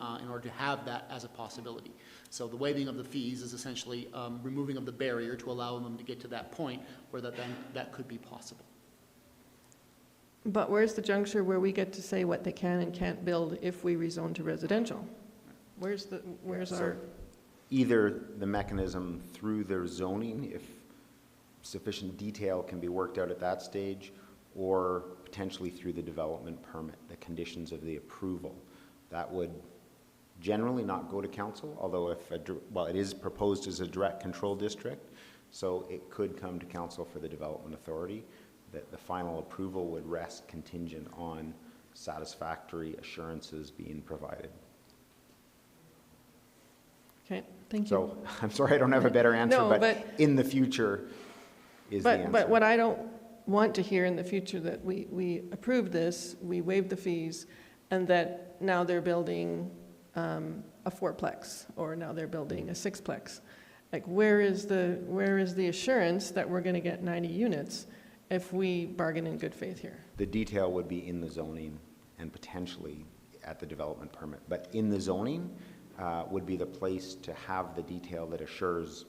have that as a possibility. So the waiving of the fees is essentially removing of the barrier to allow them to get to that point where that could be possible. But where's the juncture where we get to say what they can and can't build if we rezone to residential? Where's our... Either the mechanism through their zoning, if sufficient detail can be worked out at that stage, or potentially through the development permit, the conditions of the approval. That would generally not go to council, although it is proposed as a direct control district, so it could come to council for the development authority, that the final approval would rest contingent on satisfactory assurances being provided. Okay, thank you. So I'm sorry I don't have a better answer, No, but in the future is the answer. But what I don't want to hear in the future that we approved this, we waived the fees, and that now they're building a fourplex, or now they're building a sixplex. Like, where is the assurance that we're going to get 90 units if we bargain in good faith here? The detail would be in the zoning and potentially at the development permit. But in the zoning would be the place to have the detail that assures,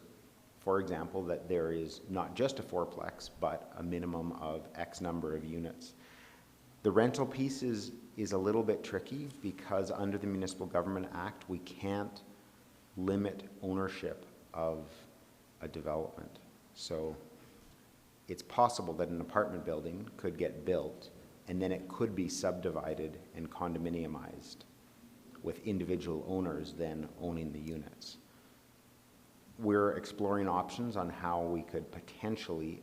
for example, that there is not just a fourplex, but a minimum of X number of units. The rental piece is a little bit tricky because under the Municipal Government Act, we can't limit ownership of a development. So it's possible that an apartment building could get built and then it could be subdivided and condominiumized with individual owners then owning the units. We're exploring options on how we could potentially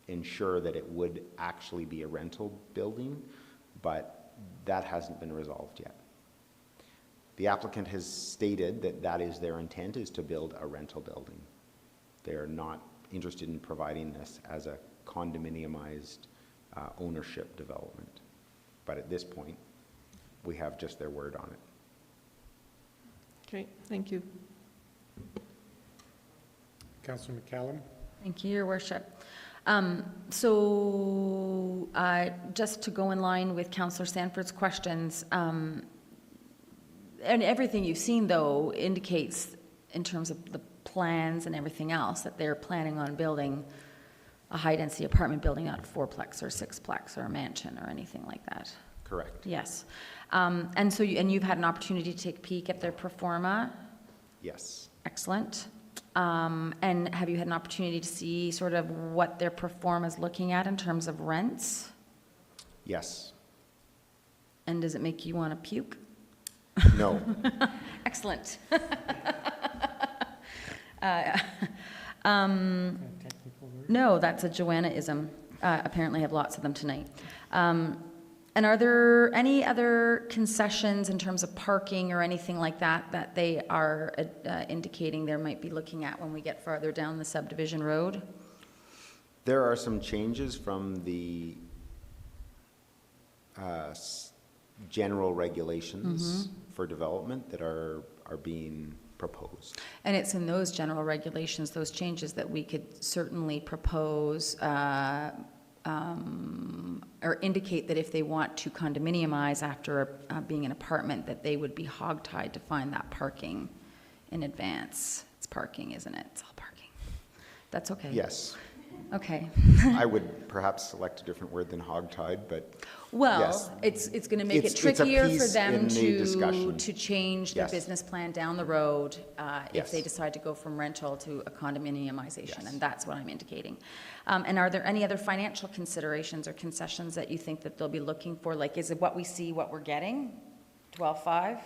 ensure that it would actually be a rental building, but that hasn't been resolved yet. The applicant has stated that that is their intent, is to build a rental building. They're not interested in providing this as a condominiumized ownership development. But at this point, we have just their word on it. Okay, thank you. Councillor McCallum? Thank you, Your Worship. So just to go in line with Councillor Sanford's questions, and everything you've seen, though, indicates in terms of the plans and everything else that they're planning on building a high-density apartment building, not a fourplex or sixplex or a mansion or anything like that. Correct. Yes. And so you've had an opportunity to take a peek at their pro forma? Yes. Excellent. And have you had an opportunity to see sort of what their pro forma is looking at in terms of rents? Yes. And does it make you want to puke? No. Excellent. No, that's a Joanna-ism. Apparently I have lots of them tonight. And are there any other concessions in terms of parking or anything like that that they are indicating they might be looking at when we get farther down the subdivision road? There are some changes from the general regulations for development that are being proposed. And it's in those general regulations, those changes, that we could certainly propose or indicate that if they want to condominiumize after being an apartment, that they would be hogtied to find that parking in advance. It's parking, isn't it? It's all parking. That's okay. Yes. Okay. I would perhaps select a different word than hogtied, but Well, yes. it's going to make it It's a trickier for piece them in the discussion. to change their Yes. business plan down the road if Yes. they decide to go from rental to a condominiumization, Yes. and that's what I'm indicating. And are there any other financial considerations or concessions that you think that they'll be looking for? Like, is it what we see, what we're getting? 12.5?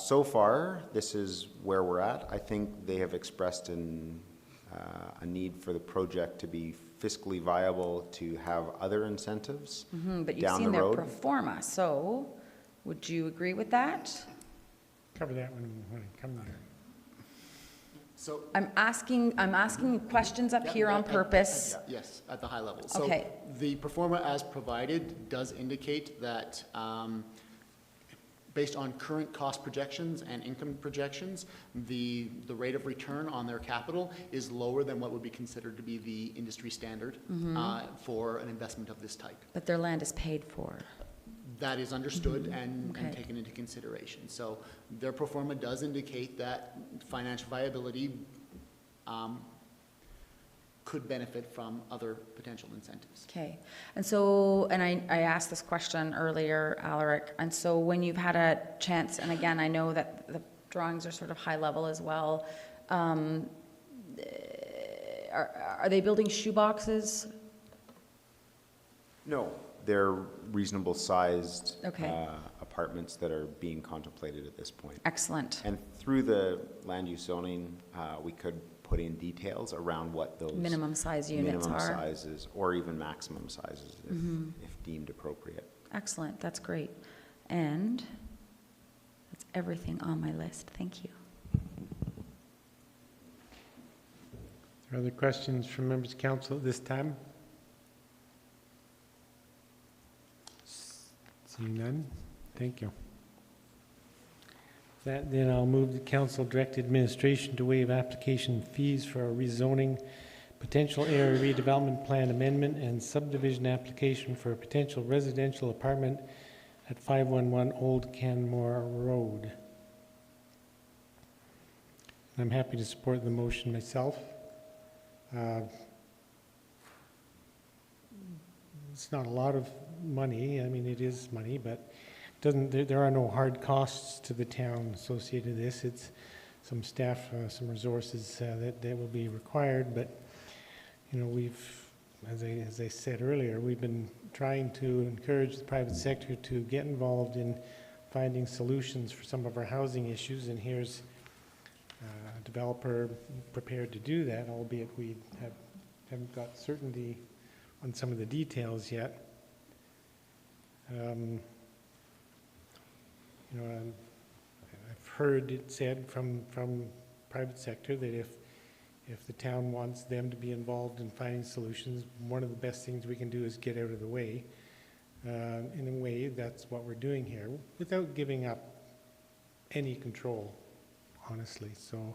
So far, this is where we're at. I think they have expressed a need for the project to be fiscally viable, to have other incentives But you've down seen the their road. pro forma, so would you agree with that? Cover that when I come there. So. I'm asking questions up here on purpose. Yes, at the high level. So Okay. the pro forma as provided does indicate that based on current cost projections and income projections, the rate of return on their capital is lower than what would be considered to be the industry standard for an investment of this type. But their land is paid for. That is understood and Okay. taken into consideration. So their pro forma does indicate that financial viability could benefit from other potential incentives. Okay, and so, and I asked this question earlier, Alaric, and so when you've had a chance, and again, I know that the drawings are sort of high level as well, are they building shoeboxes? No, they're reasonable sized Okay. apartments that are being contemplated at this point. Excellent. And through the land use zoning, we could put in details around what those Minimum size units minimum are. sizes or even maximum sizes if deemed appropriate. Excellent, that's great. And that's everything on my list. Thank you. Are there other questions from members of council at this time? Seeing none, thank you. That, then I'll move the council direct administration to waive application fees for a rezoning, potential area redevelopment plan amendment, and subdivision application for a potential residential apartment at 511 Old Canmore Road. I'm happy to support the motion myself. It's not a lot of money. I mean, it is money, but there are no hard costs to the town associated with this. It's some staff, some resources that will be required. But you know, we've, as I said earlier, we've been trying to encourage the private sector to get involved in finding solutions for some of our housing issues. And here's a developer prepared to do that, albeit we haven't got certainty on some of the details yet. You know, I've heard it said from private sector that if the town wants them to be involved in finding solutions, one of the best things we can do is get out of the way. In a way, that's what we're doing here, without giving up any control, honestly. So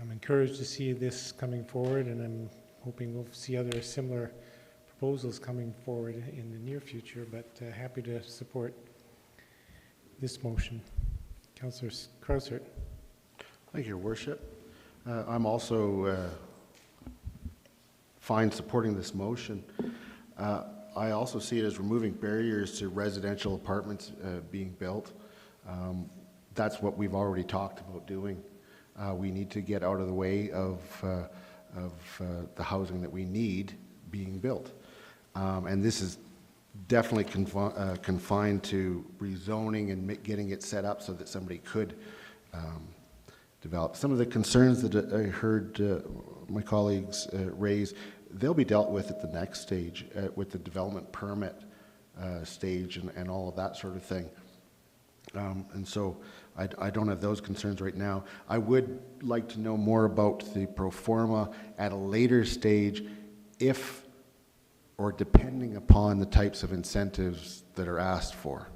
I'm encouraged to see this coming forward, and I'm hoping we'll see other similar proposals coming forward in the near future, but happy to support this motion. Councillor Krausert. Thank you, Your Worship. I'm also fine supporting this motion. I also see it as removing barriers to residential apartments being built. That's what we've already talked about doing. We need to get out of the way of the housing that we need being built. And this is definitely confined to rezoning and getting it set up so that somebody could develop. Some of the concerns that I heard my colleagues raise, they'll be dealt with at the next stage with the development permit stage and all of that sort of thing. And so I don't have those concerns right now. I would like to know more about the pro forma at a later stage if or depending upon the types of incentives that are asked for.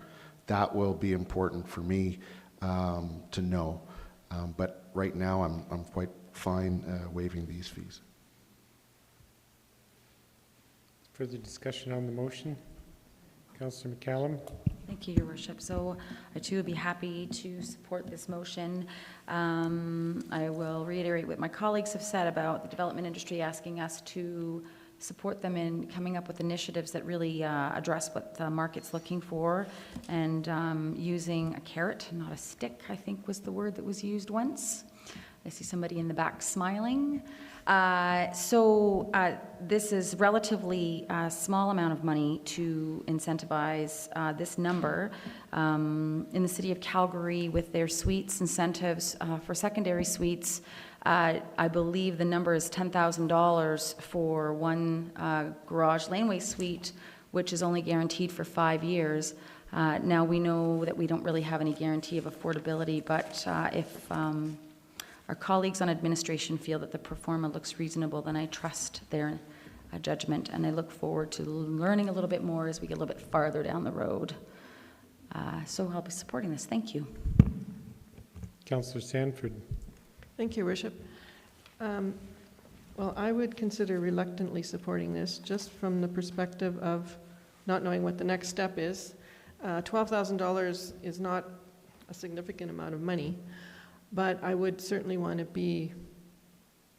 That will be important for me to know. But right now I'm quite fine waiving these fees. Further discussion on the motion? Councillor McCallum? Thank you, Your Worship. So I too would be happy to support this motion. I will reiterate what my colleagues have said about the development industry asking us to support them in coming up with initiatives that really address what the market's looking for, and using a carrot, not a stick, I think was the word that was used once. I see somebody in the back smiling. This is relatively small amount of money to incentivize this number. In the city of Calgary, with their suites incentives for secondary suites, I believe the number is $10,000 for one garage laneway suite, which is only guaranteed for 5 years. Now we know that we don't really have any guarantee of affordability, but if our colleagues on administration feel that the pro forma looks reasonable, then I trust their judgment, and I look forward to learning a little bit more as we get a little bit farther down the road. So I'll be supporting this. Thank you. Councillor Sanford? Thank you, Worship. Well, I would consider reluctantly supporting this just from the perspective of not knowing what the next step is. $12,000 is not a significant amount of money, but I would certainly want to be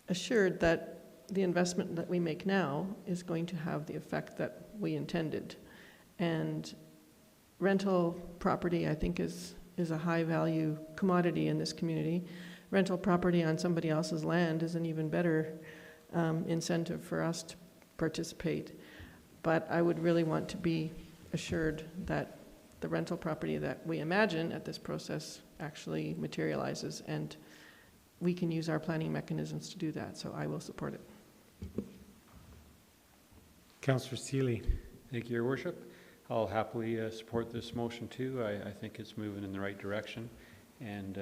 assured that the investment that we make now is going to have the effect that we intended. And rental property, I think, is a high-value commodity in this community. Rental property on somebody else's land is an even better incentive for us to participate. But I would really want to be assured that the rental property that we imagine at this process actually materializes, and we can use our planning mechanisms to do that. So I will support it. Councillor Seeley? Thank you, Your Worship. I'll happily support this motion too. I think it's moving in the right direction, and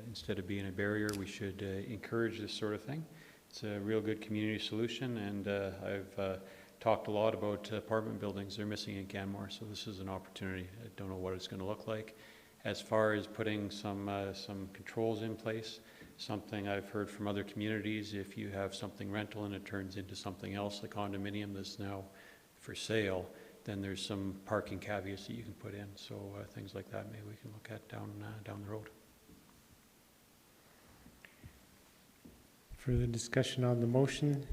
instead of being a barrier, we should encourage this sort of thing. It's a real good community solution, and I've talked a lot about apartment buildings they're missing in Canmore, so this is an opportunity. I don't know what it's going to look like. As far as putting some controls in place, something I've heard from other communities, if you have something rental and it turns into something else, a condominium that's now for sale, then there's some parking caveats that you can put in. So things like that maybe we can look at down the road. Further discussion on the motion?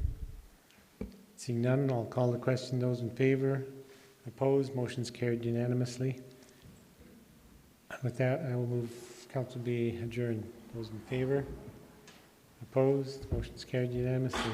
Seeing none, I'll call the question. Those in favor? Opposed? Motion's carried unanimously. With that, I will move council be adjourned. Those in favor? Opposed? Motion's carried unanimously.